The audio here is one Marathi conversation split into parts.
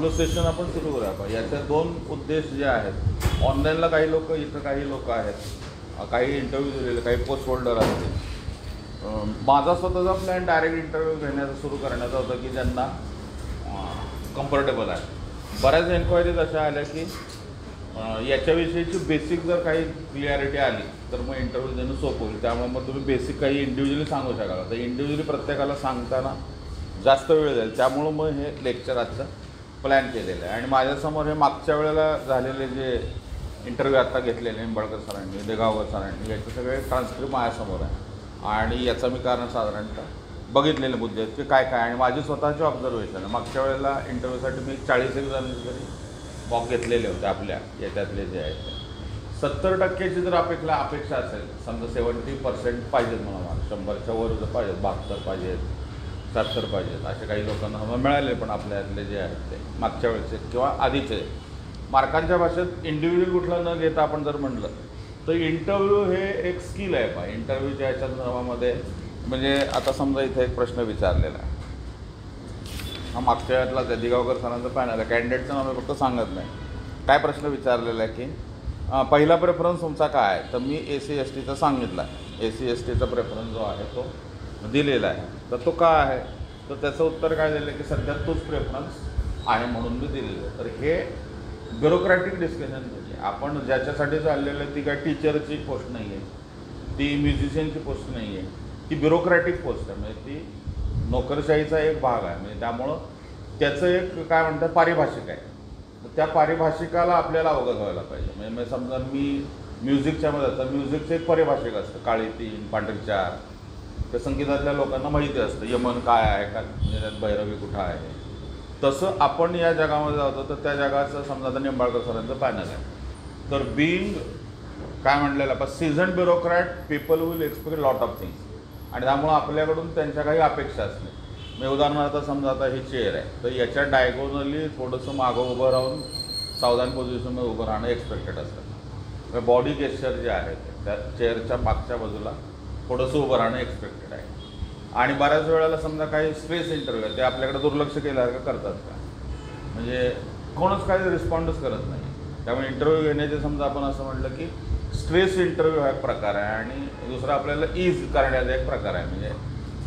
सेशन आपण सुरू करूया आपण. याचे दोन उद्देश जे आहेत, ऑनलाईनला काही लोक, इथं काही लोक आहेत, काही इंटरव्ह्यू दिलेले, काही पोस्ट होल्डर असतील. माझा स्वतःचा प्लॅन डायरेक्ट इंटरव्ह्यू घेण्याचा सुरू करण्याचा होता की ज्यांना कम्फर्टेबल आहे. बऱ्याच एन्क्वायरीज अशा आल्या की याच्याविषयीची बेसिक जर काही क्लिअरिटी आली तर मग इंटरव्ह्यू देणं सोपं होईल. त्यामुळे मग तुम्ही बेसिक काही इंडिव्हिज्युअली सांगू शकाल. तर इंडिव्हिज्युअली प्रत्येकाला सांगताना जास्त वेळ जाईल. त्यामुळं मग हे लेक्चर आजचं प्लॅन केलेलं आहे. आणि माझ्यासमोर हे मागच्या वेळेला झालेले जे इंटरव्ह्यू आत्ता घेतलेले निंबाळकर सरांनी, देगावकर सरांनी, याचे सगळे ट्रान्स्क्रिप्ट माझ्यासमोर आहे. आणि याचं मी कारण साधारणतः बघितलेले मुद्दे आहेत की काय काय, आणि माझी स्वतःची ऑब्झर्वेशन आहे. मागच्या वेळेला इंटरव्ह्यूसाठी मी 40 जणांचे तरी मॉक घेतलेले होते आपल्या याच्यातले जे आहेत ते. 70% जर अपेक्षा असेल, समजा 70% पाहिजेत मला, 100च्या वर जर पाहिजेत, 72 पाहिजेत, 70 पाहिजेत, असे काही लोकांना मिळाले. पण आपल्या यातले जे आहेत ते मागच्या वेळेचे किंवा आधीचे मार्कांच्या भाषेत इंडिव्हिज्युअल कुठलं न घेता आपण जर म्हटलं तर इंटरव्ह्यू हे एक स्किल आहे पहा. इंटरव्ह्यूच्या याच्या नावामध्ये म्हणजे आता समजा इथे एक प्रश्न विचारलेला आहे, हा मागच्या यातला त्या दिगावकर सरांचा पॅनल आहे, कॅन्डिडेटचं नाव मी फक्त सांगत नाही. काय प्रश्न विचारलेला आहे की पहिला प्रेफरन्स तुमचा काय आहे, तर मी SC/STचा सांगितला आहे. SC/STचा प्रेफरन्स जो आहे तो दिलेला आहे. तर तो का आहे, तर त्याचं उत्तर काय दिलं की सध्या तोच प्रेफरन्स आहे म्हणून मी दिलेलं आहे. तर हे ब्युरोक्रॅटिक डिस्कशन म्हणजे आपण ज्याच्यासाठी चाललेलं आहे ती काय टीचरची पोस्ट नाही आहे, ती म्युझिशियनची पोस्ट नाही आहे, ती ब्युरोक्रॅटिक पोस्ट आहे. म्हणजे ती नोकरशाहीचा एक भाग आहे. म्हणजे त्यामुळं त्याचं एक काय म्हणतात पारिभाषिक आहे. त्या पारिभाषिकाला आपल्याला अवगत व्हायला पाहिजे. म्हणजे समजा मी म्युझिकच्या मध्ये तर म्युझिकचं एक पारिभाषिक असतं, काळी 3 पांढरी 4. त्या संगीतातल्या लोकांना माहिती असतं यमन काय आहे का, म्हणजे त्यात भैरवी कुठं आहे. तसं आपण या जगामध्ये जातो तर त्या जगाचं समजा आता निंबाळकर सरांचं पॅनल आहे. तर बीइंग काय म्हटलेलं आपण season bureaucrat people will expect lot of things. आणि त्यामुळं आपल्याकडून त्यांच्या काही अपेक्षा असणे. म्हणजे उदाहरणार्थ समजा आता ही चेअर आहे, तर याच्या डायगोनली थोडंसं मागं उभं राहून सावधान पोझिशनमध्ये उभं राहणं एक्सपेक्टेड असतं. बॉडी गेस्चर जे आहे त्या चेअरच्या मागच्या बाजूला थोडंसं उभं राहणं एक्सपेक्टेड आहे. आणि बऱ्याच वेळेला समजा काही स्ट्रेस इंटरव्ह्यू आहे, ते आपल्याकडे दुर्लक्ष केल्यासारखं करतात का, म्हणजे कोणच काही रिस्पॉन्डच करत नाही. त्यामुळे इंटरव्ह्यू घेण्याचे समजा आपण असं म्हटलं की स्ट्रेस इंटरव्ह्यू हा एक प्रकार आहे आणि दुसरा आपल्याला ईज करण्याचा एक प्रकार आहे. म्हणजे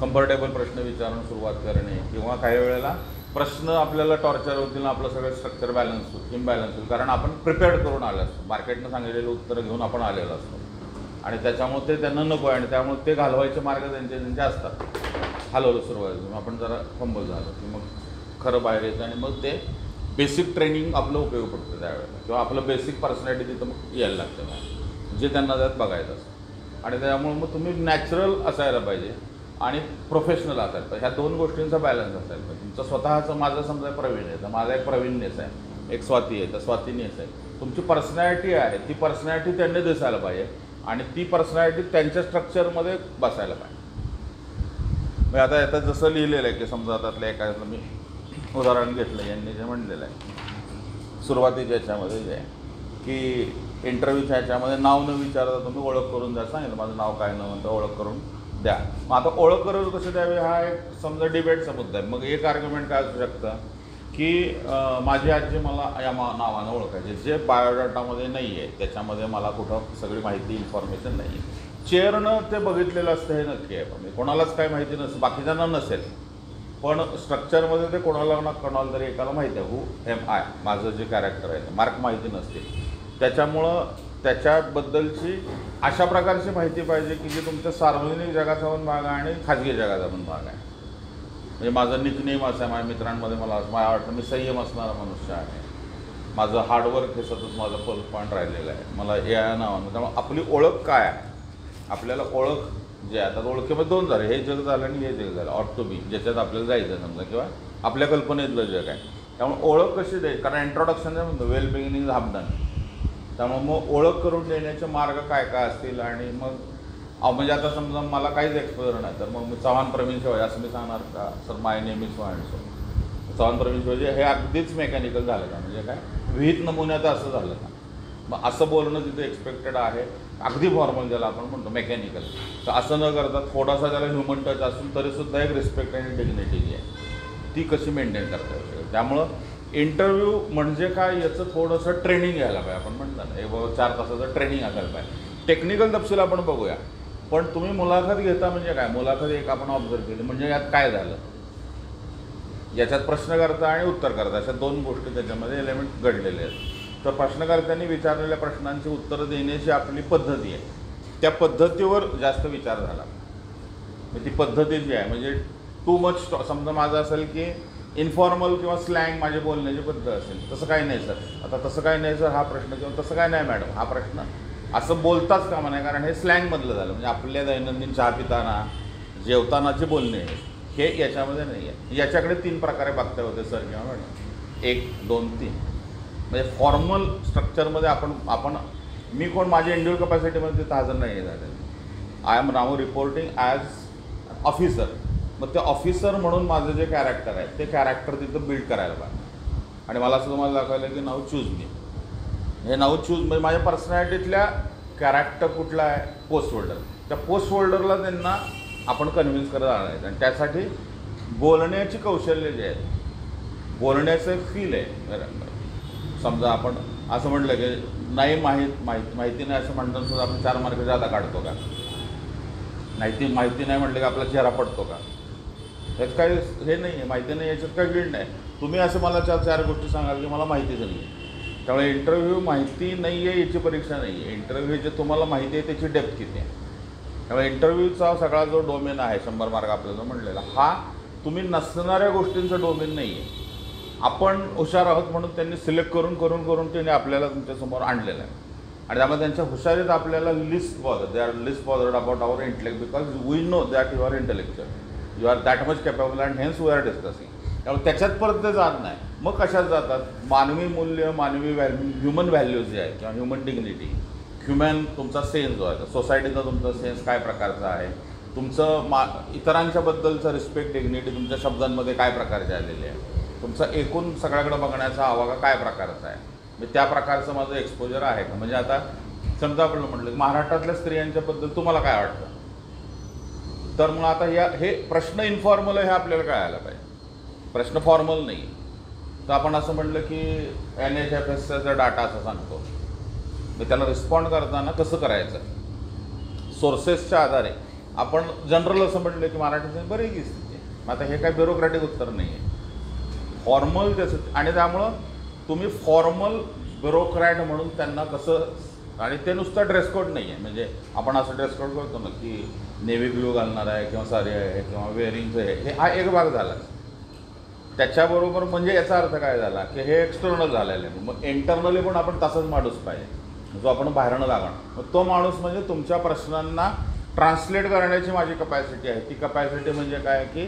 कम्फर्टेबल प्रश्न विचारून सुरुवात करणे, किंवा काही वेळेला प्रश्न आपल्याला टॉर्चर होतील, आपलं सगळं स्ट्रक्चर बॅलन्स होईल, इम्बॅलन्स होईल, कारण आपण प्रिपेअर्ड करून आलो असतो, मार्केटनं सांगितलेलं उत्तर घेऊन आपण आलेलो असतो. आणि त्याच्यामुळे ते त्यांना नको आहे आणि त्यामुळे ते घालवायचे मार्ग त्यांचे असतात. हलवलं सुरुवात आपण जरा फंबल झालं की मग खरं बाहेर येतं आणि मग ते बेसिक ट्रेनिंग आपलं उपयोग पडतं त्यावेळेला, किंवा आपलं बेसिक पर्सनॅलिटी तिथं मग यायला लागतं जे त्यांना त्यात बघायचं असतं. आणि त्यामुळे मग तुम्ही नॅचरल असायला पाहिजे आणि प्रोफेशनल असायला पाहिजे. ह्या दोन गोष्टींचा बॅलन्स असायला पाहिजे. तुमचं स्वतःचं, माझं समजा प्रवीण आहे तर माझा एक प्रवीणनेस आहे, एक स्वाती आहे तर स्वातीनेस आहे. तुमची पर्सनॅलिटी आहे ती पर्सनॅलिटी त्यांनी दिसायला पाहिजे आणि ती पर्सनॅलिटी त्यांच्या स्ट्रक्चरमध्ये बसायला पाहिजे. मग आता जसं लिहिलेलं आहे की समजा त्यातल्या एखाद्याचं मी उदाहरण घेतलं, यांनी जे म्हणलेलं आहे सुरुवातीच्या ह्याच्यामध्ये जे आहे की इंटरव्ह्यूच्या ह्याच्यामध्ये नाव न विचारता तुम्ही ओळख करून द्या. सांगितलं माझं नाव काय न म्हणतं ओळख करून द्या. मग आता ओळख करून कसं द्यावे हा एक समजा डिबेटचा मुद्दा आहे. मग एक आर्ग्युमेंट काय असू शकतं की माझी आजी मला या नावानं ओळखायचे, जे बायोडाटामध्ये नाही आहे, त्याच्यामध्ये मला कुठं सगळी माहिती इन्फॉर्मेशन नाही आहे. चेअरनं ते बघितलेलं असतं हे नक्की आहे, पण कोणालाच काही माहिती नसेल, बाकीच्यांना नसेल, पण स्ट्रक्चरमध्ये ते कोणाला ना कोणाला तरी एकाला माहिती आहे, हू एम आय, माझं जे कॅरेक्टर आहे मार्क माहिती नसते. त्याच्यामुळं त्याच्याबद्दलची अशा प्रकारची माहिती पाहिजे की जी तुमच्या सार्वजनिक जगाचा पण भाग आहे आणि खाजगी जगाचा पण भाग आहे. म्हणजे माझं निकनेम असं आहे, माझ्या मित्रांमध्ये मला वाटतं मी संयम असणारा मनुष्य आहे, माझं हार्डवर्क हे सतत माझं प्लस पॉईंट राहिलेलं आहे, मला या नावानं. त्यामुळे आपली ओळख काय आहे, आपल्याला ओळख जे आहे आता ओळखीमध्ये 2 झाले, हे जग झालं आणि हे जग झालं, ऑट टू बी, ज्याच्यात आपल्याला जायचं समजा, किंवा आपल्या कल्पनेतलं जग आहे. त्यामुळे ओळख कशी द्यायची, कारण इंट्रोडक्शन जे म्हणतो वेल बिगिनिंग हाफ डन. त्यामुळे मग ओळख करून देण्याचे मार्ग काय काय असतील. आणि मग म्हणजे आता समजा मला काहीच एक्सपोजर नाही तर मग मी चव्हाण प्रवीण शिवाजी असं मी सांगणार का, sir my name is so and so. Chavan Praveen Shivaji हे अगदीच मेकॅनिकल झालं का, म्हणजे काय विहित नमुन्याचं असं झालं का. मग असं बोलणं तिथे एक्सपेक्टेड आहे, अगदी फॉर्मल ज्याला आपण म्हणतो मेकॅनिकल. तर असं न करता थोडासा त्याला ह्युमन टच असून तरीसुद्धा एक रिस्पेक्ट आणि डिग्निटी जी आहे ती कशी मेंटेन करता येऊ शकते. त्यामुळं इंटरव्ह्यू म्हणजे काय याचं थोडंसं ट्रेनिंग घ्यायला पाहिजे. आपण म्हणतो ना, हे बाबा 4 तासाचं ट्रेनिंग असायला पाहिजे. टेक्निकल तपशील आपण बघूया, पण तुम्ही मुलाखत घेता म्हणजे काय, मुलाखत एक आपण ऑब्झर्व केली म्हणजे यात काय झालं, याच्यात प्रश्नकर्ता आणि उत्तरकर्ता अशा 2 गोष्टी त्याच्यामध्ये एलिमेंट घडलेले आहेत. तर प्रश्नकर्त्यांनी विचारलेल्या प्रश्नांची उत्तरं देण्याची आपली पद्धती आहे, त्या पद्धतीवर जास्त विचार झाला. ती पद्धती जी आहे म्हणजे टू मच, समजा माझं असेल की इन्फॉर्मल किंवा स्लँग माझी बोलण्याची पद्धत असेल, तसं काही नाही सर. आता तसं काही नाही सर हा प्रश्न, किंवा तसं काय नाही मॅडम हा प्रश्न, असं बोलताच कामा नाही, कारण हे स्लँगमधलं झालं. म्हणजे आपल्या दैनंदिन चहा पिताना जेवतानाचे बोलणे हे याच्यामध्ये नाही आहे. याच्याकडे 3 प्रकारे बघता होते सर किंवा मॅडम, 1 2 3. म्हणजे फॉर्मल स्ट्रक्चरमध्ये आपण मी कोण, माझ्या इंडिव्हिज्युअल कपॅसिटीमध्ये तिथं हजर नाही आहे झालेलं. आय एम नाव रिपोर्टिंग ॲज ऑफिसर. मग ते ऑफिसर म्हणून माझं जे कॅरेक्टर आहे ते कॅरेक्टर तिथं बिल्ड करायला पाहिजे. आणि मला असं तुम्हाला दाखवलं की नाव चूज मी, हे नाव चूज म्हणजे माझ्या पर्सनॅलिटीतल्या कॅरेक्टर कुठला आहे, पोस्ट होल्डर. त्या पोस्ट होल्डरला त्यांना आपण कन्व्हिन्स करत आणायचं. आणि त्यासाठी बोलण्याची कौशल्य जे आहेत, बोलण्याचं एक फील आहे. समजा आपण असं म्हटलं की नाही माहिती नाही असं म्हणताना सुद्धा आपण 4 मार्क जादा काढतो का, माहिती नाही म्हटलं की आपला चेहरा पडतो का, यात काही हे नाही आहे. माहिती नाही याच्यात काही गिल्ड नाही. तुम्ही असं मला 4 गोष्टी सांगाल की मला माहितीच नाही आहे. त्यामुळे इंटरव्ह्यू माहिती नाही आहे याची परीक्षा नाही आहे. इंटरव्ह्यू जे तुम्हाला माहिती आहे त्याची डेप्थ किती आहे. त्यामुळे इंटरव्ह्यूचा सगळा जो डोमेन आहे 100 मार्क आपल्याला म्हणलेला, हा तुम्ही नसणाऱ्या गोष्टींचा डोमेन नाही आहे. आपण हुशार आहोत म्हणून त्यांनी सिलेक्ट करून त्यांनी आपल्याला तुमच्यासमोर आणलेलं आहे. आणि त्यामुळे त्यांच्या हुशारीत आपल्याला they are least bothered about our intellect, because we know that you are intellectual, you are that much capable and hence we are discussing. त्यामुळे त्याच्यात परत ते जात नाही. मग कशात जातात, मानवी मूल्य, मानवी व्हॅल्यू, ह्युमन व्हॅल्यूज जे आहेत किंवा ह्युमन डिग्निटी, ह्युमन तुमचा सेन्स जो आहे, सोसायटीचा तुमचा सेन्स काय प्रकारचा आहे, तुमचं इतरांच्याबद्दलचं रिस्पेक्ट, डिग्निटी तुमच्या शब्दांमध्ये काय प्रकारचे आलेले आहे, तुमचा एकूण सगळ्याकडे बघण्याचा आवागा काय प्रकारचा आहे, म्हणजे त्या प्रकारचं माझं एक्सपोजर आहे का. म्हणजे आता समजा आपण म्हटलं महाराष्ट्रातल्या स्त्रियांच्याबद्दल तुम्हाला काय वाटतं, तर मग आता हे प्रश्न इन्फॉर्मल आहे हे आपल्याला कळायला पाहिजे, प्रश्न फॉर्मल नाही. तर आपण असं म्हटलं की NHFSचा डाटा असं सांगतो, तर त्याला रिस्पॉन्ड करताना कसं करायचं, सोर्सेसच्या आधारे आपण जनरल असं म्हटलं की मराठीचं बरी की स्थिती आहे. आता हे काय ब्युरोक्रॅटिक उत्तर नाही आहे, फॉर्मल त्याचं. आणि त्यामुळं तुम्ही फॉर्मल ब्युरोक्रॅट म्हणून त्यांना कसं, आणि ते नुसतं ड्रेस कोड नाही आहे. म्हणजे आपण असं ड्रेस कोड करतो ना की नेव्ही ब्ल्यू घालणार आहे किंवा साडी आहे किंवा वेअरिंगचं हे हा एक भाग झाला. त्याच्याबरोबर म्हणजे याचा अर्थ काय झाला की हे एक्सटर्नल झालेलं आहे. मग इंटरनली पण आपण तसाच माणूस पाहिजे जो आपण बाहेरनं लागणार. मग तो माणूस म्हणजे तुमच्या प्रश्नांना ट्रान्सलेट करण्याची माझी कपॅसिटी आहे. ती कपॅसिटी म्हणजे काय की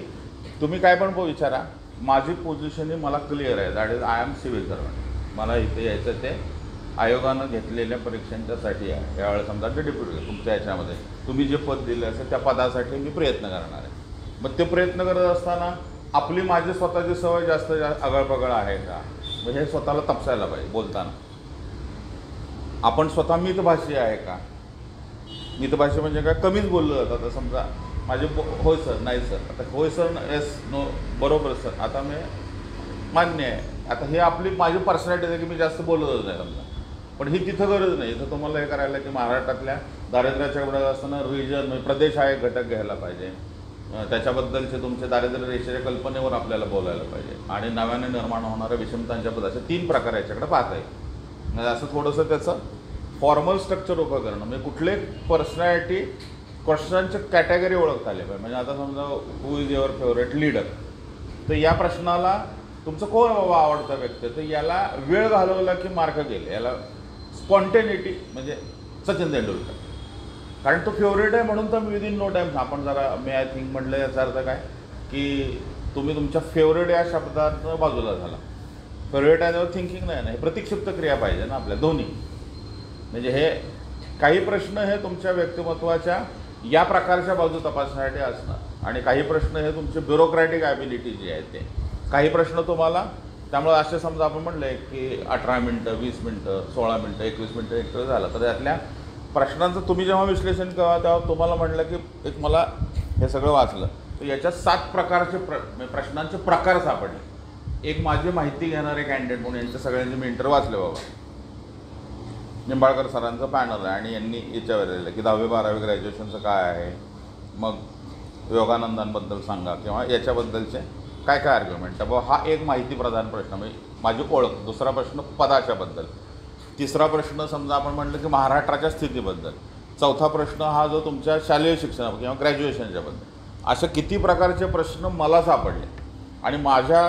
तुम्ही काय पण विचारा, माझी पोझिशन ही मला क्लिअर आहे, that is I am civil servant. मला इथे यायचं ते आयोगानं घेतलेल्या परीक्षांच्यासाठी आहे. यावेळेस समजा ते डेप्युटी तुमच्या याच्यामध्ये तुम्ही जे पद दिलं असेल त्या पदासाठी मी प्रयत्न करणार आहे. मग ते प्रयत्न करत असताना आपली माझी स्वतःची सवय जास्त आगळपगळ आहे का, म्हणजे हे स्वतःला तपसायला पाहिजे. बोलताना आपण स्वतः मितभाषी आहे का, मितभाषी म्हणजे काय, कमीच बोललं जातं. आता समजा माझे होय सर, नाही सर, आता होय सर, येस नो, बरोबर सर, आता मी मान्य आहे. आता हे आपली माझी पर्सनॅलिटी आहे की मी जास्त बोलतच नाही समजा, पण ही तिथं गरज नाही. तर तुम्हाला हे करायला की महाराष्ट्रातल्या दारिद्र्याच्या घटक असताना रिजन म्हणजे प्रदेश हा एक घटक घ्यायला पाहिजे, त्याच्याबद्दलचे तुमचे दारिद्र्य रेषेच्या कल्पनेवर आपल्याला बोलायला पाहिजे, आणि नव्याने निर्माण होणाऱ्या विषमतांच्याबद्दल असे 3 प्रकार याच्याकडे पाहता येईल. म्हणजे असं थोडंसं त्याचं फॉर्मल स्ट्रक्चर उभं करणं, म्हणजे कुठले पर्सनॅलिटी क्वेश्चनचे कॅटेगरी ओळखता आले पाहिजे. म्हणजे आता समजा हू इज युअर फेवरेट लीडर, तर या प्रश्नाला तुमचं कोण बाबा आवडता व्यक्ती, तर याला वेळ घालवला की मार्क गेले. याला स्पॉन्टेनिटी म्हणजे सचिन तेंडुलकर, कारण तो फेवरेट आहे म्हणून तर विदिन नो टाईम. आपण जरा मे आय थिंक म्हटलं याचा अर्थ काय की तुम्ही तुमच्या फेवरेट या शब्दात बाजूला झाला. फेवरेट आहे त्यावर थिंकिंग नाही ना, हे प्रतिक्षिप्त क्रिया पाहिजे ना आपल्या दोन्ही. म्हणजे हे काही प्रश्न हे तुमच्या व्यक्तिमत्वाच्या या प्रकारच्या बाजू तपासण्यासाठी असणार, आणि काही प्रश्न हे तुमचे ब्युरोक्रॅटिक ॲबिलिटी जे आहेत ते. काही प्रश्न तुम्हाला त्यामुळे असे समजा आपण म्हणलं की 18 मिनटं, 20 मिनटं, 16 मिनटं, 21 मिनटं इंटरव्ह्यू झाला, तर त्यातल्या प्रश्नांचं तुम्ही जेव्हा विश्लेषण करा तेव्हा तुम्हाला म्हटलं की एक मला हे सगळं वाचलं तर याच्यात 7 प्रकारचे प्रश्नांचे प्रकार सापडले. एक माझी माहिती घेणारे कॅन्डिडेट म्हणून यांच्या सगळ्यांचे मी इंटरव्ह्यू वाचले बाबा. निंबाळकर सरांचं पॅनल आहे आणि यांनी याच्यावर लिहिलं की 10वी-12वी ग्रॅज्युएशनचं काय आहे, मग योगानंदांबद्दल सांगा किंवा याच्याबद्दलचे काय काय आर्ग्युमेंट. बाबा हा एक माहिती प्रधान प्रश्न, म्हणजे माझी ओळख. दुसरा प्रश्न पदाच्याबद्दल. तिसरा प्रश्न समजा आपण म्हटलं की महाराष्ट्राच्या स्थितीबद्दल. चौथा प्रश्न हा जो तुमच्या शालेय शिक्षणा किंवा ग्रॅज्युएशनच्याबद्दल. असे किती प्रकारचे प्रश्न मला सापडले आणि माझ्या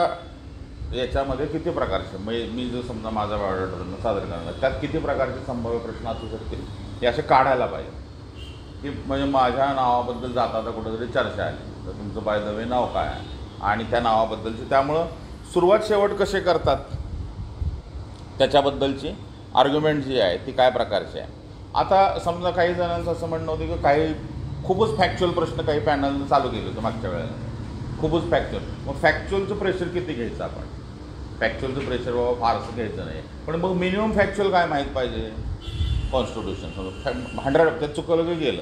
याच्यामध्ये किती प्रकारचे, मी जो समजा माझा बायोडाटा सादर करणार त्यात किती प्रकारचे संभाव्य प्रश्न असू शकतील हे असे काढायला पाहिजे. की म्हणजे माझ्या नावाबद्दल जाता कुठंतरी चर्चा आली तर तुमचं बाय द वे नाव काय आहे आणि त्या नावाबद्दलची, त्यामुळं सुरुवात शेवट कसे करतात त्याच्याबद्दलची आर्ग्युमेंट जी आहे ती काय प्रकारची आहे. आता समजा काही जणांचं असं म्हणणं होतं की काही खूपच फॅक्च्युअल प्रश्न काही पॅनलनं चालू केले होते मागच्या वेळेला, खूपच फॅक्च्युअल. मग फॅक्च्युअलचं प्रेशर किती घ्यायचं आपण. फॅक्च्युअलचं प्रेशर बाबा फारसं घ्यायचं नाही, पण मग मिनिमम फॅक्च्युअल काय माहीत पाहिजे. कॉन्स्टिट्यूशन समजा 100 त्यात चुकलं की गेलं.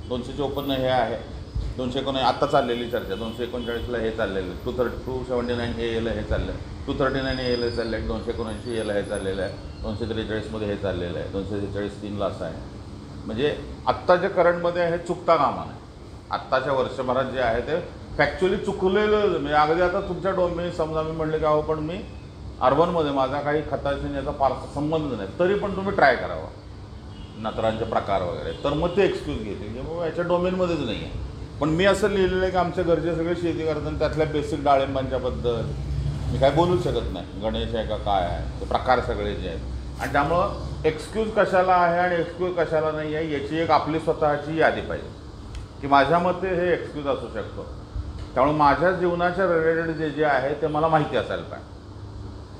254 हे आहे, 219 आत्ता चाललेली चर्चा, 239ला हे चाललेलं, 279 हे येलं हे चाललं, 239 हे येलं चाललं आहे, 279 येलं हे चाललेलं आहे, 243मध्ये हे चाललेलं आहे, 243 3ला असं आहे. म्हणजे आत्ताच्या करंटमध्ये हे चुकता कामा नाही. आत्ताच्या वर्षभरात जे आहे ते फॅक्च्युअली चुकलेलं. म्हणजे अगदी आता तुमच्या डोमेन समजा मी म्हणलं की अहो पण मी अर्बनमध्ये माझा काही खताशी याचा फारसा संबंध नाही, तरी पण तुम्ही ट्राय करावा नत्रांचे प्रकार वगैरे, तर मग ते एक्सक्यूज घेतील की बाबा याच्या डोमेनमध्येच नाही आहे. पण मी असं लिहिलेलं आहे की आमच्या घरचे सगळे शेती करतात, त्यातल्या बेसिक डाळिंबांच्याबद्दल मी काय बोलू शकत नाही. गणेश आहे का काय आहे ते प्रकार सगळे जे आहेत, आणि त्यामुळं एक्सक्यूज कशाला आहे आणि एक्सक्यूज कशाला नाही आहे याची एक आपली स्वतःची यादी पाहिजे की माझ्या मते हे एक्सक्यूज असू शकतो. त्यामुळे माझ्या जीवनाच्या रिलेटेड जे जे आहे ते मला माहिती असायला पाहिजे.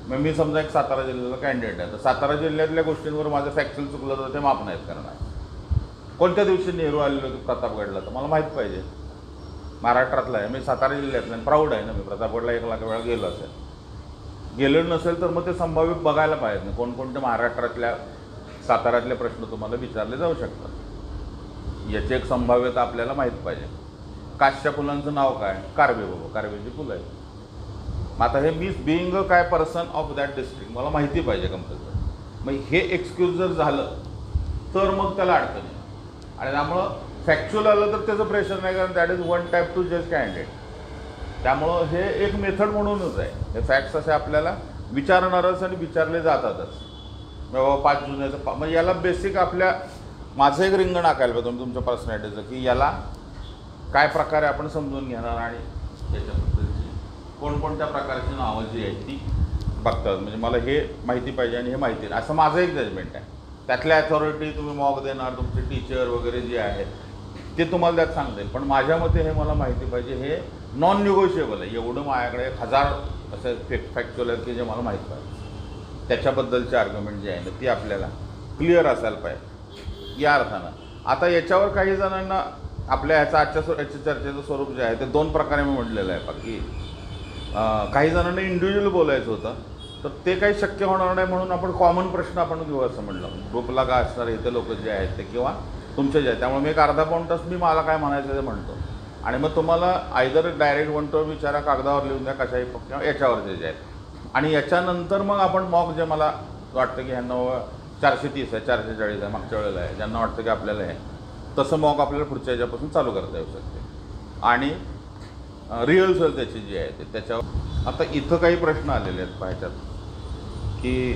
मग मी समजा एक सातारा जिल्ह्याचा कॅन्डिडेट आहे, तर सातारा जिल्ह्यातल्या गोष्टींवर माझं फॅक्च्युअल चुकलं तर ते माफ नाहीत करणार. कोणत्या दिवशी नेहरू आलेलो होतो प्रतापगडला तर मला माहीत पाहिजे. महाराष्ट्रातला आहे मी, सातारा जिल्ह्यातला आहे, प्राऊड आहे ना मी. प्रतापगडला 1 लाख वेळा गेलो असेल, गेलेलं नसेल तर मग ते संभाव्य बघायला पाहिजे ना कोणकोणते महाराष्ट्रातल्या साताऱ्यातले प्रश्न तुम्हाला विचारले जाऊ शकतात याची एक संभाव्यता आपल्याला माहीत पाहिजे. काशच्या फुलांचं नाव काय, कारवे. बाबा कारवेची फुलं आहे. मग आता हे मी बिईंग काय पर्सन ऑफ दॅट डिस्ट्रिक्ट मला माहिती पाहिजे कंपल्सरी. मग हे एक्सक्यूज जर झालं तर मग त्याला अडचण आहे. आणि त्यामुळं फॅक्च्युअल आलं तर त्याचं प्रेशर नाही, कारण that is one type two जज कॅन्डिडेट. त्यामुळं हे एक मेथड म्हणूनच आहे. हे फॅक्ट्स असे आपल्याला विचारणारच आणि विचारले जातातच. बाबा 5 जुन्याचं म्हणजे याला बेसिक आपल्या माझं एक रिंगण आकायला पाहिजे तुमच्या पर्सनॅलिटीचं की याला काय प्रकारे आपण समजून घेणार आणि याच्याबद्दलची कोणकोणत्या प्रकारची नावं जी आहेत ती बघतात. म्हणजे मला हे माहिती पाहिजे आणि हे माहिती नाही असं माझं एक जजमेंट आहे. त्यातल्या अथॉरिटी तुम्ही मॉक देणार, तुमचे टीचर वगैरे जे आहेत ते तुम्हाला त्यात सांगता येईल, पण माझ्या मते हे मला माहिती पाहिजे. हे नॉन निगोशिएबल आहे. एवढं माझ्याकडे 1000 असे फॅक्च्युअल आहेत की जे मला माहीत पाहिजे. त्याच्याबद्दलचे आर्ग्युमेंट जे आहे ना ती आपल्याला क्लिअर असायला पाहिजे या अर्थानं. आता याच्यावर काही जणांना आपल्या याच्या चर्चेचं स्वरूप जे आहे ते 2 प्रकारे मी म्हटलेलं आहे. बाकी काही जणांना इंडिव्हिज्युअल बोलायचं होतं तर ते काही शक्य होणार नाही, म्हणून आपण कॉमन प्रश्न आपण घेऊ असं म्हणलं. ग्रुपला काय असणार इथे लोक जे आहेत ते किंवा तुमचे जे आहेत. त्यामुळे मी एक अर्धा पाऊण तास मी मला काय म्हणायचं ते म्हणतो आणि मग तुम्हाला आयदर डायरेक्ट म्हणतो विचारा, कागदावर लिहून द्या कशाही किंवा याच्यावर जे आहेत. आणि याच्यानंतर मग आपण मॉक जे मला वाटतं की ह्यांना 430 आहे 440 आहे मागच्या वेळेला आहे, ज्यांना वाटतं की आपल्याला हे तसं मॉक आपल्याला पुढच्या ह्याच्यापासून चालू करता येऊ शकते. आणि रिहर्सल त्याची जी आहे ते त्याच्यावर आता इथं काही प्रश्न आलेले आहेत पाहिजेत की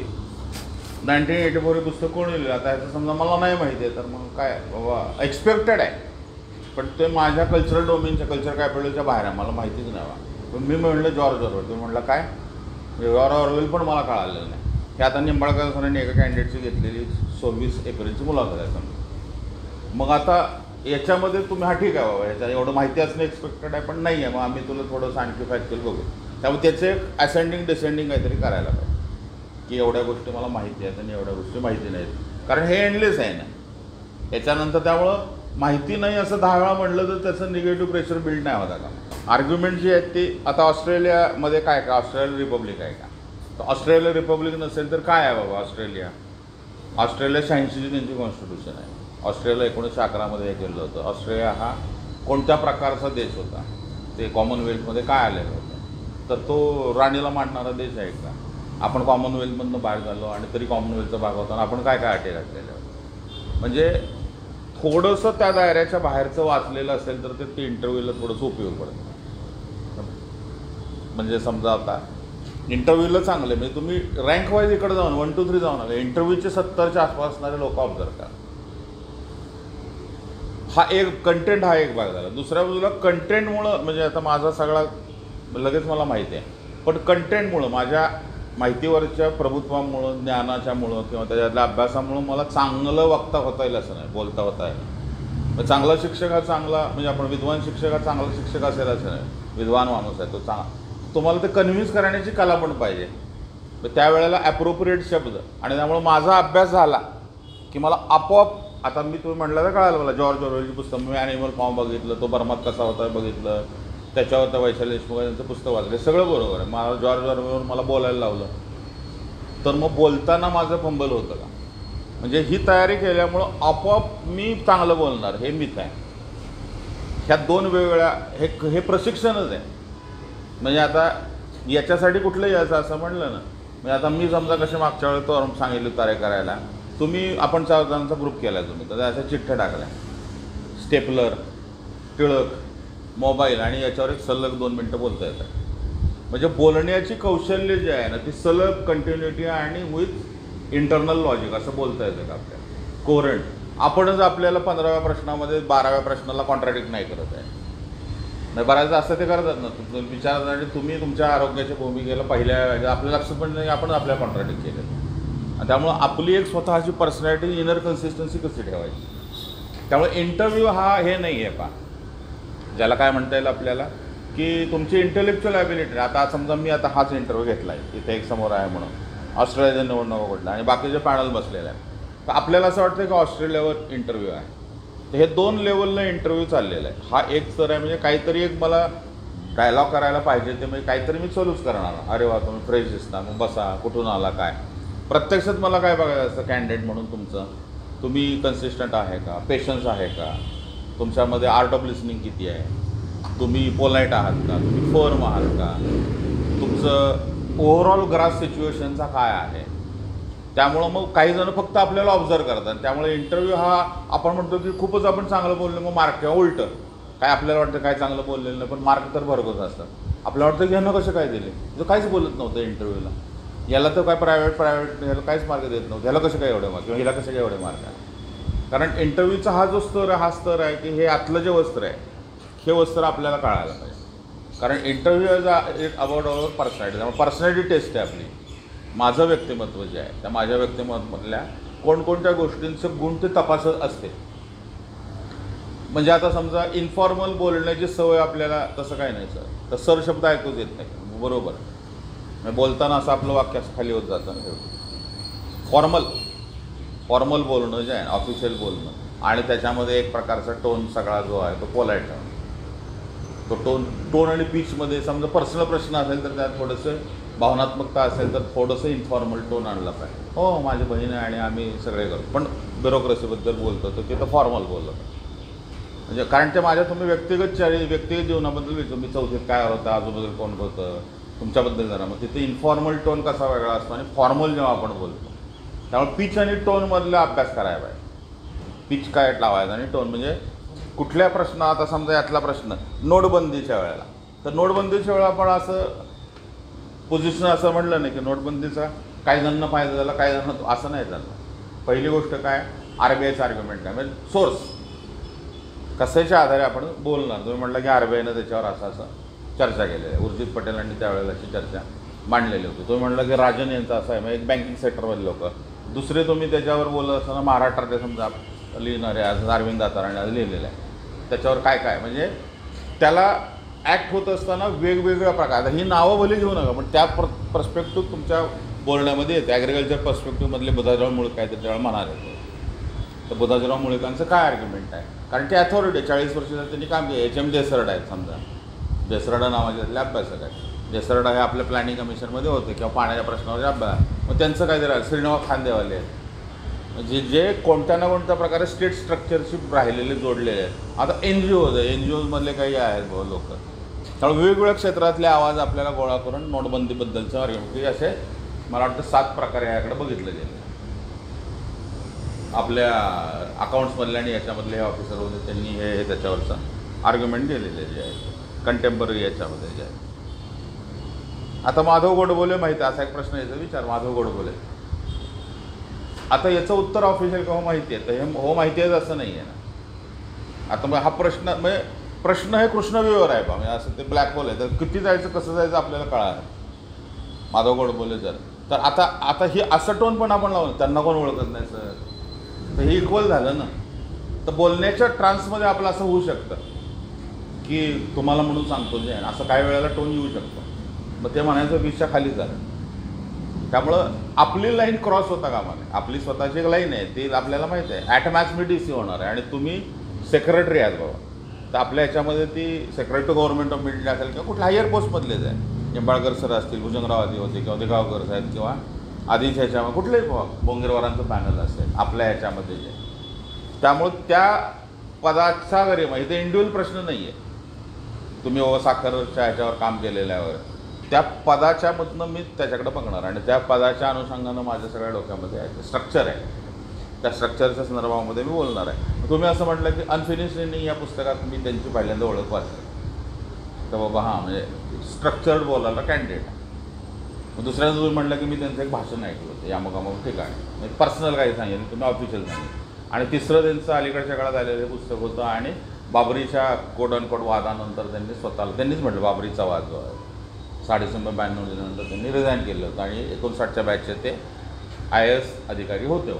1984 हे पुस्तक कोणी लिहिलं. आता ह्याचं समजा मला नाही माहिती आहे तर मग काय बाबा एक्सपेक्टेड आहे, पण ते माझ्या कल्चरल डोमेनच्या कल्चर कॅपिटलच्या बाहेर आहे, मला माहितीच नाही. पण मी म्हणलं जॉर्ज ऑरवेल, तुम्ही म्हटलं काय जॉर्ज ऑरवेल पण मला कळालेलं नाही. हे आता निंबाळकर सरांनी एका कॅन्डिडेटची घेतलेली 26 एप्रिलची मुलाखत आहे समजा. मग आता याच्यामध्ये तुम्ही हा ठीक आहे बाबा ह्याच्या एवढं माहिती असणं एक्सपेक्टेड आहे पण नाही आहे, मग आम्ही तुला थोडंसं आणखी फॅक्च्युअल बघू. त्यामुळे त्याचे एक असेंडिंग डिसेंडिंग काहीतरी करायला पाहिजे की एवढ्या गोष्टी मला माहिती आहेत आणि एवढ्या गोष्टी माहिती नाहीत, कारण हे एंडलेस आहे ना याच्यानंतर. त्यामुळं माहिती नाही असं 10 वेळा म्हटलं तर त्याचं निगेटिव्ह प्रेशर बिल्ड नाही होता का. आर्ग्युमेंट जी आहेत ती आता ऑस्ट्रेलियामध्ये काय का ऑस्ट्रेलिया रिपब्लिक आहे का, तर ऑस्ट्रेलिया रिपब्लिक नसेल तर काय आहे बाबा ऑस्ट्रेलिया. ऑस्ट्रेलिया 86ची त्यांची कॉन्स्टिट्यूशन आहे. ऑस्ट्रेलिया 1911मध्ये हे केलं होतं. ऑस्ट्रेलिया हा कोणत्या प्रकारचा देश होता ते कॉमनवेल्थमध्ये काय आलेलं होतं. तर तो राणीला मांडणारा देश आहे का? आपण कॉमनवेल्थमधनं बाहेर झालो आणि तरी कॉमनवेल्थचा भाग होता आपण काय काय अटे घातलेले. म्हणजे थोडंसं त्या दायऱ्याच्या बाहेरचं वाचलेलं असेल तर ते इंटरव्ह्यूला थोडंसं उपयोग पडतं. म्हणजे समजा आता इंटरव्ह्यूला चांगले म्हणजे तुम्ही रँक वाईज इकडे जाऊन 1 2 3 जाऊन आले, इंटरव्ह्यूचे 70च्या आसपास असणारे लोक ऑब्झर्व करा. हा एक कंटेंट हा एक भाग झाला. दुसऱ्या बाजूला कंटेंटमुळं म्हणजे आता माझा सगळा लगेच मला माहिती आहे, पण कंटेंटमुळं माझ्या माहितीवरच्या प्रभुत्वामुळं ज्ञानाच्यामुळं किंवा त्याच्यातल्या अभ्यासामुळं मला चांगलं वक्ता होता येईल असं नाही, बोलता होता येईल. मग चांगला शिक्षक हा चांगला म्हणजे आपण विद्वान शिक्षक हा चांगला शिक्षक असेल असं नाही. विद्वान माणूस आहे तो तुम्हाला ते कन्व्हिन्स करण्याची कला पण पाहिजे. त्यावेळेला ॲप्रोप्रिएट शब्द आणि त्यामुळं माझा अभ्यास झाला की मला आपोआप आता मी तुम्ही म्हटलं तर कळालं मला जॉर्ज ऑरवेलची पुस्तक मी ॲनिमल फॉर्म बघितलं, तो बर्मात कसा होता बघितलं, त्याच्यावर त्या वैशाली देशमुख यांचं पुस्तक वाचलं, सगळं बरोबर आहे. मला जॉर्ज ऑरवेलवर मला बोलायला लावलं तर मग बोलताना माझं फंबल होतं का? म्हणजे ही तयारी केल्यामुळं आपोआप मी चांगलं बोलणार हे मीच आहे. ह्या दोन वेगवेगळ्या हे प्रशिक्षणच आहे. म्हणजे आता याच्यासाठी कुठलंही यायचं असं म्हणलं ना, म्हणजे आता मी समजा कसे मागच्या वेळेस तो सांगितलं तारे करायला, तुम्ही आपण 4 जणांचा ग्रुप केला तुम्ही तर अशा चिठ्ठ्या टाकल्या, स्टेपलर, टिळक, मोबाईल आणि याच्यावर एक सलग 2 मिनटं बोलता येतात. म्हणजे बोलण्याची कौशल्य जे आहे ना ती सलग कंटिन्युटी आणि विथ इंटरनल लॉजिक असं बोलता येतं का आपल्याला कोरंट. आपणच आपल्याला 15व्या प्रश्नामध्ये 12व्या प्रश्नाला कॉन्ट्राडिक्ट नाही करत आहे. नाही बऱ्याचदा असं ते करतात ना, विचारतात आणि तुम्ही तुमच्या आरोग्याच्या भूमिकेला पहिल्या आपल्या लक्षात पण नाही आपण आपल्या कॉन्ट्राडिक्ट केलं. आणि त्यामुळं आपली एक स्वतःची पर्सनॅलिटी इनर कन्सिस्टन्सी कशी ठेवायची. त्यामुळे इंटरव्ह्यू हा हे नाही आहे पा ज्याला काय म्हणता येईल आपल्याला की तुमची इंटेलेक्च्युअल ॲबिलिटी. आता समजा मी आता हाच इंटरव्ह्यू घेतला आहे, इथे एक समोर आहे म्हणून ऑस्ट्रेलियाच्या निवडणुका घडला आणि बाकीचे पॅनल बसलेले आहेत, तर आपल्याला असं वाटतं की ऑस्ट्रेलियावर इंटरव्ह्यू आहे. तर हे 2 लेवलला इंटरव्ह्यू चाललेला आहे. हा एक स्तर आहे म्हणजे काहीतरी एक मला डायलॉग करायला पाहिजे ते म्हणजे काहीतरी मी चालूच करणार. अरे वा तुम्ही फ्रेश दिसता, मग बसा, कुठून आला काय. प्रत्यक्षात मला काय बघायचं असतं कॅन्डिडेट म्हणून तुमचं, तुम्ही कन्सिस्टंट आहे का, पेशन्स आहे का, तुमच्यामध्ये आर्ट ऑफ लिसनिंग किती आहे, तुम्ही पोलाईट आहात का, तुम्ही फर्म आहात का, तुमचं ओव्हरऑल ग्रास सिच्युएशनचा काय आहे. त्यामुळं मग काही जण फक्त आपल्याला ऑब्झर्व करतात. त्यामुळे इंटरव्ह्यू हा आपण म्हणतो की खूपच आपण चांगलं बोललो मग मार्क किंवा उलटं काय आपल्याला वाटतं काय चांगलं बोललेलं नाही पण मार्क तर भरघोस असतात. आपल्याला वाटतं की ह्यानं कसं काय दिले, तो काहीच बोलत नव्हतं इंटरव्ह्यूला, याला तर काय प्रायव्हेट ह्याला काहीच मार्क देत नव्हतं, ह्याला कसं काय एवढे मार्क किंवा हिला कसं काय एवढे मार्क आहे. कारण इंटरव्ह्यूचा हा जो स्तर आहे हा स्तर आहे की हे आतलं जे वस्त्र आहे हे वस्त्र आपल्याला कळायला पाहिजे. कारण interview is about our personality. त्यामुळे पर्सनॅलिटी टेस्ट आहे आपली. माझं व्यक्तिमत्व जे आहे त्या माझ्या व्यक्तिमत्वामधल्या कोणकोणत्या गोष्टींचं गुण ते तपासत असते. म्हणजे आता समजा इन्फॉर्मल बोलण्याची सवय आपल्याला तसं काय नाही सर, तर सर शब्द ऐकूच येत नाही बरोबर. म्हणजे बोलताना असं आपलं वाक्य असं खाली होत जातं. फॉर्मल बोलणं जे आहे ऑफिशियल बोलणं आणि त्याच्यामध्ये एक प्रकारचा टोन सगळा जो आहे तो पोलाईट आहे. तो टोन आणि पिचमध्ये समजा पर्सनल प्रश्न असेल तर त्यात थोडंसं भावनात्मकता असेल तर थोडंसं इन्फॉर्मल टोन आणला पाहिजे. हो माझी बहीण आहे आणि आम्ही सगळे करतो, पण ब्युरोक्रेसीबद्दल बोलतो तर ते तर फॉर्मल बोललं म्हणजे कारण ते माझ्या तुम्ही व्यक्तिगत जीवनाबद्दल विचारतो. मी 4थीत काय होतं, आजूबाजूला कोण होतं, तुमच्याबद्दल जरा. मग तिथे इन्फॉर्मल टोन कसा वेगळा असतो आणि फॉर्मल जेव्हा आपण बोलतो त्यामुळे पिच आणि टोनमधला अभ्यास करायला पाहिजे. पिच काय लावायचं आणि टोन म्हणजे कुठल्या प्रश्न. आता समजा यातला प्रश्न नोटबंदीच्या वेळेला, तर नोटबंदीच्या वेळेला आपण असं पोझिशन असं म्हणलं नाही की नोटबंदीचा काही जणांना फायदा झाला काही जणांना असं नाही झालं. पहिली गोष्ट काय RBIचं आर्ग्युमेंट काय म्हणजे सोर्स कशाच्या आधारे आपण बोलणार. तुम्ही म्हटलं की RBIनं त्याच्यावर असं चर्चा केलेली आहे, उर्जित पटेलांनी त्यावेळेला अशी चर्चा मांडलेली होती. तुम्ही म्हटलं की राजन यांचं असं आहे म्हणजे एक बँकिंग सेक्टरमधले लोक. दुसरे तुम्ही त्याच्यावर बोलत असताना महाराष्ट्रात समजा लिहिणारे आज अरविंद दाताराने आज लिहिलेलं आहे त्याच्यावर काय काय म्हणजे त्याला ॲक्ट होत असताना वेगवेगळ्या प्रकार. ही नावं भले घेऊ नका पण त्या पर्स्पेक्टिव्ह तुमच्या बोलण्यामध्ये येते. ॲग्रिकल्चर पर्स्पेक्टिव्हमधले बुधाजीराव मुळेक काय त्याच्यावेळेला म्हणाले होते. तर बुधाजीराव मुळेकांचं काय आर्ग्युमेंट आहे कारण ते अथॉरिटी 40 वर्ष त्यांनी काम केलं. HM देसरड आहेत समजा, देसरडा नावाचे त्यातले अभ्यासक आहेत. देसरडा हे आपल्या प्लॅनिंग कमिशनमध्ये होते किंवा पाण्याच्या प्रश्नावर अभ्यास. मग त्यांचं काय जरा श्रीनिवास खांदेवाले आहेत म्हणजे जे कोणत्या ना कोणत्या प्रकारे स्टेट स्ट्रक्चरशी राहिलेले जोडलेले आहेत. आता NGOज आहे, NGOजमधले काही आहेत लोक त्यामुळे वेगवेगळ्या क्षेत्रातले आवाज आपल्याला गोळा करून नोटबंदीबद्दलचं आर्ग्युमेंट असे मला वाटतं 7 प्रकारे याकडे बघितलं गेलं. आपल्या अकाउंट्समधल्या आणि याच्यामधले हे ऑफिसर होते त्यांनी हे त्याच्यावरचं आर्ग्युमेंट केलेले जे आहे कंटेम्पररी याच्यामध्ये जे आहे. आता माधव गोडबोले माहिती आहे, असा एक प्रश्न याचा विचार. माधव गोडबोले, आता याचं उत्तर ऑफिशियल का हो माहिती आहे, तर हे हो माहिती आहे असं नाही आहे ना. आता मग हा प्रश्न म्हणजे प्रश्न हे कृष्णविवर आहे बा, म्हणजे असं ते ब्लॅक होल आहे, तर किती जायचं कसं जायचं आपल्याला कळालं माधव गोडबोले जर. तर आता ही असं टोन पण आपण लावलं, त्यांना कोण ओळखत नाही सर, तर हे इक्वल झालं ना. तर बोलण्याच्या ट्रान्समध्ये आपलं असं होऊ शकतं की तुम्हाला म्हणून सांगतो जे असं काही वेळेला टोन येऊ शकतो, मग ते म्हणायचं 20च्या खाली झालं. त्यामुळं आपली लाईन क्रॉस होता कामा नये. आपली स्वतःची एक लाईन आहे, ती आपल्याला माहिती आहे. ॲट मॅक्स मी DC होणार आहे आणि तुम्ही सेक्रेटरी आहात बाबा, तर आपल्या ह्याच्यामध्ये ती सेक्रेटरी गव्हर्नमेंट ऑफ इंडिया असेल किंवा कुठल्या हायर पोस्टमधलेच आहे, निंबाळकर सर असतील, भुजंगराव आदी होते किंवा देगावकर साहेब किंवा आधीच्या ह्याच्यामध्ये कुठलंही बोंगेरवारांचं पॅनल असेल आपल्या ह्याच्यामध्ये जे. त्यामुळं त्या पदाचा गरिमा इथे इंडिव्हिज्युअल प्रश्न नाही आहे. तुम्ही साखरच्या ह्याच्यावर काम केलेल्यावर त्या पदाच्यामधनं मी त्याच्याकडे बघणार आणि त्या पदाच्या अनुषंगानं माझ्या सगळ्या डोक्यामध्ये आहे स्ट्रक्चर आहे, त्या स्ट्रक्चरच्या संदर्भामध्ये मी बोलणार आहे. तुम्ही असं म्हटलं की अनफिनिश्ड इनिंग या पुस्तकात मी त्यांची पहिल्यांदा ओळख वाचली, तर बाबा हां म्हणजे स्ट्रक्चर्ड बोलायला कॅन्डिडेट आहे. मग दुसऱ्यांदा तुम्ही म्हटलं की मी त्यांचं एक भाषण ऐकलं होतं यामोकामोक ठिकाणी, म्हणजे पर्सनल काही सांगितलं, तुम्ही ऑफिशियल सांगितलं. आणि तिसरं त्यांचं अलीकडच्या काळात आलेलं पुस्तक होतं आणि बाबरीच्या कोट अनकोट वादानंतर त्यांनीच म्हटलं बाबरीचा वाद जो आहे 6 डिसेंबर 92 दिल्यानंतर त्यांनी रिझाईन केलं होतं आणि 59च्या बॅचचे ते IAS अधिकारी होते.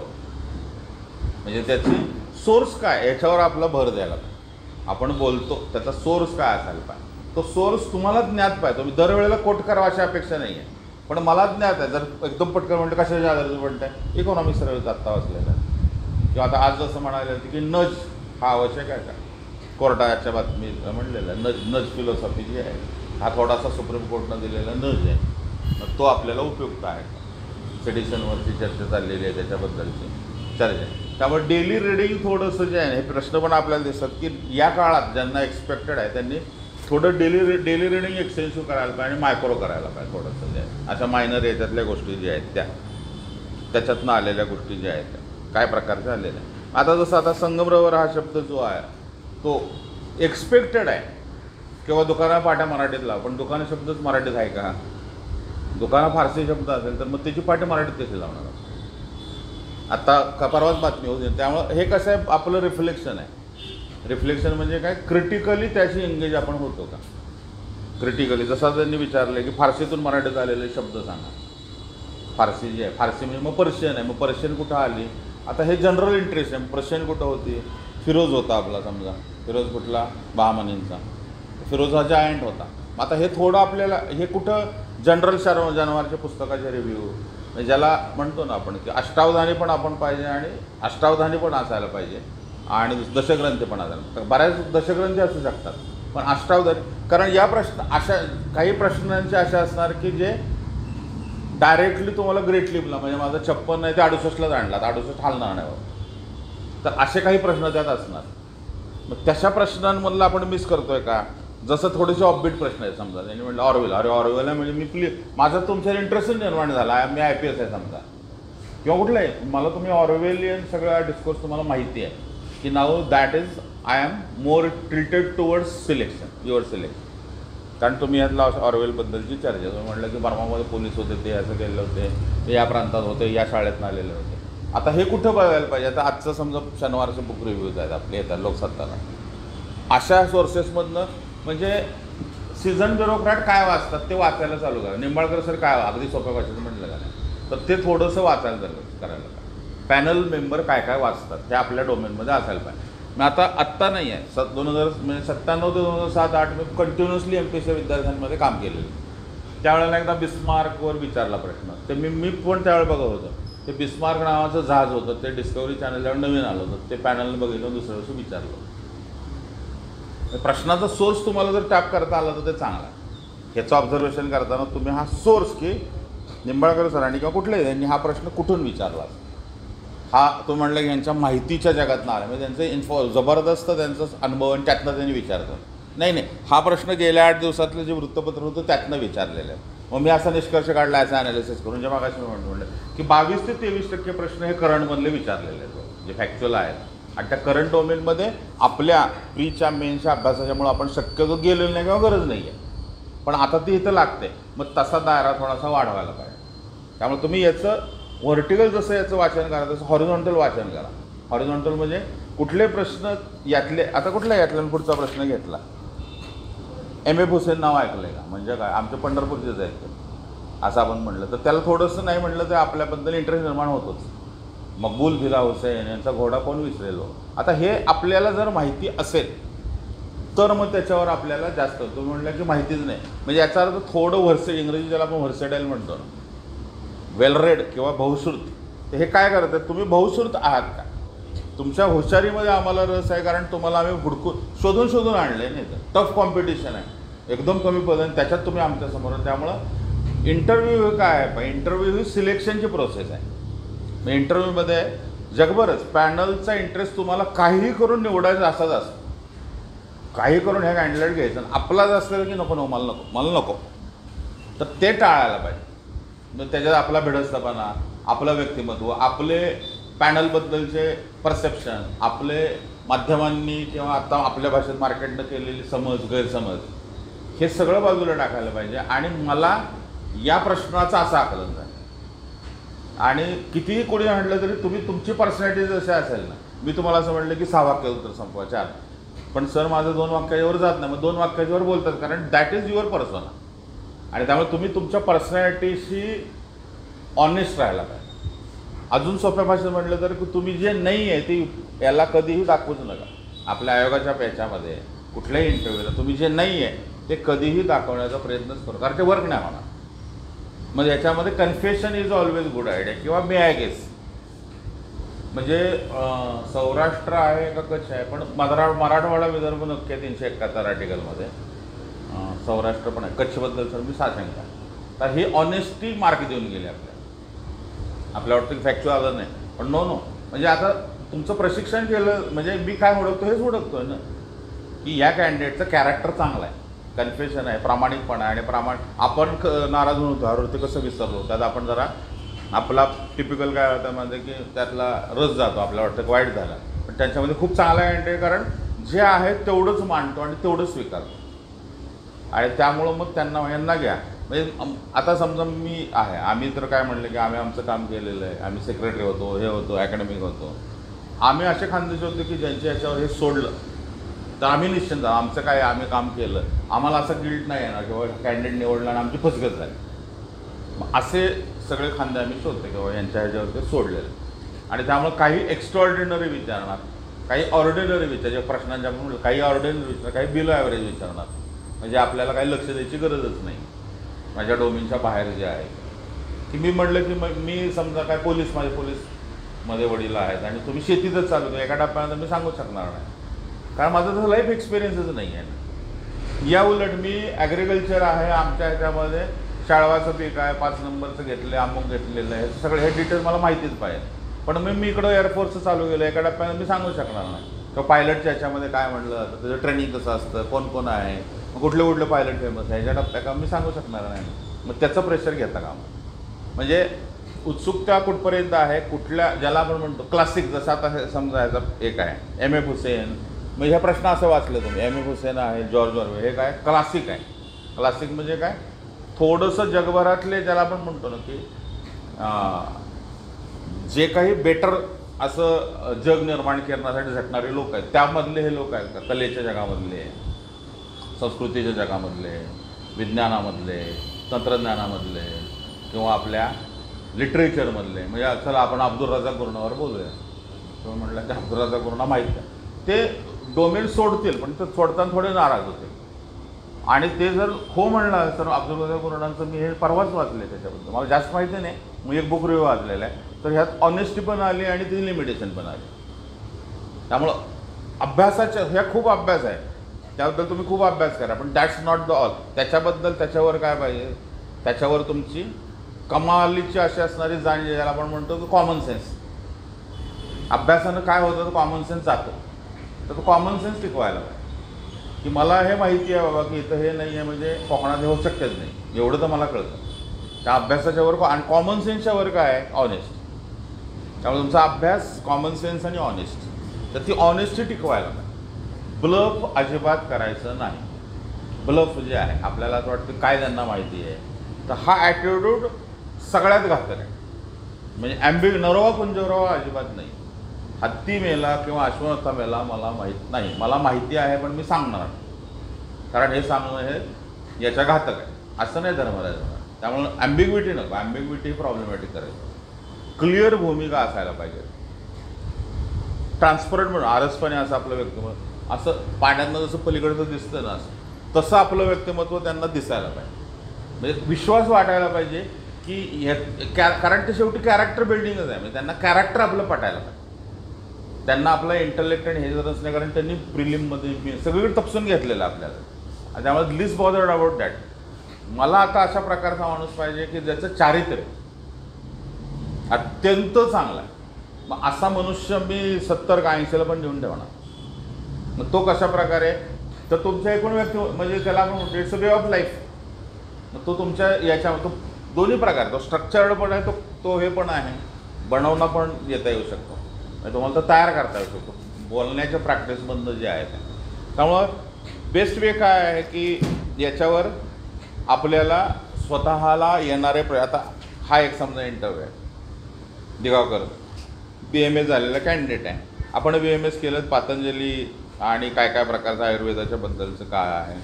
म्हणजे त्याची सोर्स काय याच्यावर आपला भर द्यायला पाहिजे. आपण बोलतो त्याचा सोर्स काय असायला पाहिजे, तो सोर्स तुम्हाला ज्ञात पाहिजे. तुम्ही दरवेळेला कोट करावा अशी अपेक्षा नाही आहे, पण मला ज्ञात आहे. जर एकदम पटकन म्हणतं कशाच्या आधाराचं म्हणतं इकॉनॉमिक्स सर्व्हिस आत्ता वाचलेला आहे किंवा आता आज जसं म्हणाले होते की नज हा आवश्यक आहे का, कोर्टाच्या बातमी म्हणलेलं आहे नज फिलॉसॉफी जी आहे हा थोडासा सुप्रीम कोर्टनं दिलेला नज आहे, मग तो आपल्याला उपयुक्त आहे. सेडिशनवरची चर्चा चाललेली आहे त्याच्याबद्दलची चर्चा. त्यामुळे डेली रिडिंग थोडंसं जे आहे हे प्रश्न पण आपल्याला दिसतात की या काळात ज्यांना एक्सपेक्टेड आहे त्यांनी थोडं डेली रिडिंग एक्सटेन्सिव्ह करायला पाहिजे आणि मायक्रो करायला पाहिजे थोडंसं जे आहे. अशा मायनर याच्यातल्या गोष्टी ज्या आहेत त्याच्यातनं आलेल्या गोष्टी ज्या आहेत काय प्रकारच्या आलेल्या आहेत. आता जसं आता संगमरवर हा शब्द जो आहे तो एक्सपेक्टेड आहे किंवा दुकाना पाट्या मराठीत लाव, पण दुकान शब्दच मराठीत आहे का, दुकाना फारसी शब्द असेल तर मग त्याची पाट्या मराठीत कशी लावणार. आता परवाच बातमी होती. त्यामुळं हे कसं आहे आपलं रिफ्लेक्शन आहे. रिफ्लेक्शन म्हणजे काय, क्रिटिकली त्याशी एंगेज आपण होतो का. क्रिटिकली जसं त्यांनी विचारलं की फारसीतून मराठीत आलेले शब्द सांगा. फारसी जी आहे, फारसी म्हणजे मग पर्शियन आहे, मग पर्शियन कुठं आली. आता हे जनरल इंटरेस्ट आहे. पर्शियन कुठं होती, फिरोज होता आपला, समजा फिरोज कुठला बहामनींचा, फिरोज हा जायंट होता. आता हे थोडं आपल्याला हे कुठं जनरल जानवारच्या पुस्तकाचे रिव्ह्यू म्हणजे ज्याला म्हणतो ना आपण की अष्टावधानी पण आपण पाहिजे आणि अष्टावधानी पण असायला पाहिजे आणि दशग्रंथी पण असायला. बऱ्याच दशग्रंथी असू शकतात पण अष्टावधानी, कारण या अशा काही प्रश्नांचे अशा असणार की जे डायरेक्टली तुम्हाला ग्रेट लिपला म्हणजे माझं 56 नाही ते 68लाच आणला, 68 हालणार नाही, तर असे काही प्रश्न त्यात असणार. मग तशा प्रश्नांमधलं आपण मिस करतोय का. जसं थोडेसे ऑफबीट प्रश्न आहेत. समजा त्यांनी म्हटलं ऑरवेल, अरे ऑरवेल आहे म्हणजे मी माझा तुमच्यावर इंटरेस्ट निर्माण झाला, मी IPS आहे समजा किंवा कुठलं आहे, मला तुम्ही ऑरवेलियन सगळा डिस्कोर्स तुम्हाला माहिती आहे की नाव that is I am more tilted towards selection your selection. कारण तुम्ही यातला ऑरवेलबद्दलची चर्चा तुम्ही म्हटलं की बर्मामध्ये पोलीस होते, ते असं केलं होते, ते या प्रांतात होते, या शाळेतून आलेले होते. आता हे कुठं बघायला पाहिजे. आता आजचं समजा शनिवारचे बुक रिव्ह्यूज आहेत आपले येतात लोकसत्ताला, अशा सोर्सेसमधनं म्हणजे सीझन ब्युरोक्रॅट काय वाचतात ते वाचायला चालू करा. निंबाळकर सर काय अगदी सोप्या भाषेत म्हटलं का नाही, तर ते थोडंसं वाचायला करायला पाहिजे. पॅनल मेंबर काय काय वाचतात हे आपल्या डोमेनमध्ये असायला पाहिजे. मग आत्ता नाही आहे 97 ते 2007-08 मी कंटिन्युअसली MPSC विद्यार्थ्यांमध्ये काम केलेलं. त्यावेळेला एकदा बिस्मार्कवर विचारला प्रश्न, ते मी पण त्यावेळेला बघत होतं. ते बिस्मार्क नावाचं जहाज होतं, ते डिस्कवरी चॅनलवर नवीन आलं होतं, ते पॅनलनं बघितलं, दुसऱ्या दिवशी विचारलं. प्रश्नाचा सोर्स तुम्हाला जर टॅप करता आला तर ते चांगलं आहे. ह्याचं ऑब्झर्वेशन करताना तुम्ही हा सोर्स की निंबाळकर सरांनी किंवा कुठल्याही त्यांनी हा प्रश्न कुठून विचारला, हा तो म्हटलं की यांच्या माहितीच्या जगातनं आला म्हणजे त्यांचे जबरदस्त त्यांचा अनुभव आणि त्यातनं त्यांनी विचारतात. नाही नाही, हा प्रश्न गेल्या 8 दिवसातलं जे वृत्तपत्र होतं त्यातनं विचारलेलं आहे. मग मी असा निष्कर्ष काढला, असं ॲनालिसिस करून जे मागाशी मी म्हणलं की 22 ते 23% प्रश्न हे करंटमधले विचारलेले आहेत, जे फॅक्च्युअल आहेत. आणि त्या करंट डोमेनमध्ये आपल्या प्रीच्या मेनच्या अभ्यासाच्यामुळे आपण शक्यतो गेलेलो नाही किंवा गरज नाही आहे, पण आता ती इथं लागते. मग तसा दायरा थोडासा वाढवायला पाहिजे. त्यामुळे तुम्ही याचं व्हर्टिकल जसं याचं वाचन करा तसं हॉरिझॉन्टल वाचन करा. हॉरिझॉन्टल म्हणजे कुठले प्रश्न यातले, आता कुठला यातला पुढचा प्रश्न घेतला, M.F. हुसेन नाव ऐकलं आहे का, म्हणजे काय आमच्या पंढरपूरचेच आहेत ते, असं आपण म्हटलं तर त्याला थोडंसं नाही म्हटलं तर आपल्याबद्दल इंटरेस्ट निर्माण होतोच. मकबूल फिदा हुसेन यांचा घोडा कोण विसरेलो. आता हे आपल्याला जर माहिती असेल तर मग त्याच्यावर आपल्याला जास्त, तुम्ही म्हटलं की माहितीच नाही म्हणजे याचा अर्थ थोडं इंग्रजी ज्याला आपण व्हर्सेटाईल म्हणतो ना, वेल रेड किंवा बहुश्रुत. तर हे काय करत आहे, तुम्ही बहुश्रुत आहात का, तुमच्या हुशारीमध्ये आम्हाला रस आहे, कारण तुम्हाला आम्ही हुडकून शोधून आणले नाही. तर टफ कॉम्पिटिशन आहे, एकदम कमी पद आहे, त्याच्यात तुम्ही आमच्यासमोर. त्यामुळं इंटरव्ह्यू काय आहे, इंटरव्ह्यू ही सिलेक्शनची प्रोसेस आहे. मग इंटरव्ह्यूमध्ये जगभरच पॅनलचा इंटरेस्ट तुम्हाला काहीही करून निवडायचा असाच असतो, काही करून हे कॅन्डिडेट घ्यायचं, आपलाच असलं की नको नको मला नको, तर ते टाळायला पाहिजे. मग त्याच्यात आपला भिडस्तपणा, आपलं व्यक्तिमत्व, आपले पॅनलबद्दलचे परसेप्शन, आपले माध्यमांनी किंवा आता आपल्या भाषेत मार्केटनं केलेली समज गैरसमज, हे सगळं बाजूला टाकायला पाहिजे. आणि मला या प्रश्नाचं असं आकलन झालं. आणि कितीही कोणी म्हटलं तरी तुम्ही तुमची पर्सनॅलिटी जशी असेल ना, मी तुम्हाला असं म्हटलं की 6 वाक्य उत्तर संपवा 4, पण सर माझं 2 वाक्यावर जात नाही, मग 2 वाक्यावर बोलतात, कारण दॅट इज युअर पर्सोना. आणि त्यामुळे तुम्ही तुमच्या पर्सनॅलिटीशी ऑनेस्ट राहायला पाहिजे. अजून सोप्या भाषेत म्हटलं तर की तुम्ही जे नाही आहे ते याला कधीही दाखवूच नका. आपल्या आयोगाच्या पेच्यामध्ये कुठल्याही इंटरव्ह्यूला तुम्ही जे नाही आहे ते कधीही दाखवण्याचा प्रयत्नच करू, कारण ते वर्क नाही होणार. मग याच्यामध्ये confession is always good idea किंवा मे आय गेस. म्हणजे सौराष्ट्र आहे का कच्छ आहे, पण मराठवाडा विदर्भ नक्की आहे 371 आर्टिकलमध्ये, सौराष्ट्र पण आहे, कच्छबद्दल सर मी साशंका. तर हे ऑनेस्टी मार्क देऊन गेले आपल्या वाटतं की फॅक्च्युअल आलं नाही, पण नो म्हणजे आता तुमचं प्रशिक्षण केलं म्हणजे मी काय ओळखतो हेच ओळखतोय ना, की या कॅन्डिडेटचं कॅरेक्टर चांगलं आहे, कन्फेशन आहे, प्रामाणिकपणा आहे. आणि आपण नाराज होऊन होतो, अरे ते कसं विसरलो, त्यात आपण जरा आपला टिपिकल काय होतं म्हणजे की त्यातला रस जातो, आपल्याला वाटतं की वाईट झाला, पण त्यांच्यामध्ये खूप चांगला कॅन्डिडेट, कारण जे आहे तेवढंच मांडतो आणि तेवढंच स्वीकारतो. आणि त्यामुळं मग यांना घ्या. म्हणजे आता समजा मी आहे, आम्ही तर काय म्हणलं की आम्ही आमचं काम केलेलं आहे, आम्ही सेक्रेटरी होतो, हे होतो, अकॅडमिक होतो, आम्ही असे खानदेशी होते की ज्यांच्या याच्यावर हे सोडलं तर आम्ही निश्चिंत आमचं काय आम्ही काम केलं, आम्हाला असं गिल्ट नाही येणार किंवा कॅन्डिडेट निवडला आणि आमची फसगत झाली. मग असे सगळे खांदे आम्ही शोधते किंवा यांच्या ह्याच्यावर ते सोडलेले. आणि त्यामुळे काही एक्स्ट्रॉर्डिनरी विचारणार, काही ऑर्डिनरी विचार, जे प्रश्नांच्या म्हणून काही ऑर्डिनरी विचार, काही बिलो ॲव्हरेज विचारणार, म्हणजे आपल्याला काही लक्ष द्यायची गरजच नाही. माझ्या डोमेनच्या बाहेर जे आहे की मी म्हटलं की मग मी समजा काय माझे पोलीसमध्ये वडील आहेत आणि तुम्ही शेतीतच चालू होतो, एका टप्प्यानंतर मी सांगू शकणार नाही, कारण माझं तसं लाईफ एक्सपिरियन्सच नाही आहे. या उलट मी ॲग्रिकल्चर आहे, आमच्या ह्याच्यामध्ये शाळवाचं पीक आहे, 5 नंबरचं घेतलं, अमुक घेतलेलं आहे, सगळे हे डिटेल्स मला माहितीच पाहिजे. पण मी इकडं एअरफोर्सचं चालू केलं, एका टप्प्यानं मी सांगू शकणार नाही. किंवा पायलटच्या ह्याच्यामध्ये काय म्हटलं तर त्याचं ट्रेनिंग कसं असतं, कोण आहे, कुठले पायलट फेमस आहे, ह्याच्या टप्प्या का मी सांगू शकणार नाही. मग त्याचं प्रेशर घेता का? म्हणजे उत्सुकता कुठपर्यंत आहे, कुठल्या ज्याला आपण म्हणतो क्लासिक, जसं आता हे समजायचं एक आहे M.F. हुसेन. मग ह्या प्रश्न असं वाचलं तुम्ही, M.F. हुसेन आहे, जॉर्ज ऑर्वेल, हे काय क्लासिक आहे. क्लासिक म्हणजे काय, थोडंसं जगभरातले ज्याला आपण म्हणतो ना की जे काही बेटर असं जग निर्माण करण्यासाठी झटणारे लोक आहेत, त्यामधले हे लोक आहेत का, कलेच्या जगामधले, संस्कृतीच्या जगामधले, विज्ञानामधले, तंत्रज्ञानामधले किंवा आपल्या लिटरेचरमधले. म्हणजे चला आपण अब्दुल रझाक गुरनावर बोलूया. तुम्ही म्हटलं की अब्दुल रझाक गुरना माहीत आहे, ते डोमेन सोडतील, पण ते सोडताना थोडे नाराज होते. आणि ते जर हो म्हणलं तर अब्दुल रझाक गुरनांचं मी हे परवाच वाचले, त्याच्याबद्दल मला जास्त माहिती नाही, मी एक बुक रिव्ह्यू वाचलेला आहे. तर ह्यात ऑनेस्टी पण आली आणि ती लिमिटेशन पण आली. त्यामुळं अभ्यासाच्या ह्या खूप अभ्यास आहे, त्याबद्दल तुम्ही खूप अभ्यास करा, पण दॅट्स नॉट द ऑल. त्याच्यावर काय पाहिजे, त्याच्यावर तुमची कमालीची अशी असणारी जाणीव, ज्याला आपण म्हणतो की कॉमन सेन्स. अभ्यासानं काय होतं तर कॉमन सेन्स जातो, तर तो कॉमन सेन्स टिकवायला पाहिजे. की मला हे माहिती आहे बाबा की इथं हे नाही आहे म्हणजे कोकणात हे होऊ शक्यच नाही, एवढं तर मला कळतं. त्या अभ्यासाच्यावर आणि कॉमन सेन्सच्यावर काय आहे, ऑनेस्ट. त्यामुळे तुमचा अभ्यास कॉमन सेन्स आणि ऑनेस्ट, तर ती ऑनेस्टी टिकवायला नाही. ब्लफ अजिबात करायचं नाही. ब्लफ जे आहे आपल्याला असं वाटतं काय त्यांना माहिती आहे, तर हा ॲटिट्यूड सगळ्यात घातक आहे. म्हणजे नरोवा कुंजरोवा अजिबात नाही. हत्ती मेला किंवा अश्वत्था मेला मला माहीत नाही, मला माहिती आहे पण मी सांगणार नाही, कारण हे सांगणं हे याच्या घातक आहे, असं नाही धर्मराज. त्यामुळे ॲम्बिग्विटी नको, ॲम्बिग्विटी प्रॉब्लेमॅटिक करायचं. क्लिअर भूमिका असायला पाहिजे. ट्रान्सपरंट म्हणून आरसपणे असं आपलं व्यक्तिमत्व, असं पाण्यातनं जसं पलीकडचं दिसतं ना असं, तसं आपलं व्यक्तिमत्व त्यांना दिसायला पाहिजे. म्हणजे विश्वास वाटायला पाहिजे की कारण ते शेवटी कॅरेक्टर बिल्डिंगच आहे. म्हणजे त्यांना कॅरेक्टर आपलं पटायला पाहिजे. त्यांना आपलं इंटलेक्ट आणि हे जर असणे, कारण त्यांनी प्रिलिममध्ये सगळीकडे तपसून घेतलेलं आपल्याला, त्यामुळे लिस्ट बॉदर्ड अबाउट दॅट. मला आता अशा प्रकारचा माणूस पाहिजे की ज्याचं चारित्र्य अत्यंत चांगलं आहे. मग असा मनुष्य मी 70 का 80ला पण देऊन ठेवणार. मग तो कशा प्रकारे, तर तुमच्या एकूण व्यक्ती म्हणजे त्याला आपण म्हणतो it's a way of life. मग तो तुमच्या याच्या तो दोन्ही प्रकार, तो स्ट्रक्चर्ड पण आहे, तो हे पण आहे, बनवणं पण येता येऊ शकतो. तुम्हाला तर तयार करता येऊ शकतो बोलण्याच्या प्रॅक्टिसमधनं जे आहे ते. त्यामुळं बेस्ट वे काय आहे की याच्यावर आपल्याला स्वतःला येणारे आता हा एक समजा इंटरव्ह्यू आहे, दिगावकर BMS झालेला कॅन्डिडेट आहे. आपण BMS केलं पातंजली आणि काय काय प्रकारचं आयुर्वेदाच्या बद्दलचं काय आहे,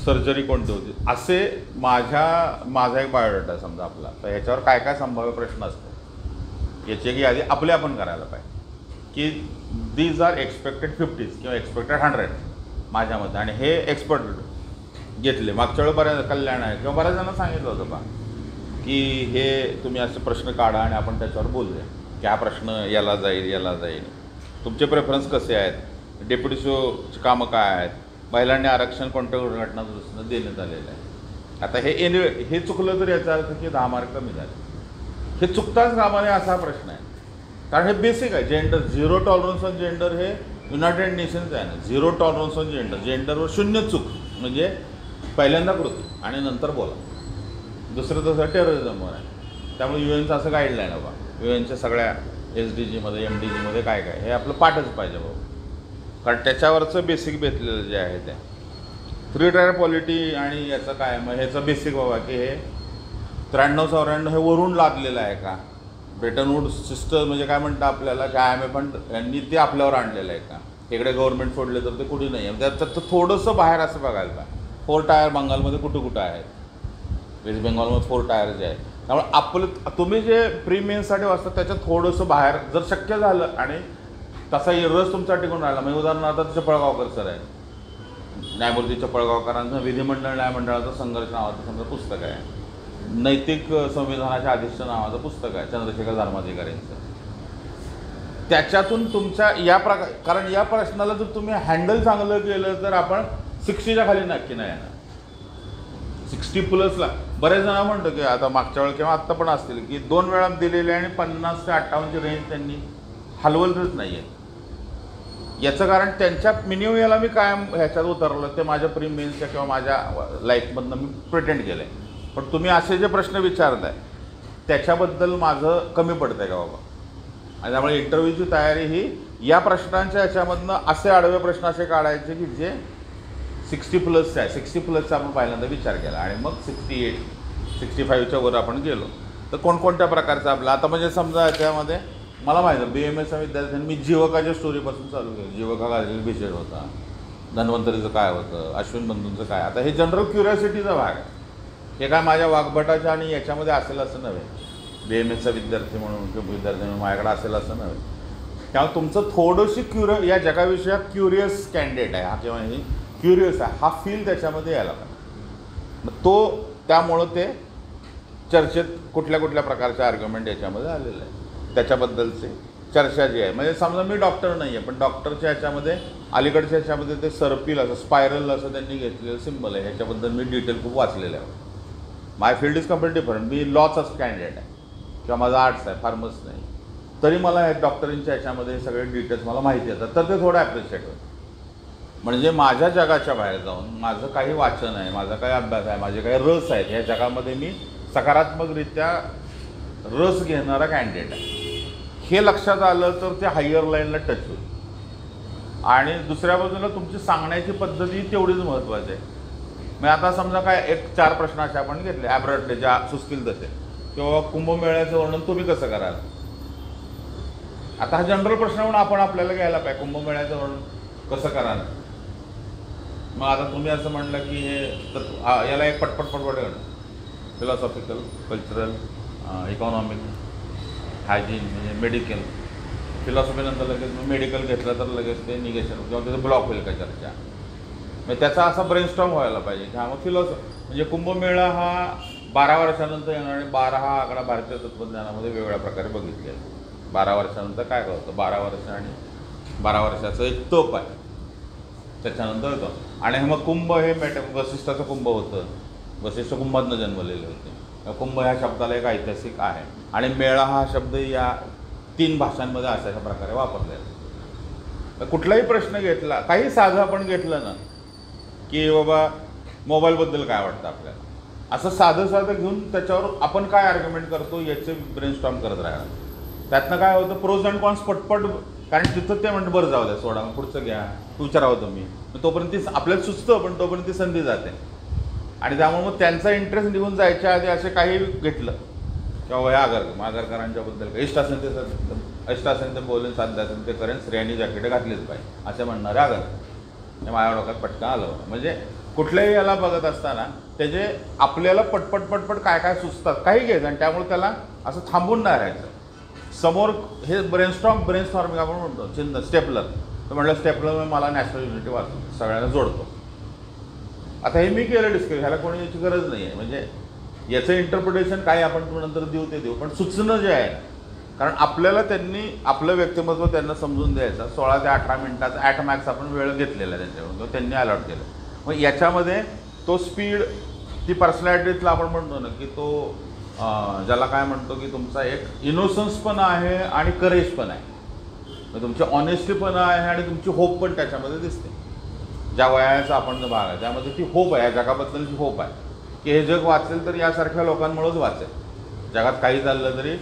सर्जरी कोणती होती, असे माझा एक बायोडाटा समजा आपला, तर ह्याच्यावर काय काय संभाव्य प्रश्न असतात याची एक यादी आपल्या आपण करायला पाहिजे की दीज आर एक्सपेक्टेड 50s किंवा एक्सपेक्टेड 100 माझ्यामध्ये. आणि हे एक्सपर्ट घेतले. मागच्या वेळी बऱ्याच कल्याण आहे किंवा बऱ्याच जणांना सांगितलं होतं बा की हे तुम्ही असे प्रश्न काढा आणि आपण त्याच्यावर बोलूया की हा प्रश्न याला जाईल, तुमचे प्रेफरन्स कसे आहेत, डेप्युटी सीओची कामं काय आहेत, महिलांनी आरक्षण कोणत्या घटना दुरुस्तीनं देण्यात आलेलं आहे. आता हे चुकलं तर याचा अर्थ की 10 मार्क कमी झाले. हे चुकताच कामाने असा प्रश्न आहे, कारण हे बेसिक आहे. Gender, zero tolerance on gender हे युनायटेड नेशन्स आहे ना. झिरो टॉलरन्स ऑन जेंडरवर 0 चूक, म्हणजे पहिल्यांदा कृती आणि नंतर बोला. दुसरं तसं टेररिझमवर आहे. त्यामुळे UNचं असं गाईडलाईन आहे बा, UNच्या सगळ्या SDGमध्ये MDGमध्ये काय हे आपलं पाठच पाहिजे बाबा, कारण त्याच्यावरचं बेसिक बेतलेलं जे आहे ते 3 टायर पॉलिटी. आणि याचं काय, मग ह्याचं बेसिक बाबा की हे 93-94 हे वरून लादलेलं आहे का, ब्रेटन वूड्स सिस्टम म्हणजे काय म्हणतं आपल्याला की IMF पण यांनी ते आपल्यावर आणलेलं आहे का, इकडे गव्हर्नमेंट सोडले तर ते कुठे नाही आहे. त्याचं थोडंसं बाहेर असं बघायला का 4 टायर बंगालमध्ये कुठं आहेत, वेस्ट बेंगॉलमध्ये 4 टायर जे आहेत. त्यामुळे आपलं तुम्ही जे प्रीमेन्ससाठी वाचता त्याच्यात थोडंसं बाहेर जर शक्य झालं आणि तसा रस तुमचा टिकून राहिला. म्हणजे उदाहरणार्थ चपळगावकर सर आहे, न्यायमूर्ती चपळगावकरांचं विधिमंडळ न्यायमंडळाचा संघर्ष नावाचं समजा पुस्तक आहे, नैतिक संविधानाच्या आधिष्ठ नावाचं पुस्तक आहे चंद्रशेखर धर्माधिकाऱ्यांचं. त्याच्यातून तुमच्या कारण या प्रश्नाला जर तुम्ही हँडल चांगलं केलं तर आपण 60च्या खाली नक्की नाही येणार. 60+ बरेच जण म्हणतो की आता मागच्या वेळेला किंवा आत्ता पण असतील की 2 वेळा दिलेले आणि 50 ते 58ची रेंज त्यांनी हलवलंच नाही आहे. याचं कारण त्यांच्या मिनिमम मी कायम ह्याच्यात उतरलं ते माझ्या प्रीमेन्सच्या किंवा माझ्या लाईफमधनं मी प्रिटेंड केलं आहे. पण तुम्ही असे जे प्रश्न विचारताय त्याच्याबद्दल माझं कमी पडतं आहे का बाबा. आणि त्यामुळे इंटरव्ह्यूची तयारी ही या प्रश्नांच्या ह्याच्यामधनं असे आडवे प्रश्न असे काढायचे की जे 60+ आहे. 60+चा आपण पहिल्यांदा विचार केला आणि मग 68, 65च्या वर आपण गेलो तर कोणकोणत्या प्रकारचं आपलं आता म्हणजे समजा याच्यामध्ये मला माहिती आहे BMS विद्यार्थ्यांनी मी जीवकाच्या स्टोरीपासून चालू केलं. जीवका गाजलेला विषय होता, धन्वंतरीचं काय होतं, अश्विन बंधूंचं काय. आता हे जनरल क्युरिओसिटीचा भाग आहे. हे काय माझ्या वाघभटाच्या आणि याच्यामध्ये असेल असं नव्हे, BMSचा विद्यार्थी म्हणून किंवा विद्यार्थी म्हणून माझ्याकडे असेल असं नव्हे. त्यामुळे तुमचं थोडंशी या जगाविषयी क्युरियस कॅन्डिडेट आहे हा किंवा ही क्युरियस आहे हा फील त्याच्यामध्ये यायला पाहिजे. मग तो त्यामुळं ते चर्चेत कुठल्या कुठल्या प्रकारचे आर्ग्युमेंट याच्यामध्ये आलेलं आहे त्याच्याबद्दलचे चर्चा जी आहे. म्हणजे समजा मी डॉक्टर नाही आहे पण डॉक्टरच्या ह्याच्यामध्ये अलीकडच्या ह्याच्यामध्ये ते सर्पिल असं स्पायरल असं त्यांनी घेतलेलं सिम्बल आहे. ह्याच्याबद्दल मी डिटेल खूप वाचलेलं आहे. My field is complete different. मी लॉचाच कॅन्डिडेट आहे किंवा माझं आर्ट्स आहे, फार्मस नाही, तरी मला डॉक्टरींच्या ह्याच्यामध्ये सगळे डिटेल्स मला माहिती येतात तर ते थोडं ॲप्रिशिएट होतं. म्हणजे माझ्या जगाच्या बाहेर जाऊन माझं काही वाचन आहे, माझा काही अभ्यास आहे, माझे काही रस आहेत, ह्या जगामध्ये मी सकारात्मकरित्या रस घेणारा कॅन्डिडेट आहे हे लक्षात आलं तर ते हायर लाईनला टच होईल. आणि दुसऱ्या बाजूला तुमची सांगण्याची पद्धती तेवढीच महत्त्वाची आहे. मग आता समजा काय एक 4 प्रश्न असे आपण घेतले ॲब्रॉडले ज्या सुचतील तसे, किंवा कुंभमेळ्याचं वर्णन तुम्ही कसं कराल. आता हा जनरल प्रश्न म्हणून आपण आपल्याला घ्यायला पाहिजे, कुंभमेळ्याचं वर्णन कसं कराल. मग आता तुम्ही असं म्हणलं की हे याला एक पटपट फिलॉसॉफिकल, कल्चरल, इकॉनॉमिक, हायजीन म्हणजे मेडिकल. फिलॉसॉफीनंतर लगेच मेडिकल घेतलं तर लगेच ते निगेशन किंवा त्याचं ब्लॉक होईल का चर्चा. म्हणजे त्याचा असा ब्रेनस्टॉर्म व्हायला पाहिजे की हा मग म्हणजे कुंभमेळा हा 12 वर्षानंतर येणार आणि 12 हा आकडा भारतीय तत्त्वज्ञानामध्ये वेगवेगळ्या प्रकारे बघितले आहे. 12 वर्षानंतर काय कळतं, 12 वर्ष आणि 12 वर्षाचं एक तप आहे त्याच्यानंतर येतं. आणि मग कुंभ हे वसिष्ठाचं कुंभ होतं, वसिष्ठ कुंभातनं जन्मलेले होते. कुंभ ह्या शब्दाला एक ऐतिहासिक आहे. आणि मेळा हा शब्द या 3 भाषांमध्ये अशा प्रकारे वापरला आहे. तर कुठलाही प्रश्न घेतला, काही साधं आपण घेतलं ना की बाबा मोबाईलबद्दल काय वाटतं आपल्याला, असं साधं घेऊन त्याच्यावर आपण काय आर्ग्युमेंट करतो याचे ब्रेनस्टॉर्म करत राहणार. त्यातनं काय होतं, प्रोज अँड कॉन्स पटपट, कारण तिथं ते म्हणतं बरं जाऊ द्या सोडा पुढचं घ्या विचारावं तुम्ही, तोपर्यंत ती आपल्याला सुचतं पण तोपर्यंत ती संधी जाते. आणि त्यामुळे मग त्यांचा इंटरेस्ट निघून जायच्या आधी असे काही घेतलं किंवा ह्या आगरकरांच्याबद्दल इष्टासन ते बोलून साध्यासन ते करेन, स्त्रियांनी जॅकेट घातलीच पाहिजे असे म्हणणारे आगरकर. हे माझ्या डोक्यात पटकन आलं होतं. म्हणजे कुठल्याही याला बघत असताना त्याचे आपल्याला पटपट काय काय सुचतात काही घ्यायचं आणि त्यामुळे त्याला असं थांबून नाही राहायचं. समोर हे ब्रेनस्टॉर्मिंग आपण म्हणतो चिन्ह स्टेपलर, तर म्हटलं स्टेपलर मला नॅशनल युनिटी वाचतो सगळ्यांना जोडतो. आता हे मी केलं डिस्कस, ह्याला कोणी याची गरज नाही आहे. म्हणजे याचं इंटरप्रिटेशन काय आपण नंतर देऊ ते देऊ, पण सुचणं जे आहे, कारण आपल्याला त्यांनी आपलं व्यक्तिमत्व त्यांना समजून द्यायचं. 16 ते 18 मिनिटाचा ॲट मॅक्स आपण वेळ घेतलेला आहे त्यांच्याकडून, तो त्यांनी अलॉट केलं. मग याच्यामध्ये तो स्पीड, ती पर्सनॅलिटीतला आपण म्हणतो ना की तो ज्याला काय म्हणतो की तुमचा एक इनोसन्स पण आहे आणि करेज पण आहे, म्हणजे तुमची ऑनेस्टी पण आहे आणि तुमची होप पण त्याच्यामध्ये दिसते. ज्या वयाचा आपण जो भाग आहे त्यामध्ये ती होप आहे, या जगाबद्दलची होप आहे की हे जग वाचेल तर यासारख्या लोकांमुळेच वाचेल. जगात काही चाललं तरी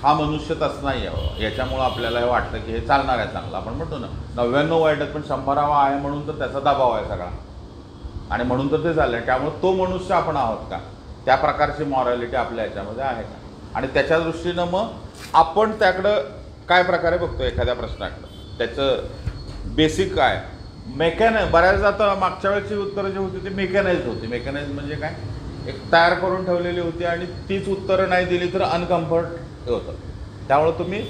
हा मनुष्य तसं नाही आहे, याच्यामुळं आपल्याला हे वाटतं की हे चालणार आहे चांगलं. आपण म्हणतो ना 99 वाईट आहेत पण 100वा आहे म्हणून तर त्याचा दबाव आहे सगळा, आणि म्हणून तर ते चाललं आहे. त्यामुळे तो मनुष्य आपण आहोत का, त्या प्रकारची मॉरॅलिटी आपल्या याच्यामध्ये आहे का, आणि त्याच्या दृष्टीनं मग आपण त्याकडं काय प्रकारे बघतो एखाद्या प्रश्नाकडं, त्याचं बेसिक काय बऱ्याचदा आता मागच्या वेळेची उत्तरं जी होती ती मेकॅनाइज होती. मेकॅनाइज म्हणजे काय, एक तयार करून ठेवलेली होती आणि तीच उत्तरं नाही दिली तर अनकम्फर्ट होतं. त्यामुळे तुम्ही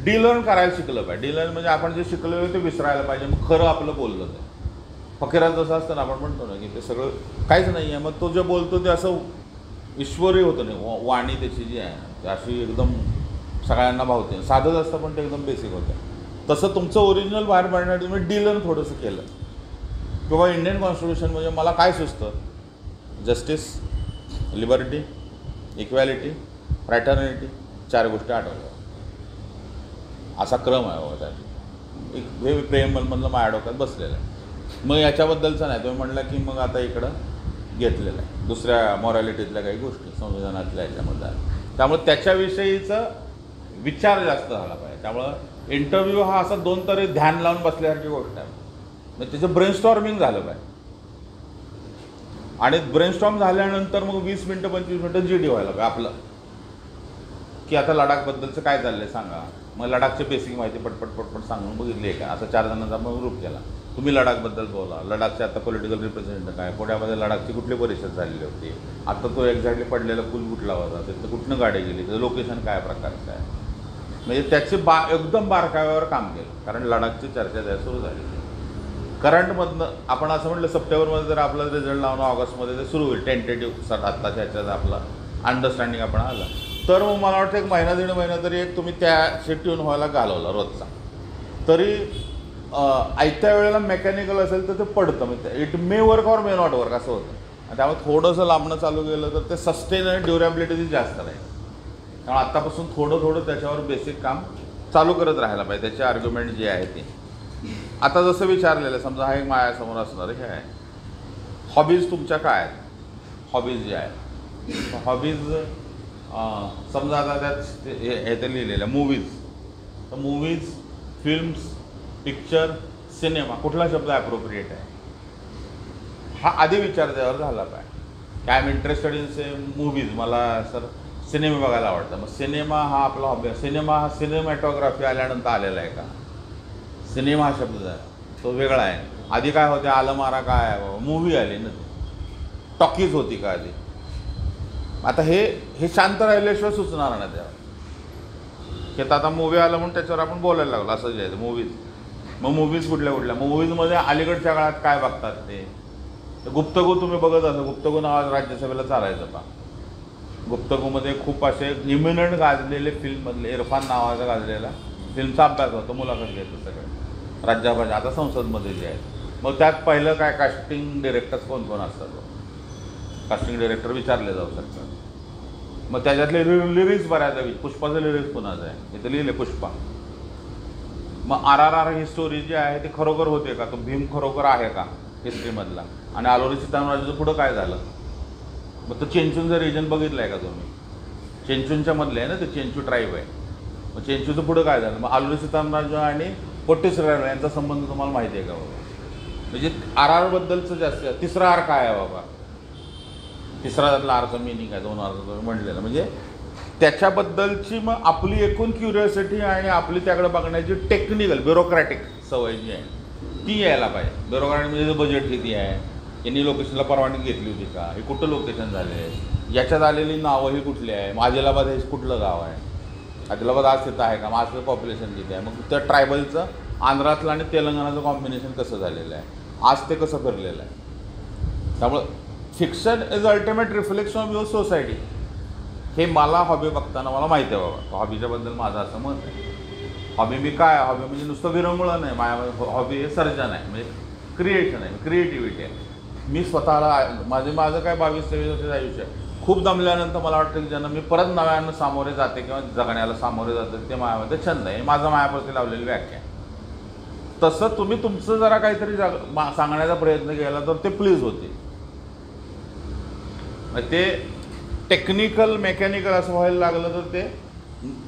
डिलर्न करायला शिकलं पाहिजे. डिलर्न म्हणजे आपण जे शिकलेलं ते विसरायला पाहिजे, मग खरं आपलं बोललं ते. फकीरात जसं असतं ना आपण म्हणतो ना की ते सगळं काहीच नाही आहे, मग तो जे बोलतो ते असं ईश्वरी होतं नाही, वाणी त्याची जी आहे अशी एकदम सगळ्यांना भावते, साधंच असतं पण ते एकदम बेसिक होतं. तसं तुमचं ओरिजिनल बाहेर पाडण्यासाठी तुम्ही डिलर्न थोडंसं केलं, किंवा इंडियन कॉन्स्टिट्यूशन म्हणजे मला काय सुचतं, जस्टिस, लिबर्टी, इक्वॅलिटी, फ्रॅटर्निटी, 4 गोष्टी आठवल्या. असा क्रम आहे बाबा त्यात, हे प्रेममधलं माझ्या डोक्यात बसलेलं आहे. मग याच्याबद्दलचं नाही, तुम्ही म्हटलं की मग आता इकडं घेतलेलं आहे दुसऱ्या मॉरॅलिटीतल्या काही गोष्टी संविधानातल्या याच्यामध्ये आहे, त्यामुळे त्याच्याविषयीचा विचार जास्त झाला पाहिजे. त्यामुळं इंटरव्ह्यू हा असा 2 तरी ध्यान लावून बसल्यासारखी गोष्ट आहे. मग त्याचं ब्रेनस्टॉर्मिंग झालं पाहिजे, आणि ब्रेनस्टॉर्म झाल्यानंतर मग 20 मिनटं 25 मिनटं GD व्हायला पाहिजे आपलं, की आता लडाखबद्दलचं काय चाललं आहे सांगा. मग लडाखची बेसिक माहिती पटपट सांगून बघितली आहे का, असं 4 जणांचा आपण ग्रुप केला. तुम्ही लडाखबद्दल बोला, लडाखचे आता पॉलिटिकल रिप्रेझेंटेटिव्ह काय, पुण्यामध्ये लडाखची कुठली परिषद झालेली होती, आता तो एक्झॅक्टली पडलेला पूल कुठला होता, तिथं कुठनं गाडी गेली, त्याचं लोकेशन काय प्रकारचं आहे, म्हणजे त्याची एकदम बारकाव्यावर काम केलं. कारण लडाखची चर्चा त्या सुरू झाली. करंटमधनं आपण असं म्हटलं सप्टेंबरमध्ये जर आपला रिझल्ट लावणं ऑगस्टमध्ये ते सुरू होईल टेंटेटिव्ह आत्ताच्या ह्याच्यात आपला अंडरस्टँडिंग आपण आला, तर मग मला वाटतं 1 महिना 1.5 महिना तरी एक तुम्ही त्याशी ट्यून व्हायला घालवला रोजचा, तरी आयत्या वेळेला मेकॅनिकल असेल तर ते पडतं, म्हणजे it may work or may not work असं होतं. आणि त्यामुळे थोडंसं लांबणं चालू केलं तर ते सस्टेन आणि ड्युरेबिलिटी जास्त राहील. त्यामुळे आत्तापासून थोडं त्याच्यावर बेसिक काम चालू करत राहायला पाहिजे, त्याचे आर्ग्युमेंट जे आहे ते. आता जसं विचारलेलं समजा हा एक माझ्यासमोर असणार हे आहे, हॉबीज तुमच्या काय आहेत? हॉबीज जे आहेत हॉबीज समजा आता त्यात हे ते लिहिलेलं आहे मूवीज, तर मूवीज, फिल्म्स, पिक्चर, सिनेमा कुठला शब्द ॲप्रोप्रिएट आहे हा आधी विचार त्यावर झाला पाहिजे. I am interested in say movies, मला सर सिनेमे बघायला आवडतं, मग सिनेमा हा आपला हॉबी आहे. सिनेमा हा सिनेमॅटोग्राफी आल्यानंतर आलेला आहे का? सिनेमा हा शब्द आहे तो वेगळा आहे. आधी काय होते, आलं मारा काय आहे बाबा, मूवी आली ना, टॉकीज होती का आधी. आता हे शांत राहिल्याशिवाय सुचणार ना त्यावर, की आता मूवी आलं म्हणून त्याच्यावर आपण बोलायला लागलो असं जे आहे मूवीज. मग मूवीज कुठल्या मग मूवीजमध्ये अलीकडच्या काळात काय बघतात ते गुप्तगू तुम्ही बघत असाल. गुप्तगू नावाचं राज्यसभेला चालायचं पा. गुप्तगूमध्ये खूप असे इमिनंट गाजलेले फिल्ममधले इरफान नावाचा गाजलेला फिल्मचा अभ्यास होतो, मुलाखत घ्यायचं सगळं राज्यसभा आता संसदमध्ये जे आहेत. मग त्यात पहिलं काय कास्टिंग डिरेक्टर्स कोण कोण असतात, कास्टिंग डिरेक्टर विचारले जाऊ शकतात. मग त्याच्यातले लिरिक्स बऱ्याच पुष्पाचं लिरिक्स कुणाचं आहे इथं लिहिले पुष्पा. मग RRR ही स्टोरी जी आहे ती खरोखर होते का, तो भीम खरोखर आहे का हिस्ट्रीमधला, आणि आलोरी सीतारामराजेचं पुढं काय झालं. मग तो चेंचूनचं रिजन बघितलं आहे का तुम्ही? चेंचूनच्या मधले आहे ना ते, चेंचू ट्राईब आहे. मग चेंचूचं पुढं काय झालं, मग आलोरी सीतारामराजे आणि पोट्टी श्रीराम यांचा संबंध तुम्हाला माहिती आहे का बाबा? म्हणजे RRR बद्दलचं जास्त. तिसरा अर्थ काय आहे बाबा, तिसरा त्यातला अर्थ मिनिंग आहे, 2 अर्थ म्हणलेलं. म्हणजे त्याच्याबद्दलची मग आपली एकूण क्युरिओसिटी आणि आपली त्याकडे बघण्याची टेक्निकल ब्युरोक्रॅटिक सवय जी आहे ती यायला पाहिजे. ब्युरोक्रॅटिक म्हणजे बजेट किती आहे, यांनी लोकेशनला परवानगी घेतली होती का, हे कुठं लोकेशन झाले आहे, याच्यात आलेली नावं ही कुठली आहे, मग आदिलाबाद हे कुठलं गाव आहे, आदिलाबाद आज तिथं आहे का, मग आज पॉप्युलेशन किती आहे, मग त्या ट्रायबलचं आंध्रातलं आणि तेलंगणाचं कॉम्बिनेशन कसं झालेलं आहे, आज ते कसं फिरलेलं आहे. त्यामुळं fiction is ultimate reflection of your society. हे मला हॉबी बघताना मला माहिती आहे बाबा, हॉबीच्याबद्दल माझं असं मत आहे. हॉबी मी काय, हॉबी म्हणजे नुसतं विरंगुळं नाही, माझ्या हॉबी हे सर्जन आहे, म्हणजे क्रिएशन आहे, क्रिएटिव्हिटी आहे. मी स्वतःला माझं काय 22-23 वर्षाचं आयुष्य आहे. खूप दमल्यानंतर मला वाटतं की ज्यांना मी परत नव्यानं सामोरे जाते किंवा जगण्याला सामोरे जाते ते माझ्यामध्ये छंद आहे, माझं मायाप्रती लावलेली व्याख्या. तसं तुम्ही तुमचं जरा काहीतरी सांगण्याचा प्रयत्न केला तर ते प्लीज होते. ते टेक्निकल मेकॅनिकल असं व्हायला लागलं तर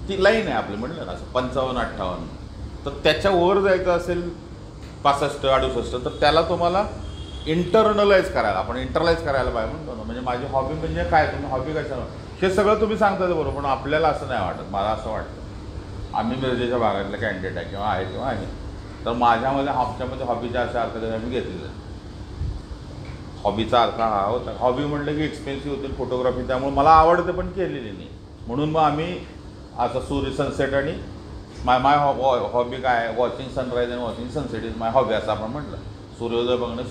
ती लाईन आहे आपली म्हटलं ना असं 55-58, तर त्याच्यावर जायचं असेल 65-68 तर त्याला तुम्हाला इंटरनलाइज करायला, आपण इंटरलाइज करायला पाहिजे म्हणतो ना. म्हणजे माझी हॉबी म्हणजे काय, तुम्ही हॉबी कशाला हे सगळं तुम्ही सांगता ते बरोबर, पण आपल्याला असं नाही वाटत. मला असं वाटतं आम्ही मिरजेच्या भागातले कॅन्डिडेट आहे किंवा आहे किंवा आहे, तर माझ्यामध्ये आमच्यामध्ये हॉबीच्या अशा अर्थ आम्ही घेतलेलं. हॉबीचा अर्थ हा होता, हॉबी म्हटलं की एक्सपेन्सिव्ह होतील फोटोग्राफी, त्यामुळे मला आवडते पण केलेली नाही. म्हणून मग आम्ही आता सूर्य सनसेट आणि माय हॉबी काय आहे, वॉचिंग सनराईज आणि watching sunset is my hobby असं आपण म्हटलं. सूर्योदय बघणं,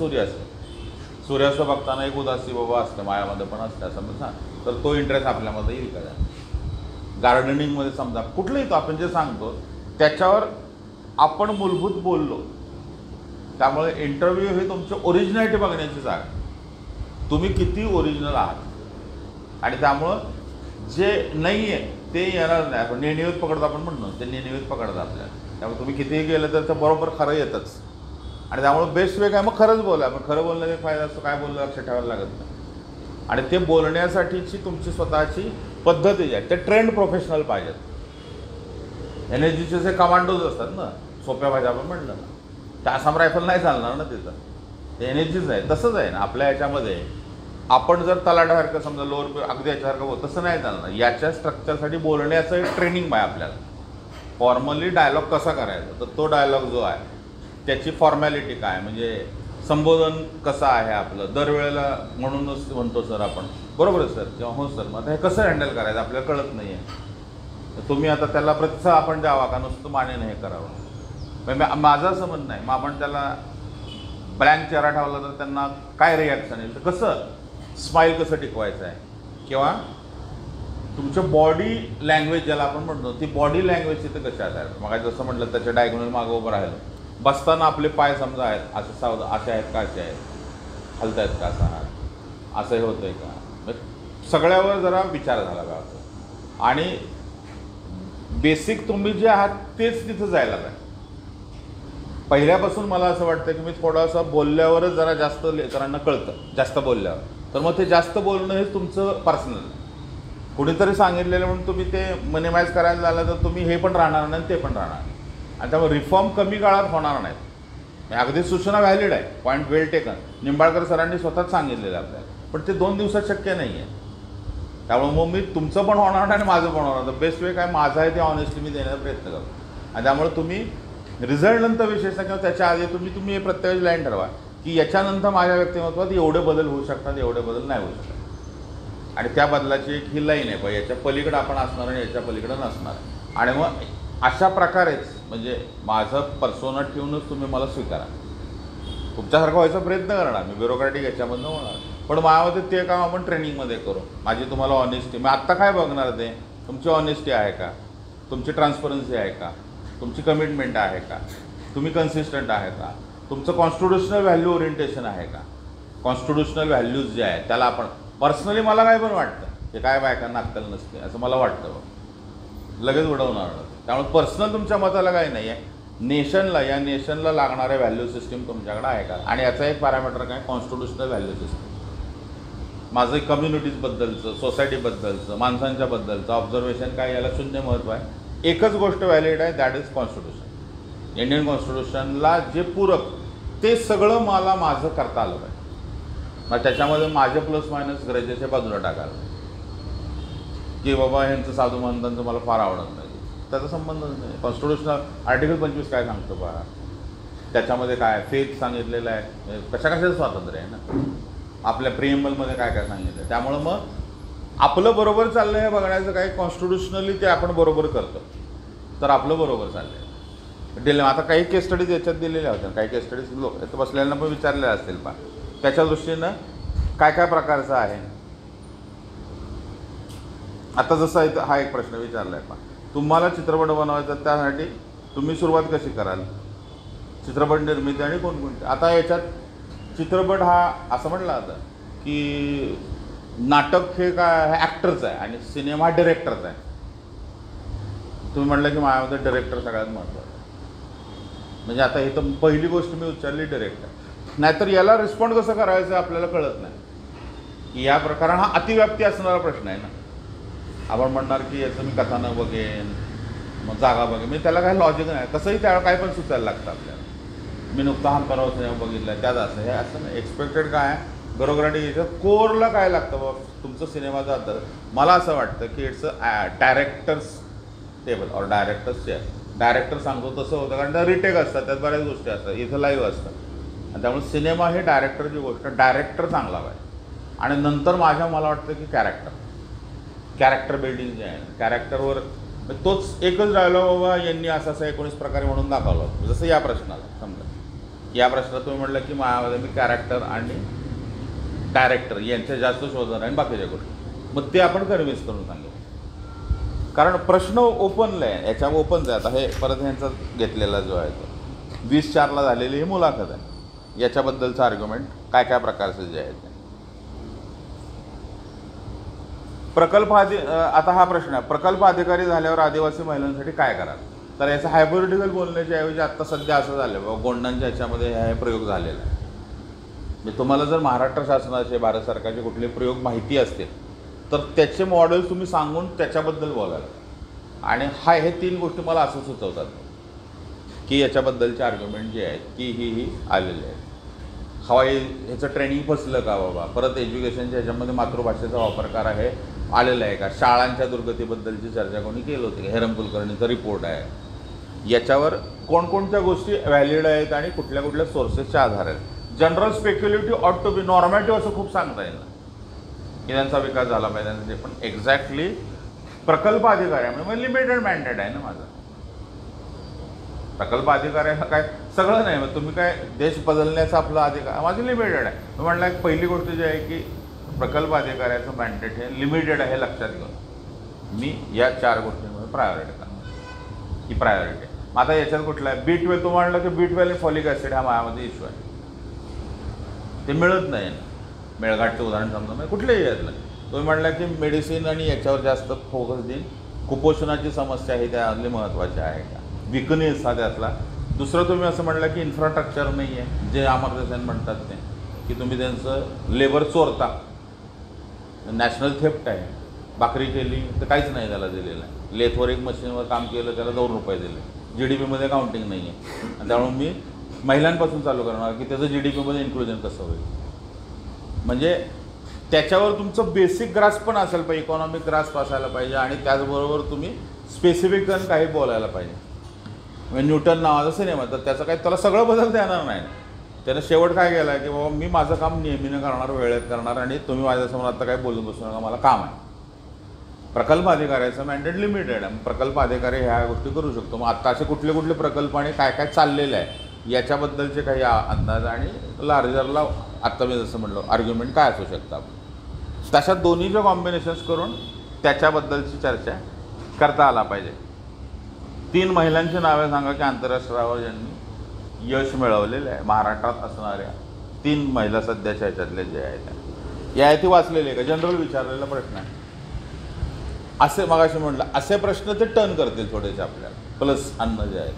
सूर्यास्त बघताना एक उदासी बाबा असतं माझ्यामध्ये पण असते असं मी सांग, तर तो इंटरेस्ट आपल्यामध्ये येईल का. गार्डनिंगमध्ये समजा कुठलंही तो आपण जे सांगतो त्याच्यावर आपण मूलभूत बोललो, त्यामुळे इंटरव्ह्यू हे तुमची ओरिजिनॅलिटी बघण्याची जागा, तुम्ही किती ओरिजिनल आहात. आणि त्यामुळं जे नाही आहे ते येणार नाही. आपण नेणिवेत पकडतो आपण म्हणतो, ते नेणिवेत पकडतं आपल्याला. त्यामुळे तुम्ही कितीही गेलं तर ते बरोबर खरं येतच. आणि त्यामुळे बेस्ट वे काय, मग खरंच बोला. पण खरं बोलण्याचा फायदा असतो, काय बोललं लक्षात ठेवायला लागत नाही. आणि ते बोलण्यासाठीची तुमची स्वतःची पद्धती आहे, ते ट्रेंड प्रोफेशनल पाहिजेत. NSGचे जे कमांडोज असतात ना, सोप्या भाषा आपण म्हटलं ना, त्या आसाम रायफल नाही चालणार ना तिथं, ते NSGच आहे. तसंच आहे ना आपल्या याच्यामध्ये, आपण जर तलाठ्यासारखं समजा लोअर अगदी याच्यासारखं होत तसं नाही चालणार. याच्या स्ट्रक्चरसाठी बोलण्याचं एक ट्रेनिंग आहे आपल्याला. फॉर्मली डायलॉग कसा करायचा, तर तो डायलॉग जो आहे त्याची फॉर्मॅलिटी काय, म्हणजे संबोधन कसं आहे आपलं दरवेळेला. म्हणूनच म्हणतो सर आपण बरोबर आहे सर किंवा हो सर, मग आता हे कसं हँडल करायचं आपल्याला कळत नाही आहे. तुम्ही आता त्याला प्रतिसाद आपण द्यावा का, नुसतं मानेनं हे करावं. म्हणजे माझं असं म्हणणं आहे, मग आपण त्याला ब्लँक चेहरा ठेवला तर त्यांना काय रिॲक्शन येईल, तर कसं स्माईल कसं टिकवायचं आहे, किंवा तुमचं बॉडी लँग्वेज ज्याला आपण म्हणतो ती बॉडी लँग्वेज तिथं कशा आहेत. मग जसं म्हटलं त्याच्या डायगोनल मागं उभं राहिलं, बसताना आपले पाय समजा आहेत असं असे आहेत का, असे आहेत हलत आहेत का, असं आहात असं हे होतं आहे का, सगळ्यावर जरा विचार झाला पाहिजे. आणि बेसिक तुम्ही जे आहात तेच तिथं जायला पाहिजे. पहिल्यापासून मला असं वाटतं की मी थोडंसं बोलल्यावरच जरा जास्त लेकरांना कळतं, जास्त बोलल्यावर. तर मग ते जास्त बोलणं हे तुमचं पर्सनल. कुणीतरी सांगितलेलं म्हणून तुम्ही ते मिनिमाइज करायला झालं तर तुम्ही हे पण राहणार नाही ते पण राहणार. आणि त्यामुळे रिफॉर्म कमी काळात होणार नाहीत. अगदी सूचना व्हॅलिड आहे, पॉईंट वेल टेकन. निंबाळकर सरांनी स्वतःच सांगितलेलं आपल्याला, पण ते 2 दिवसात शक्य नाही आहे. त्यामुळे मग मी तुमचं पण होणार नाही आणि माझं पण होणार. तर बेस्ट वे काय माझं आहे ते ऑनेस्टली मी देण्याचा प्रयत्न करतो. आणि त्यामुळे तुम्ही रिझल्टनंतर विशेषतः किंवा त्याच्या आधी तुम्ही हे प्रत्येक लाईन ठरवा की याच्यानंतर माझ्या व्यक्तिमत्वात एवढे बदल होऊ शकतात, एवढे बदल नाही होऊ शकतात. आणि त्या बदलाची एक ही लाईन आहे, याच्या पलीकडे आपण असणार आणि याच्या पलीकडे नसणार. आणि मग अशा प्रकारेच म्हणजे माझं पर्सोना ठेवूनच तुम्ही मला स्वीकारा. तुमच्यासारखं व्हायचा प्रयत्न करणार मी, ब्युरोक्रॅटिक याच्यामधनं होणार. पण माझ्यामध्ये ते काम आपण ट्रेनिंगमध्ये करू. माझी तुम्हाला ऑनेस्टी, मग आत्ता काय बघणार ते तुमची ऑनेस्टी आहे का, तुमची ट्रान्सपरन्सी आहे का, तुमची कमिटमेंट आहे का, तुम्ही कन्सिस्टंट आहे का, तुमचं कॉन्स्टिट्युशनल व्हॅल्यू ओरिएंटेशन आहे का. कॉन्स्टिट्युशनल व्हॅल्यूज जे आहेत त्याला आपण पर्सनली मला काय पण वाटतं की काय बायकांना अक्कल नसते असं मला वाटतं, लगेच उडवणार. त्यामुळे पर्सनल तुमच्या मताला काही नाही आहे. नेशनला, या नेशनला लागणाऱ्या व्हॅल्यू सिस्टीम तुमच्याकडे आहे का. आणि याचा एक पॅरामीटर काय, कॉन्स्टिट्युशनल व्हॅल्यू सिस्टीम. माझं कम्युनिटीजबद्दलचं, सोसायटीबद्दलचं, माणसांच्याबद्दलचं ऑब्झर्वेशन काय, याला शून्य महत्त्व आहे. एकच गोष्ट व्हॅलिड आहे, दॅट इज कॉन्स्टिट्यूशन. इंडियन कॉन्स्टिट्यूशनला जे पूरक ते सगळं मला माझं करता आलं पाहिजे. मग त्याच्यामध्ये माझे प्लस मायनस गरजेचे बाजूला टाकायला की बाबा ह्यांचं साधू महंतांचं मला फार आवडत नाही, त्याचा संबंधच नाही. कॉन्स्टिट्यूशनल आर्टिकल 25 काय सांगतो बा, त्याच्यामध्ये काय फेथ सांगितलेलं आहे, कशाचं स्वातंत्र्य आहे ना. आपल्या प्रिएम्बलमध्ये काय काय सांगितलं आहे. त्यामुळं मग आपलं बरोबर चाललं आहे बघण्याचं काय, कॉन्स्टिट्युशनली ते आपण बरोबर करतो तर आपलं बरोबर चाललं आहे. आता काही केस स्टडीज याच्यात दिलेल्या होत्या, काही केस स्टडीज लोक इथं बसलेल्यांना पण विचारलेल्या असतील पा, त्याच्या दृष्टीनं काय काय प्रकारचं आहे. आता जसं इथं हा एक प्रश्न विचारला आहे पा, तुम्हाला चित्रपट बनवायचा त्यासाठी तुम्ही सुरुवात कशी कराल, चित्रपट निर्मिती आणि कोणकोणते. आता याच्यात चित्रपट हा असं म्हटलं आता की नाटक हे काय ॲक्टरचं आहे आणि सिनेमा हा डिरेक्टरचा आहे. तुम्ही म्हटलं की माझ्यामध्ये डिरेक्टर सगळ्यात महत्त्वाचं आहे. म्हणजे आता इथं पहिली गोष्ट मी उच्चारली डिरेक्टर. नाहीतर याला रिस्पॉन्ड कसं करायचं आपल्याला कळत नाही की या प्रकारात हा अतिव्याप्ती असणारा प्रश्न आहे ना. आपण म्हणणार की याचं मी कथानक बघेन, मग जागा बघेन, मी त्याला काही लॉजिक नाही. तसंही त्यावेळेला काय पण सुचायला लागतं आपल्याला. मी नुकता हा परवा सिनेमा बघितला त्यात असं हे असं नाही. एक्सपेक्टेड काय आहे, ब्युरोक्रॅटिक याच्यात कोरला काय लागतं बाबा तुमचं सिनेमाचं अर्थ. मला असं वाटतं की इट्स अ डायरेक्टर्स टेबल और डायरेक्टर्स चेअर. डायरेक्टर सांगतो तसं होतं, कारण त्या रिटेक असतात, त्यात बऱ्याच गोष्टी असतात, इथं लाईव्ह असतात. आणि त्यामुळे सिनेमा हे डायरेक्टरची गोष्ट, डायरेक्टर चांगला पाहिजे. आणि नंतर मला वाटतं की कॅरेक्टर बिल्डिंग जे आहे, कॅरेक्टरवर तोच एकच डायलॉग बाबा यांनी असं 19 प्रकारे म्हणून दाखवला. जसं या प्रश्नाला समजा, या प्रश्नात तुम्ही म्हटलं की माझ्यामध्ये मी कॅरेक्टर आणि डायरेक्टर यांचे जास्त शोधणार आणि बाकीच्या गोष्टी, मग ते आपण कन्व्हिन्स करून सांगेल. कारण प्रश्न ओपनला आहे, याच्या ओपनच आहे. आता हे परत यांचा घेतलेला जो आहे तो 20/4 झालेली ही मुलाखत आहे, याच्याबद्दलचं आर्ग्युमेंट काय काय प्रकारचे जे आहेत. आता हा प्रश्न आहे, प्रकल्प अधिकारी झाल्यावर आदिवासी महिलांसाठी काय कराल. तर याचं हायपोथेटिकल बोलण्याच्या ऐवजी आत्ता सध्या असं झालं बाबा गोंडांच्या ह्याच्यामध्ये हे प्रयोग झालेला आहे. म्हणजे तुम्हाला जर महाराष्ट्र शासनाचे, भारत सरकारचे कुठले प्रयोग माहिती असतील तर त्याचे मॉडेल तुम्ही सांगून त्याच्याबद्दल बोलायला. आणि हे 3 गोष्टी मला असं सुचवतात की याच्याबद्दलचे आर्ग्युमेंट जे आहेत की ही आलेले आहेत. हवाई ह्याचं ट्रेनिंग फसलं का बाबा, परत एज्युकेशनच्या ह्याच्यामध्ये मातृभाषेचा वापर करा हे आलेलं आहे का, शाळांच्या दुर्गतीबद्दलची चर्चा कोणी केली होती का, हेरम कुलकर्णीचा रिपोर्ट आहे. याच्यावर कोणकोणत्या गोष्टी व्हॅलिड आहेत आणि कुठल्या कुठल्या सोर्सेसच्या आधार आहेत. जनरल स्पेक्युलेटिव्ह ऑट टू बी नॉर्मॅटिव्ह असं खूप सांगता येईल ना की त्यांचा विकास झाला पाहिजे त्यांचे, पण एक्झॅक्टली प्रकल्प अधिकाऱ्यामुळे लिमिटेड मॅन्डेट आहे ना माझा. प्रकल्प अधिकाऱ्याला काय सगळं नाही, मग तुम्ही काय देश बदलण्याचा आपला अधिकार माझं लिमिटेड आहे. मी म्हटलं एक पहिली गोष्ट जी आहे की प्रकल्प अधिकाऱ्याचं मॅन्डेट हे लिमिटेड आहे, लक्षात घेऊन मी या 4 गोष्टींमध्ये प्रायोरिटी करणार ही प्रायोरिटी आहे. मग आता याच्यात कुठलं आहे, B12 तो म्हटलं की B12 आणि फॉलिक ॲसिड हा माझ्यामध्ये इश्यू आहे, ते मिळत नाही ना. मेळघाटचं उदाहरण समजा म्हणजे कुठल्याही यातलं तुम्ही म्हटलं की मेडिसिन आणि याच्यावर जास्त फोकस देईन. कुपोषणाची समस्या आहे त्यातली महत्त्वाची आहे का, विकनेस हा त्यातला दुसरं तुम्ही असं म्हणलं की इन्फ्रास्ट्रक्चर नाही आहे, जे अमर्त्य सेन म्हणतात ते, की तुम्ही त्यांचं लेबर चोरता, नॅशनल थेफ्ट आहे. भाकरी केली तर काहीच नाही त्याला दिलेलं आहे. लेथवर एक मशीनवर काम केलं त्याला 2 रुपये दिले. GDPमध्ये काउंटिंग नाही आहे. आणि त्यामुळे मी महिलांपासून चालू करणार की त्याचं GDPमध्ये इन्क्लुजन कसं होईल. म्हणजे त्याच्यावर तुमचं बेसिक ग्रास्प पण असायला पाहिजे, इकॉनॉमिक ग्रास्प असायला पाहिजे. आणि त्याचबरोबर तुम्ही स्पेसिफिक काही बोलायला पाहिजे. म्हणजे न्यूटन नावाचा सिनेमा, तर त्याचं काही त्याला सगळं बदलता येणार नाही. त्यानं शेवट काय केलं आहे की बाबा मी माझं काम नेहमीनं करणार, वेळेत करणार, आणि तुम्ही माझ्यासमोर आता काय बोलून बसू नका, मला काम आहे. प्रकल्प अधिकाऱ्याचं मॅन्डेट लिमिटेड आहे. प्रकल्प अधिकारी ह्या गोष्टी करू शकतो. मग आत्ता असे कुठले कुठले प्रकल्प आणि काय काय चाललेलं आहे याच्याबद्दलचे काही अंदाज आणि लार्जरला आत्ता मी जसं म्हणलो आर्ग्युमेंट काय असू शकतं. तशा दोन्हीचं कॉम्बिनेशन्स करून त्याच्याबद्दलची चर्चा करता आला पाहिजे. 3 महिलांची नावे सांगा की आंतरराष्ट्रीय ज्यांनी यश मिळवलेलं आहे. महाराष्ट्रात असणाऱ्या 3 महिला सध्याच्या ह्याच्यातले जे आहेत या ती वाचलेले आहे का, जनरल विचारलेला प्रश्न आहे. असे मगाशी म्हटलं असे प्रश्न ते टर्न करतील थोडेसे आपल्याला. प्लस अन्न जे आहेत,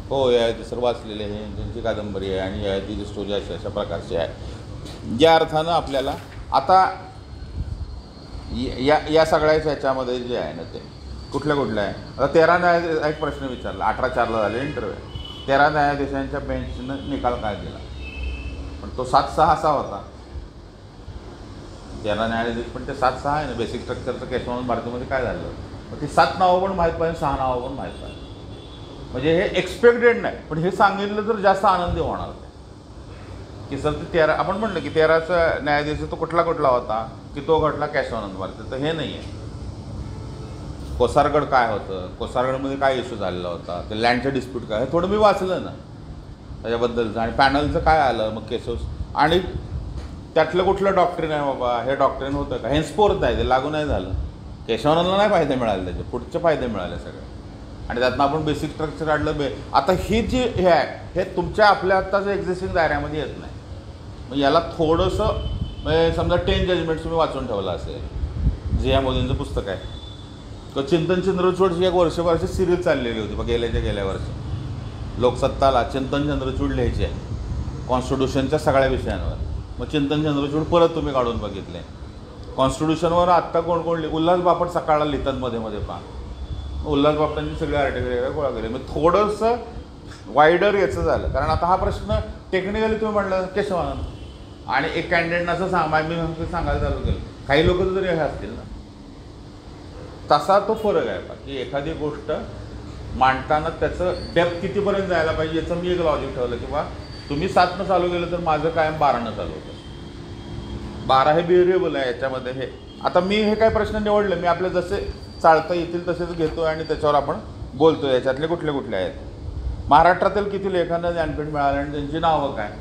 हो या ते सर्व वाचलेले आहे, त्यांची कादंबरी आहे आणि या तिची स्टोरी अशा प्रकारची आहे. या अर्थानं आपल्याला आता या सगळ्याच ह्याच्यामध्ये जे आहे ना ते कुठल्या आहे. आता 13 न्यायाधीश एक प्रश्न विचारला, 18/4 झाले इंटरव्ह्यू. 13 न्यायाधीशांच्या बेंचनं निकाल काय दिला, पण तो 7-6 असा होता. 13 न्यायाधीश पण ते 7-6 आहे ना. बेसिक स्ट्रक्चरचं केशवानंद भारतीमध्ये काय झालं, मग ती 7 नावं पण माहीत पाहिजे, 6 नावं पण माहीत पाहिजे. म्हणजे हे एक्सपेक्टेड नाही, पण हे सांगितलं तर जास्त आनंदी होणार की सर ते 13 आपण म्हणलं की 13चा न्यायाधीश तो कुठला होता की तो घडला केशवानंद भारती. तर हे नाही आहे. कोसारगड काय होतं, कोसारगडमध्ये काय इश्यू झालेला होता, ते लँडचं डिस्प्यूट काय, हे थोडं मी वाचलं ना त्याच्याबद्दलचं. आणि पॅनलचं काय आलं मग केशव, आणि त्यातलं कुठलं डॉक्ट्रिन आहे बाबा, हे डॉक्ट्रिन होतं का, हेन्सपोर्थ आहे, ते लागू नाही झालं. केशवानंदला नाही फायदे मिळाले, त्याचे पुढचे फायदे मिळाले सगळे. आणि त्यातनं आपण बेसिक स्ट्रक्चर काढलं. आता ही जी हे आहे हे तुमच्या आपल्या आत्ताच्या एक्झिस्टिंग दायऱ्यामध्ये येत नाही. मग याला थोडंसं म्हणजे समजा 10 जजमेंट्स तुम्ही वाचून ठेवलं असेल, जे या मोदींचं पुस्तक आहे. तर चिंतन चंद्रचूडची एक वर्षभराची सिरीज चाललेली होती बघ गेल्या वर्षी. लोकसत्ताला चिंतन चंद्रचूड लिहायचे आहे कॉन्स्टिट्यूशनच्या सगळ्या विषयांवर. मग चिंतन चंद्रचूड परत तुम्ही काढून बघितले. कॉन्स्टिट्यूशनवर आत्ता कोण उल्हास बापट सकाळला लिहितात मध्ये पहा. उल्हास बापटांनी सगळे आर्टिकल गोळा केले. मग थोडंसं वाईडर याचं झालं, कारण आता हा प्रश्न टेक्निकली तुम्ही म्हटलं केशवानंद आणि एक कॅन्डिडेटनं असं मी सांगायला चालू केलं. काही लोक जरी हे असतील ना, तसा तो फरक आहे पा की एखादी गोष्ट मांडताना त्याचं डेप्थ कितीपर्यंत जायला पाहिजे याचं मी एक लॉजिक ठेवलं की बा तुम्ही 7नं चालू केलं तर माझं कायम 12नं चालू होतं. 12 हे व्हेरिएबल आहे याच्यामध्ये. हे आता मी हे काय प्रश्न निवडले, मी आपले जसे चालता येतील तसेच घेतो आणि त्याच्यावर आपण बोलतो. याच्यातले कुठले आहेत, महाराष्ट्रातील किती लेखांना ज्ञानपीठ मिळालं आणि त्यांची नावं काय.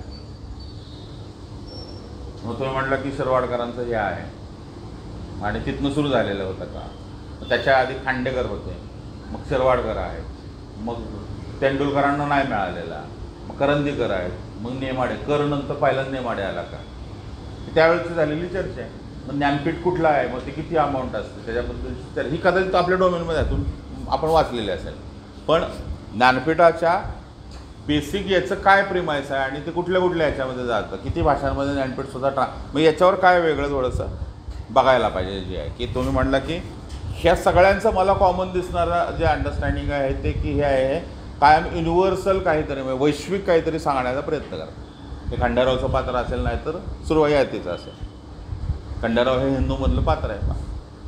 मग तुम्ही म्हटलं की शिरवाडकरांचं हे आहे आणि तिथनं सुरू झालेलं होतं का. त्याच्या आधी खांडेकर होते, मग शिरवाडकर आहेत, मग तेंडुलकरांना नाही मिळालेला, मग करंदीकर आहेत, मग नेमाडे. नंतर पहिलाच नेमाडे आला का, त्यावेळेची झालेली चर्चा आहे. मग ज्ञानपीठ कुठलं आहे, मग ते किती अमाऊंट असते त्याच्याबद्दल ही कदाचित आपल्या डोमेनमध्ये आहे, आपण वाचलेले असेल. पण ज्ञानपीठाच्या बेसिक याचं काय प्रिमाइस आहे आणि ते कुठल्या याच्यामध्ये जातं, किती भाषांमध्ये ज्ञानपीठसुद्धा मग याच्यावर काय वेगळं थोडंसं बघायला पाहिजे. जे आहे की तुम्ही म्हटलं की ह्या सगळ्यांचं मला कॉमन दिसणारं जे अंडरस्टँडिंग आहे ते की हे आहे कायम युनिव्हर्सल काहीतरी म्हणजे वैश्विक काहीतरी सांगण्याचा प्रयत्न करा. ते खंडेरावचं पात्र असेल नाही तर सुरुवातीचं असेल. खंडेराव हे हिंदूमधलं पात्र आहे पा,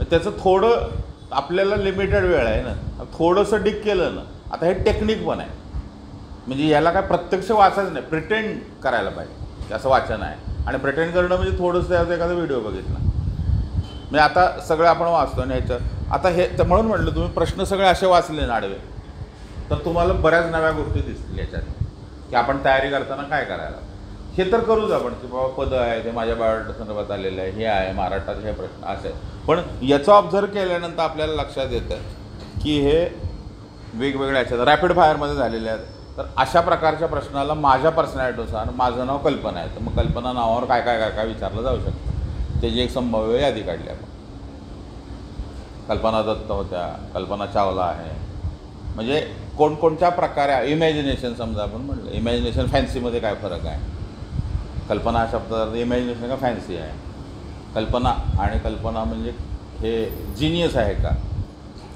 त्याचं थोडं आपल्याला लिमिटेड वेळ आहे ना, थोडंसं डिक केलं ना. आता हे टेक्निक पण आहे, म्हणजे याला काय प्रत्यक्ष वाचायचं नाही, प्रिटेंड करायला पाहिजे असं वाचन आहे. आणि प्रिटेंड करणं म्हणजे थोडंसं त्याचा एखादा व्हिडिओ बघितला म्हणजे आता सगळं आपण वाचतो. आणि ह्याचं आता हे तर म्हणून म्हटलं तुम्ही प्रश्न सगळे असे वाचले ना आडवे तर तुम्हाला बऱ्याच नव्या गोष्टी दिसतील याच्यात की आपण तयारी करताना काय करायला. हे तर करूच आपण की बाबा पदं आहे ते माझ्या बायोडाटा संदर्भात आलेलं आहे, हे आहे महाराष्ट्रात हे प्रश्न असे आहेत. पण याचं ऑब्झर्व केल्यानंतर आपल्याला लक्षात येतं की हे वेगवेगळ्या याच्यात रॅपिड फायरमध्ये झालेले आहेत. तर अशा प्रकारच्या प्रश्नाला माझ्या पर्सनॅलिटीनुसार माझं नाव कल्पना आहे, तर मग कल्पना नावावर काय काय काय काय विचारलं जाऊ शकतं त्याची एक संभाव्य यादी काढली आपण. कल्पना दत्त होत्या, कल्पना चावला आहे, म्हणजे कोणकोणत्या प्रकारे इमॅजिनेशन समजा आपण म्हटलं, इमॅजिनेशन फॅन्सीमध्ये काय फरक आहे? कल्पना हा शब्द इमॅजिनेशन का फॅन्सी आहे? कल्पना आणि कल्पना म्हणजे हे जिनियस आहे का?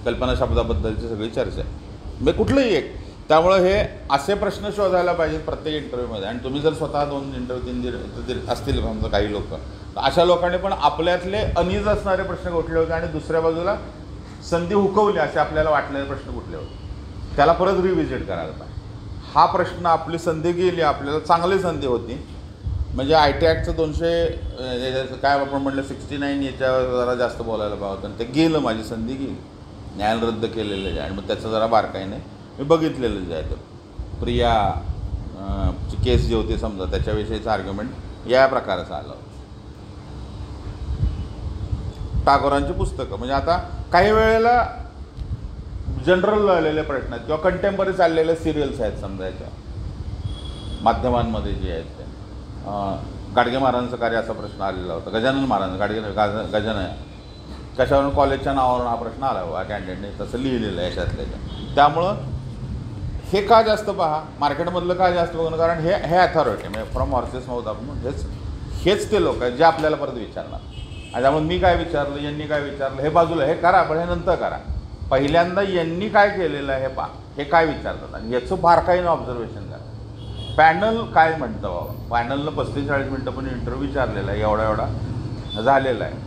कल्पना शब्दाबद्दलची सगळी चर्चा आहे म्हणजे कुठलंही एक. त्यामुळं हे असे प्रश्न शोधायला पाहिजेत प्रत्येक इंटरव्ह्यूमध्ये. आणि तुम्ही जर स्वतः 2 इंटरव्ह्यू असतील समजा काही लोक, तर अशा लोकांनी पण आपल्यातले अनिज असणारे प्रश्न कुठले होते आणि दुसऱ्या बाजूला संधी हुकवली असे आपल्याला वाटणारे प्रश्न कुठले होते, त्याला परत रिव्हिजिट करायला पाहिजे. हा प्रश्न आपली संधी गेली, आपल्याला चांगली संधी होती. म्हणजे IT ॲक्टचं 200 काय आपण म्हटलं 69 याच्यावर जरा जास्त बोलायला पाहिजे होतं आणि ते गेलं, माझी संधी गेली. न्यायालय रद्द केलेलं आहे आणि मग त्याचं जरा बारकाईने मी बघितलेलं जे आहे तर प्रिया ची केस जी होती समजा त्याच्याविषयीचं आर्ग्युमेंट या प्रकाराचं आलं. टागोरांची पुस्तकं म्हणजे आता काही वेळेला जनरल आलेले प्रश्न आहेत किंवा कंटेम्पररी चाललेले सिरियल्स आहेत समजायच्या माध्यमांमध्ये जे आहेत ते. गाडगे महाराजांचं कार्य असा प्रश्न आलेला होता. गजानन महाराज गजानन कशावरून कॉलेजच्या नावावरून हा प्रश्न आला बाबा कॅन्डिडेटने तसं लिहिलेलं आहे याच्यातल्या. त्यामुळं हे का जास्त पहा, मार्केटमधलं का जास्त बघणं, कारण हे अथॉरिटी म्हणजे फ्रॉम हॉर्सेस माउथ आपण हेच ते लोक आहेत जे आपल्याला परत विचारणार. आणि त्यामुळे मी काय विचारलं, यांनी काय विचारलं हे बाजूला, हे करा पण हे नंतर करा. पहिल्यांदा यांनी काय केलेलं आहे हे पहा, हे काय विचारतात आणि याचं बारकाईनं ऑब्झर्वेशन करा. पॅनल काय म्हणतं बाबा, पॅनलनं 35-40 मिनटं पण इंटरव्ह्यू विचारलेला आहे, एवढा झालेला आहे.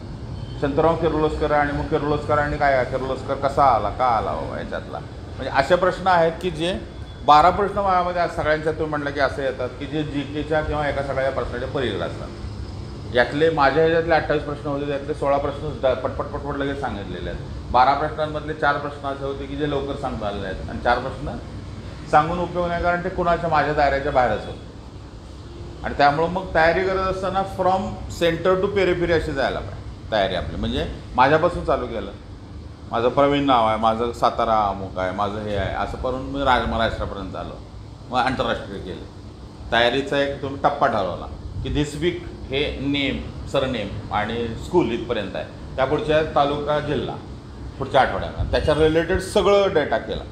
शंतराव किर्लोस्कर आणि मग किर्लोस्करांनी काय, किर्लोस्कर कसा आला, का आला बाबा याच्यातला, म्हणजे असे प्रश्न आहेत की जे 12 प्रश्न माझ्यामध्ये आज सगळ्यांच्या तुम्ही म्हटलं की असे येतात की जे GKच्या किंवा एका सगळ्या प्रश्नाच्या पलीकडे असतात. यातले माझ्या ह्याच्यातले 28 प्रश्न होते, त्यातले 16 प्रश्न पटपट लगेच सांगितलेले आहेत. 12 प्रश्नांमधले 4 प्रश्न असे होते की जे लवकर सांगता आलेले आहेत आणि 4 प्रश्न सांगून उपयोग नाही, कारण ते कुणाच्या माझ्या दायऱ्याच्या बाहेरच होते. आणि त्यामुळं मग तयारी करत असताना फ्रॉम सेंटर टू पेरिफेरी अशी जायला पाहिजे तयारी आपली. म्हणजे माझ्यापासून चालू केलं, माझं प्रवीण नाव आहे, माझं सातारा अमुक आहे, माझं हे आहे, असं करून मी महाराष्ट्रापर्यंत आलो, मग आंतरराष्ट्रीय केलं. तयारीचा एक तुम्ही टप्पा ठरवला की दिस वीक हे नेम, सरनेम आणि स्कूल इथपर्यंत आहे, त्या पुढच्या तालुका, जिल्हा पुढच्या आठवड्याला त्याच्या रिलेटेड सगळं डेटा केला.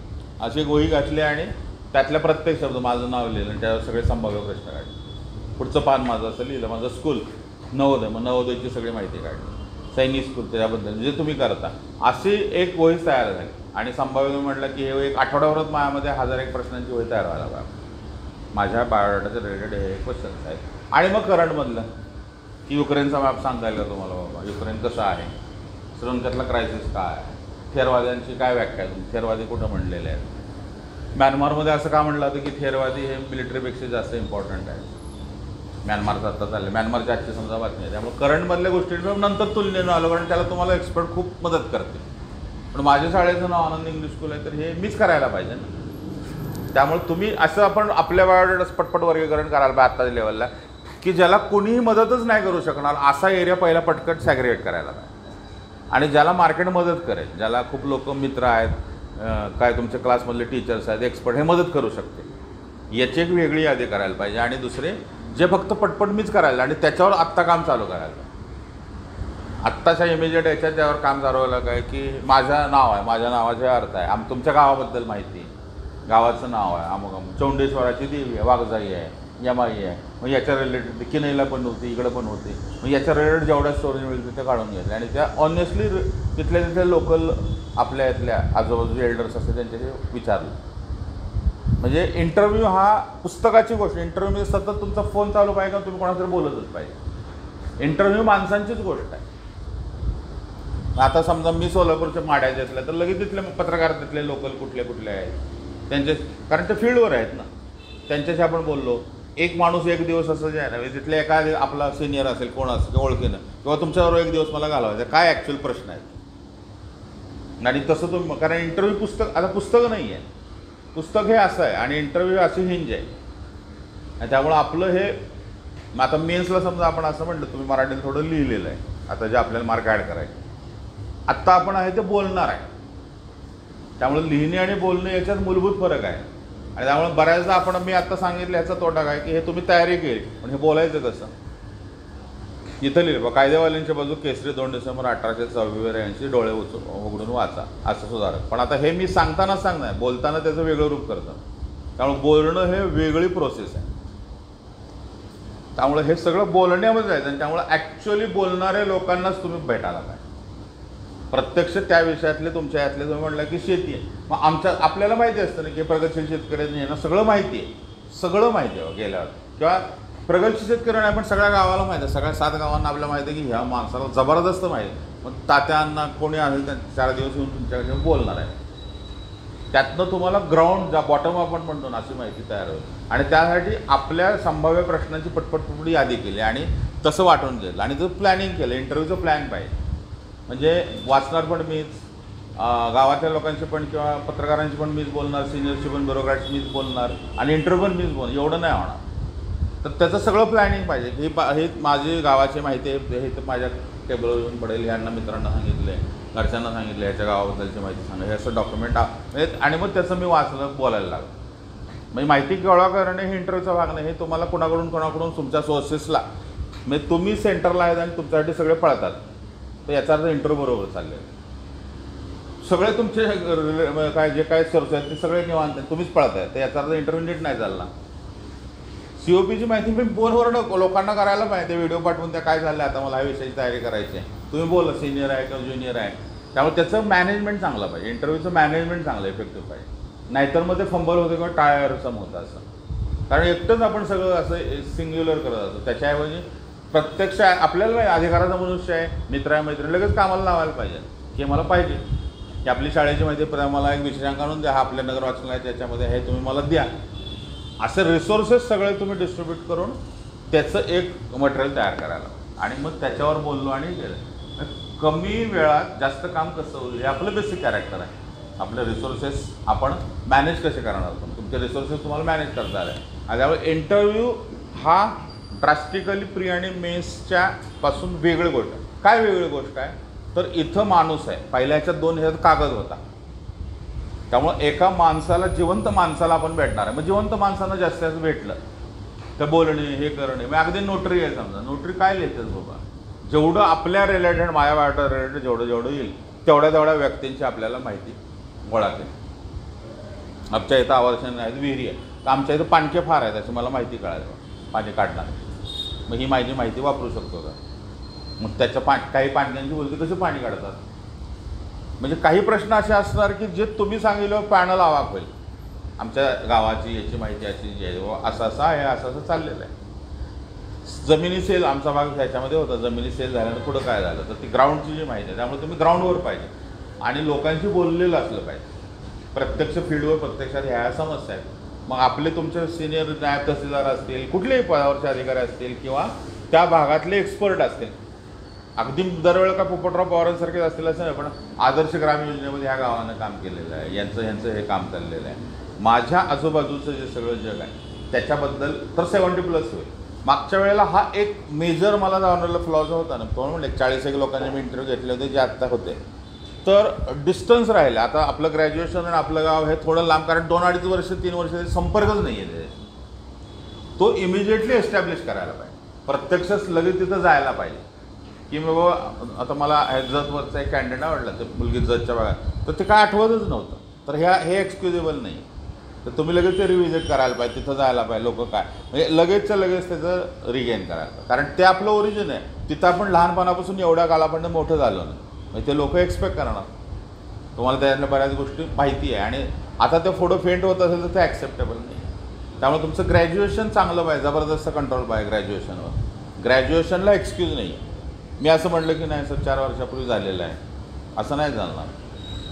अशी एक वही घातली आणि त्यातल्या प्रत्येक शब्द माझं नाव लिहिलं आणि त्यावर सगळे संभाव्य प्रश्न काढले. पुढचं पान माझं असं लिहिलं, माझं स्कूल नवोदय, मग नवोदयची सगळी माहिती काढली, सैनिक स्कूल त्याच्याबद्दल जे तुम्ही करता, अशी एक वही तयार झाली. आणि संभाव्य तुम्ही म्हटलं की हे एक आठवड्यावरच माझ्यामध्ये 1001 प्रश्नांची वही तयार व्हायला पाहिजे. माझ्या बायोडाटाचे रिलेटेड हे क्वेश्चन्स आहेत. आणि मग करंटमधलं की युक्रेनचा मॅप सांगता येईल का तुम्हाला बाबा, युक्रेन कसं आहे, श्रीलंकेतला क्रायसिस काय आहे, थेरवाद्यांची काय व्याख्या आहे, थेरवादी कुठं म्हणलेले आहेत, म्यानमारमध्ये असं का म्हटलं होतं की थेरवादी हे मिलिटरीपेक्षा जास्त इम्पॉर्टंट आहे, म्यानमारचं आत्ता चाललं, म्यानमारची आजची समजा बातमी आहे. त्यामुळे करंटमधल्या गोष्टी नंतर तुलनेनं आलो, कारण त्याला तुम्हाला एक्सपर्ट खूप मदत करते. पण माझ्या शाळेचं नाव आनंद इंग्लिश स्कूल आहे, तर हे मीच करायला पाहिजे ना. त्यामुळे तुम्ही असं आपण आपल्या बायोडाटाचं पटपट वर्गीकरण करायला पाहिजे आत्ताच्या लेवलला, की ज्याला कुणीही मदतच नाही करू शकणार असा एरिया पहिला पटकन सॅग्रिगेट करायला पाहिजे. आणि ज्याला मार्केट मदत करेल, ज्याला खूप लोक मित्र आहेत, काय तुमच्या क्लासमधले टीचर्स आहेत, एक्सपर्ट हे मदत करू शकते, याची एक वेगळी यादी करायला पाहिजे. आणि दुसरे जे फक्त पटपट मीच करायला आणि त्याच्यावर आत्ता काम चालू करायला, आत्ताच्या इमिजिएट याच्यात त्यावर काम चालू व्हायला काय की माझं नाव आहे, माझ्या नावाचे अर्थ आहे, तुमच्या गावाबद्दल माहिती, गावाचं नाव आहे अमुक अमुक, चौंडेश्वराची देवी आहे, वाघजाई आहे, यमाई आहे, मग याच्या रिलेटेड किनईला पण होती, इकडं पण होती, मग याच्या रिलेटेड जेवढ्या स्टोरेज मिळतील त्या काढून घ्यायच्या आणि त्या ऑनेस्टली तिथल्या तिथले लोकल आपल्या इथल्या आजूबाजूचे एल्डर्स असते त्यांच्याशी विचारलं. म्हणजे इंटरव्ह्यू हा पुस्तकाची गोष्ट, इंटरव्ह्यूमध्ये सतत तुमचा फोन चालू पाहिजे का तुम्ही कोणातरी बोलतच पाहिजे. इंटरव्ह्यू माणसांचीच गोष्ट आहे. आता समजा मी सोलापूरच्या माड्याच्या इथल्या, तर लगेच तिथले पत्रकार तिथले लोकल कुठले कुठले आहेत त्यांचे, कारण ते फील्डवर आहेत ना, त्यांच्याशी आपण बोललो. एक माणूस एक दिवस असं जे आहे ना, तिथले एखादे आपला सिनियर असेल कोण असेल किंवा ओळखीनं किंवा तुमच्याबरोबर एक दिवस मला घालवायचं, काय ॲक्च्युअल प्रश्न आहेत. आणि तसं तुम्ही, कारण इंटरव्ह्यू पुस्तक, आता पुस्तकं नाही आहे, पुस्तक हे असं आहे आणि इंटरव्ह्यू अशी हिंज आहे. आणि त्यामुळं आपलं हे आता मेन्सला समजा आपण असं म्हटलं, तुम्ही मराठीत थोडं लिहिलेलं आहे, आता जे आपल्याला मार्क ॲड करायचे, आत्ता आपण आहे ते बोलणार आहे. त्यामुळे लिहिणे आणि बोलणे याच्यात मूलभूत फरक आहे. आणि त्यामुळे बऱ्याचदा आपण, मी आत्ता सांगितलं ह्याचा तोटा काय की हे तुम्ही तयारी केली पण हे बोलायचं कसं, इथं लिहिलं बा, कायदेवाल्यांच्या बाजू केसरी 2 डिसेंबर 1846 डोळे उघडून वाचा असं सुधारक. पण आता हे मी सांगतानाच सांगणार, बोलताना त्याचं वेगळं रूप करतं. त्यामुळे बोलणं हे वेगळी प्रोसेस आहे. त्यामुळे हे सगळं बोलण्यामध्ये जायचं आणि त्यामुळे ॲक्च्युअली बोलणाऱ्या लोकांनाच तुम्ही भेटायला पाहिजे. प्रत्यक्ष त्या विषयातले तुमच्या यातले तुम्ही म्हटलं की शेती आहे, मग आपल्याला माहिती असतं ना की प्रगतशील शेतकऱ्यांनी यांना सगळं माहिती आहे, सगळं माहिती आहे गेल्यावर. किंवा प्रगतशील शेतकरी आपण सगळ्या गावाला माहिती आहे, सगळ्या 7 गावांना आपल्याला माहिती आहे की ह्या माणसाला जबरदस्त माहिती आहे. मग तात्यांना कोणी असेल त्या 4 दिवस येऊन तुमच्याकडे बोलणार आहे. त्यातनं तुम्हाला ग्राउंड बॉटम आपण म्हणतो ना अशी माहिती तयार होईल. आणि त्यासाठी आपल्या संभाव्य प्रश्नांची पटपट यादी केली आणि तसं वाटून दिलं आणि जर प्लॅनिंग केलं, इंटरव्ह्यूचं प्लॅन पाहिजे. म्हणजे वाचणार पण मीच, गावातल्या लोकांशी पण किंवा पत्रकारांशी पण मीच बोलणार, सिनियरशी पण ब्युरोक्रॅट्स मीच बोलणार आणि इंटरव्ह्यू पण मीच बोलणार, एवढं नाही होणार. तर त्याचं सगळं प्लॅनिंग पाहिजे. हे माझी गावाची माहिती आहे, हे तर माझ्या टेबलवर येऊन पडेल, ह्यांना मित्रांना सांगितलं आहे, घरच्यांना सांगितलं ह्याच्या गावाबद्दलची माहिती सांगा, हे असं डॉक्युमेंट आणि मग त्याचं मी वाचलं बोलायला लागलं. म्हणजे माहिती गोळा करणे हे इंटरव्ह्यूचा भाग नाही. हे तुम्हाला कोणाकडून तुमच्या सोर्सेसला, म्हणजे तुम्ही सेंटरला आहेत आणि तुमच्यासाठी सगळे पळतात, तर याचा अर्थ इंटरव्ह्यू बरोबर चालले. सगळे तुमचे काय जे काय सोर्स आहेत ते सगळे निवांत आहेत, तुम्हीच पळताय, तर याचा अर्थ इंटरव्ह्यू नीट नाही चालला. COPची माहिती मी फोनवर लोकांना करायला पाहिजे. ते व्हिडिओ पाठवून त्या काय झालं आता मला ह्या विषयाची तयारी करायची आहे, तुम्ही बोला सिनियर आहे किंवा ज्युनियर आहे. त्यामुळे त्याचं मॅनेजमेंट चांगलं पाहिजे, इंटरव्ह्यूचं मॅनेजमेंट चांगलं इफेक्टिव्ह पाहिजे. नाहीतर मग ते फंबल होतं किंवा टायरसम होतं असं. कारण एकटंच आपण सगळं असं सिंग्युलर करत असतो. त्याच्याऐवजी प्रत्यक्ष आपल्याला अधिकाराचा मनुष्य आहे, मित्र आहे, मैत्रीण लगेच कामाला लावायला पाहिजे की मला पाहिजे की आपली शाळेची माहिती मला एक विषयांक आणून द्या, हा आपल्या नगर वाचन आहे त्याच्यामध्ये हे तुम्ही मला द्या. असे रिसोर्सेस सगळे तुम्ही डिस्ट्रीब्यूट करून त्याचं एक मटेरियल तयार करायला आणि मग त्याच्यावर बोललो आणि गेलं. कमी वेळात जास्त काम कसं होईल हे आपलं बेसिक कॅरेक्टर आहे. आपले रिसोर्सेस आपण मॅनेज कसे करणार, तुमचे रिसोर्सेस तुम्हाला मॅनेज करता आले. आणि त्यामुळे इंटरव्ह्यू हा ड्रास्टिकली प्री आणि मेन्सच्या पासून वेगळी गोष्ट आहे. काय वेगळी गोष्ट आहे तर इथं माणूस आहे, पहिल्याच्या 2 ह्याच्यात कागद होता. त्यामुळं एका माणसाला, जिवंत माणसाला आपण भेटणार आहे. मग जिवंत माणसांना जास्त जास्त भेटलं तर बोलणे हे करणे, मग अगदी नोटरी आहे समजा. नोटरी काय लिहितेच बाबा, जेवढं आपल्या रिलेटेड, माझ्या वाटा रिलेटेड जेवढं येईल तेवढ्या व्यक्तींची आपल्याला माहिती गोळा केली. आमच्या इथं आवर्षण आहेत, विहिरी आहे, तर आमच्या इथं पाणके फार आहे, त्याची मला माहिती कळायला पाणी काढणार. मग ही माझी माहिती वापरू शकतो का? मग त्याच्या काही पाणक्यांची बोलते कसे पाणी काढतात. म्हणजे काही प्रश्न असे असणार की जे तुम्ही सांगितलं पॅनल अवाक होईल. आमच्या गावाची याची माहिती अशी असं आहे, असं चाललेलं आहे. जमिनी सेल आमचा भाग ह्याच्यामध्ये होता. जमिनी सेल झाल्यानंतर पुढं काय झालं तर ती ग्राउंडची जी माहिती आहे, त्यामुळे तुम्ही ग्राउंडवर पाहिजे आणि लोकांशी बोललेलं असलं पाहिजे. प्रत्यक्ष फील्डवर प्रत्यक्षात ह्या समस्या आहेत. मग आपले तुमचे सिनियर नायब तहसीलदार असतील, कुठलेही पदावरचे अधिकारी असतील किंवा त्या भागातले एक्सपर्ट असतील, अगदी दरवेळेला का पोपटराव पवारांसारखेच असतील असं नाही, पण आदर्श ग्राम योजनेमध्ये ह्या गावानं काम केलेलं आहे, यांचं हे काम चाललेलं आहे. माझ्या आजूबाजूचं जे सगळं जग आहे त्याच्याबद्दल तर 70+ होईल. मागच्या वेळेला हा एक मेजर मला जाणवलेला फ्लॉज होता ना, तो म्हणजे 40 लोकांचे मी इंटरव्ह्यू घेतले होते जे आत्ता होते, तर डिस्टन्स राहिले. आता आपलं ग्रॅज्युएशन आणि आपलं गाव हे थोडं लांब, कारण 2-2.5 वर्ष 3 वर्ष संपर्कच नाही आहे. तो इमिजिएटली एस्टॅब्लिश करायला पाहिजे, प्रत्यक्ष लगेच तिथं जायला पाहिजे की बाबा आता मला जतवरचा एक कॅन्डिडेट आवडला, ते मुलगी जतच्या भागात, तर ते काय आठवतच नव्हतं. तर हे एक्सक्युजेबल नाही. तर तुम्ही लगेच ते रिव्हिजिट करायला पाहिजे, तिथं जायला पाहिजे. लोक काय म्हणजे लगेचच्या लगेच त्याचं रिगेन करायला पाहिजे, कारण ते आपलं ओरिजिन आहे. तिथं आपण लहानपणापासून एवढ्या कालापर्यंत मोठं झालो नाही, म्हणजे ते लोक एक्सपेक्ट करणार. तुम्हाला त्याच्यातल्या बऱ्याच गोष्टी माहिती आहे आणि आता ते फोटो फेंट होत असेल तर ते ॲक्सेप्टेबल नाही. त्यामुळे तुमचं ग्रॅज्युएशन चांगलं पाहिजे, जबरदस्त कंट्रोल पाहिजे ग्रॅज्युएशनवर. ग्रॅज्युएशनला एक्सक्यूज नाही. मी असं म्हटलं की नाही सर 4 वर्षापूर्वी झालेलं आहे, असं नाही चालणार.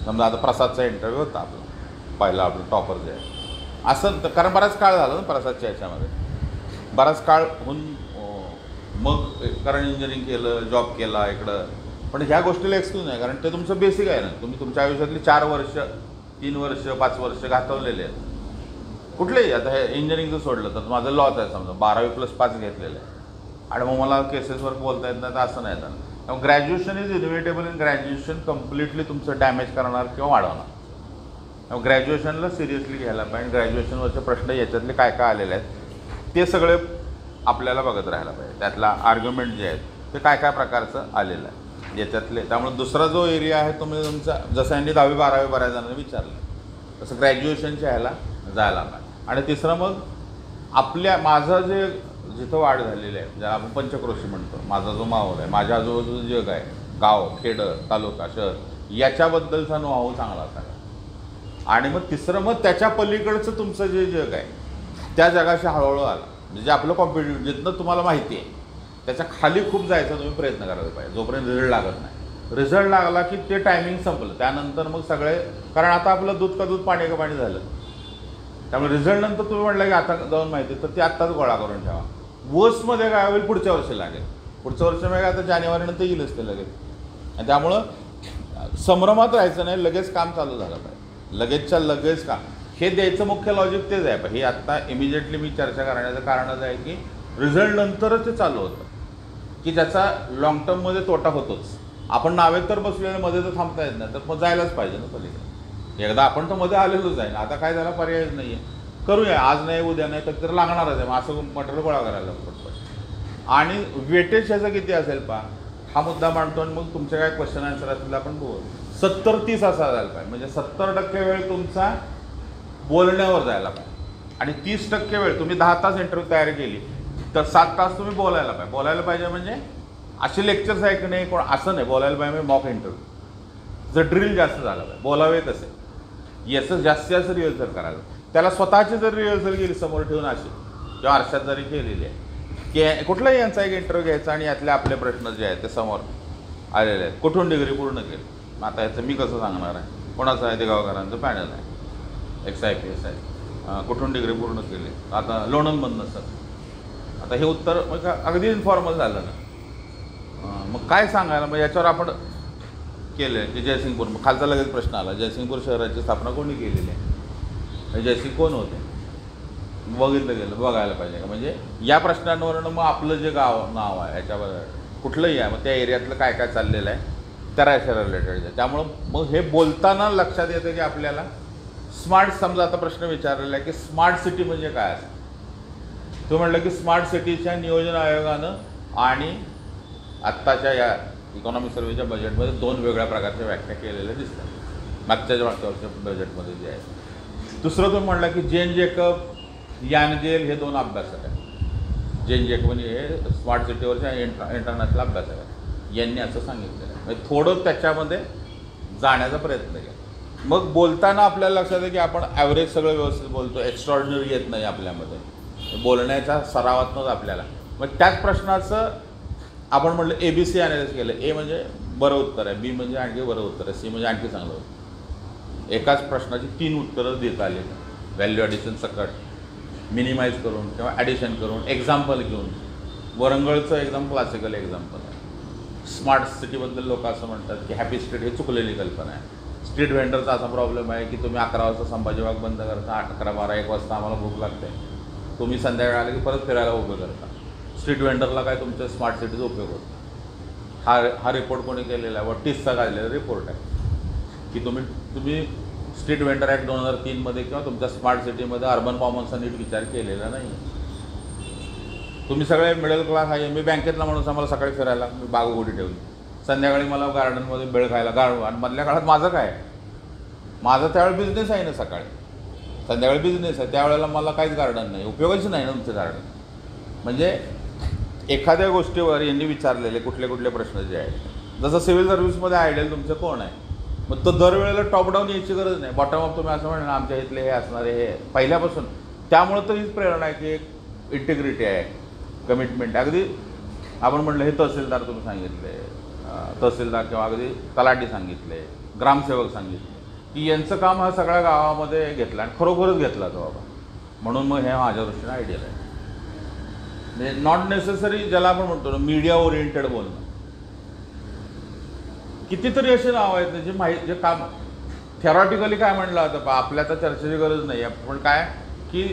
समजा आता प्रसादचा इंटरव्ह्यू होता आपला पहिला, आपलं टॉपर जे आहे असं, तर कारण बराच काळ झाला ना प्रसादच्या ह्याच्यामध्ये, बराच काळ होऊन मग कारण इंजिनिअरिंग केलं, जॉब केला इकडं. पण ह्या गोष्टीला एक्सक्यूज नाही, कारण ते तुमचं बेसिक आहे ना. तुम्ही तुमच्या आयुष्यातली 4 वर्ष 3 वर्ष 5 वर्ष घातवलेले आहेत. कुठलेही आता हे इंजिनिअरिंगचं सोडलं तर माझं लॉच आहे समजा, 12+5 घेतलेलं आहे आणि मग मला केसेसवर बोलता येत नाही, तर असं नाही. त्यामुळे graduation is inevitable in graduation completely तुमचं डॅमेज करणार किंवा वाढवणार. त्यामुळे ग्रॅज्युएशनला सिरियसली घ्यायला पाहिजे. ग्रॅज्युएशनवरचे प्रश्न याच्यातले काय काय आलेले आहेत ते सगळे आपल्याला बघत राहायला पाहिजे. त्यातला आर्ग्युमेंट जे आहेत ते काय काय प्रकारचं आलेलं आहे याच्यातले. त्यामुळे दुसरा जो एरिया आहे तो म्हणजे तुमचा, जसं यांनी 10वी 12वी बऱ्याच जणांनी विचारलं तसं ग्रॅज्युएशनच्या ह्याला जायला पाहिजे. आणि तिसरं मग माझं जे जिथं वाढ झालेली आहे, ज्याला आपण पंचक्रोशी म्हणतो, माझा जो माहोल आहे, माझ्या आजूबाजूचं जग आहे, गाव, खेडं, तालुका, शहर, याच्याबद्दलचा नोहाऊ चांगला असावा. आणि मग तिसरं मग त्याच्या पलीकडचं तुमचं जे जग आहे त्या जगाशी हळूहळू आला, म्हणजे आपलं कॉम्पिटिटिव्ह जिथनं तुम्हाला माहिती आहे त्याच्या खाली खूप जायचा तुम्ही प्रयत्न करायला पाहिजे, जोपर्यंत रिझल्ट लागत नाही. रिझल्ट लागला की ते टायमिंग संपलं, त्यानंतर मग सगळे, कारण आता आपलं दूध का दूध पाणी का पाणी झालं. त्यामुळे रिझल्ट नंतर तुम्ही म्हटलं की आता जाऊन माहिती, तर ती आत्ताच गोळा करून ठेवा. वर्स्टमध्ये काय होईल, पुढच्या वर्षी लागेल. पुढच्या वर्षी म्हणजे आता जानेवारीनंतर येईलच ते लगेच. आणि त्यामुळं संभ्रमात राहायचं नाही, लगेच काम चालू झालं पाहिजे, लगेचच्या लगेच काम. हे द्यायचं मुख्य लॉजिक तेच आहे. हे आत्ता इमिजिएटली मी चर्चा करण्याचं कारणच आहे की रिझल्ट नंतरच ते चालू होतं, की ज्याचा लॉंग टर्ममध्ये तोटा होतोच. आपण नावेत तर बसलेल्या मध्ये तर थांबता येत नाही, तर मग जायलाच पाहिजे ना पलीकडे. एकदा आपण तर मध्ये आलेलोच आहे ना, आता काय झाला पर्यायच नाही आहे. करूया, आज नाही उद्या नाही तर लागणारच आहे. मग असं मटेरियल गोळा करायला पडतं. आणि वेटेज ह्याचं किती असेल पहा, हा मुद्दा मांडतो. आणि मग तुमचे काय क्वेश्चन आन्सर असतील आपण बोलू. 70-30 असा जायला पाहिजे, म्हणजे 70% वेळ तुमचा बोलण्यावर जायला पाहिजे आणि 30% वेळ, तुम्ही 10 तास इंटरव्ह्यू तयारी केली तर 7 तास तुम्ही बोलायला पाहिजे. बोलायला पाहिजे म्हणजे असे लेक्चर्स आहे की नाही, कोण असं नाही. बोलायला पाहिजे म्हणजे मॉक इंटरव्ह्यू, जर ड्रिल जास्त झाला पाहिजे, बोलावे कसे याचं जास्तीत जास्त रिहर्सल करायला. त्याला स्वतःची जर रिहर्सल केली समोर ठेवून अशी, किंवा आरशात जरी केलेली आहे की कुठलाही यांचा एक इंटरव्ह्यू घ्यायचा आणि यातले आपले प्रश्न जे आहेत ते समोर आलेले आहेत, कुठून डिग्री पूर्ण केली, आता याचं मी कसं सांगणार आहे, कोणाचं आहे ते गावकरांचं पॅनल आहे, XIPS आहे, कुठून डिग्री पूर्ण केली, आता लोणंदमधनं सर. आता हे उत्तर मग अगदी इन्फॉर्मल झालं ना. मग काय सांगायला, मग याच्यावर आपण केलं आहे की जयसिंगपूर, मग खालचा लगेच प्रश्न आला, जयसिंगपूर शहराची स्थापना कोणी केलेली आहे, जयसिंग कोण होते, बघितलं गेलं, बघायला पाहिजे का. म्हणजे या प्रश्नांवरनं मग आपलं जे नाव आहे याच्यावर कुठलंही आहे, मग त्या एरियातलं काय काय चाललेलं आहे त्या याच्या रिलेटेड आहे. त्यामुळं मग हे बोलताना लक्षात येतं की आपल्याला स्मार्ट, समजा आता प्रश्न विचारलेला आहे की स्मार्ट सिटी म्हणजे काय असतं. तो म्हटलं की स्मार्ट सिटीच्या नियोजन आयोगानं आणि आत्ताच्या या इकॉनॉमी सर्व्हेच्या बजेटमध्ये 2 वेगळ्या प्रकारच्या व्याख्या केलेल्या दिसतात मागच्या वर्षाच्या बजेटमध्ये जे आहे. दुसरं तुम्ही म्हटलं की जेन जेकब, यानजेल हे 2 अभ्यासक आहेत. जेन जेकब हे स्मार्ट सिटीवरच्या इंटरनॅशनल अभ्यासक आहेत. यांनी असं सांगितलेलं आहे. म्हणजे थोडं त्याच्यामध्ये जाण्याचा प्रयत्न केला. मग बोलताना आपल्याला लक्षात आहे की आपण ॲव्हरेज सगळं व्यवस्थित बोलतो, एक्स्ट्रॉर्डिनरी येत नाही आपल्यामध्ये, बोलण्याच्या सरावातूनच आपल्याला. मग त्याच प्रश्नाचं आपण म्हटलं ABC अनालिसिस केलं. ए म्हणजे बरं उत्तर आहे, बी म्हणजे आणखी बरं उत्तर आहे, सी म्हणजे आणखी चांगलं उत्तर. एकाच प्रश्नाची 3 उत्तरं देता आली, व्हॅल्यू ॲडिशन सकट, मिनिमाइज करून किंवा ॲडिशन करून, एक्झाम्पल घेऊन. वरंगळचं एकदम क्लासिकल एक्झाम्पल आहे. स्मार्ट सिटीबद्दल लोक असं म्हणतात की हॅपी स्ट्रीट ही चुकलेली कल्पना आहे. स्ट्रीट व्हेंडरचा असा प्रॉब्लेम आहे की तुम्ही 11 वाजता संभाजी बाग बंद करता, 8, 11, 12, 1 वाजता आम्हाला भूक लागते, तुम्ही संध्याकाळी आले की परत फिरायला उभं करता. स्ट्रीट व्हेंडरला काय तुमच्या स्मार्ट सिटीचा उपयोग होतो. हा रिपोर्ट कोणी केलेला आहे, वटिसचा काढलेला रिपोर्ट आहे की तुम्ही स्ट्रीट व्हेंडर ॲक्ट 2003 किंवा तुमच्या स्मार्ट सिटीमध्ये अर्बन कॉमन्सचा नीट विचार केलेला नाही. तुम्ही सगळे मिडल क्लास आहे. मी बँकेतला माणूस, आम्हाला सकाळी फिरायला मी बाग उघडी ठेवली, संध्याकाळी मला गार्डनमध्ये बेळ खायला गाळू. आणि मधल्या काळात माझं काय, माझा त्यावेळेला बिझनेस आहे ना, सकाळी संध्याकाळी बिझनेस आहे, त्यावेळेला मला काहीच गार्डन नाही, उपयोगाची नाही ना तुमचं गार्डन. म्हणजे एखाद्या गोष्टीवर यांनी विचारलेले कुठले कुठले प्रश्न जे आहेत, जसं सिव्हिल सर्व्हिसमध्ये आयडियल तुमचं कोण आहे, मग तो दरवेळेला टॉप डाऊन यायची गरज नाही, बॉटम अप तुम्ही असं म्हणा आमच्या इथले हे असणारे हे पहिल्यापासून. त्यामुळं तर हीच प्रेरणा आहे की एक इंटिग्रिटी आहे, कमिटमेंट. अगदी आपण म्हटलं हे तहसीलदार तुम्ही सांगितले, तहसीलदार किंवा अगदी तलाठी सांगितले, ग्रामसेवक सांगितले की यांचं काम हा सगळ्या गावामध्ये घेतलं आणि खरोखरच घेतला तो बाबा. म्हणून मग हे माझ्या दृष्टीनं आयडियल आहे. म्हणजे नॉट नेसेसरी, ज्याला आपण म्हणतो ना मीडिया ओरिएंटेड बोलणं. कितीतरी असे नाव आहेत जे जे काम थेरॉटिकली काय म्हणलं होतं, आपल्या तर चर्चेची गरज नाही आहे, पण काय की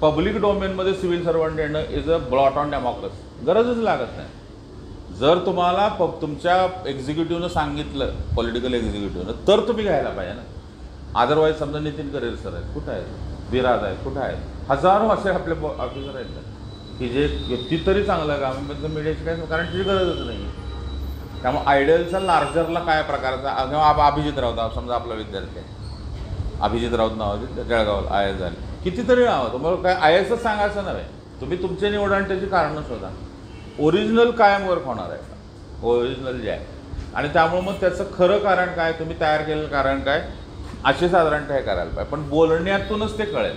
पब्लिक डोमेनमध्ये सिव्हिल सर्वंट येणं is a blot on democracy. गरजच लागत नाही. जर तुम्हाला तुमच्या एक्झिक्युटिव्हनं सांगितलं, पॉलिटिकल एक्झिक्युटिव्हनं, तर तुम्ही घ्यायला पाहिजे ना. अदरवाईज समजा नितीन करेल सर आहेत, कुठं आहेत, विराज आहेत, कुठं आहेत, हजारो असे आपले ऑफिसर आहेत की जे कितीतरी चांगलं काम आहे म्हणजे मीडियाची काय कारण त्याची गरजच नाही. त्यामुळे आयडियलचा लार्जरला काय प्रकारचा किंवा अभिजित राऊत समजा आपला विद्यार्थी आहे, अभिजित राऊत नावाचे जळगावला आय एस झाले, कितीतरी नाव तुम्हाला काय आय एसच सांगायचं नव्हे, तुम्ही तुमचे निवडा आणि त्याची कारणं शोधा. ओरिजिनल कायम वर्क होणार आहे का ओरिजिनल जे आहे, आणि त्यामुळे मग त्याचं खरं कारण काय, तुम्ही तयार केलेलं कारण काय, असे साधारणतः हे करायला पाहिजे. पण बोलण्यातूनच ते कळेल,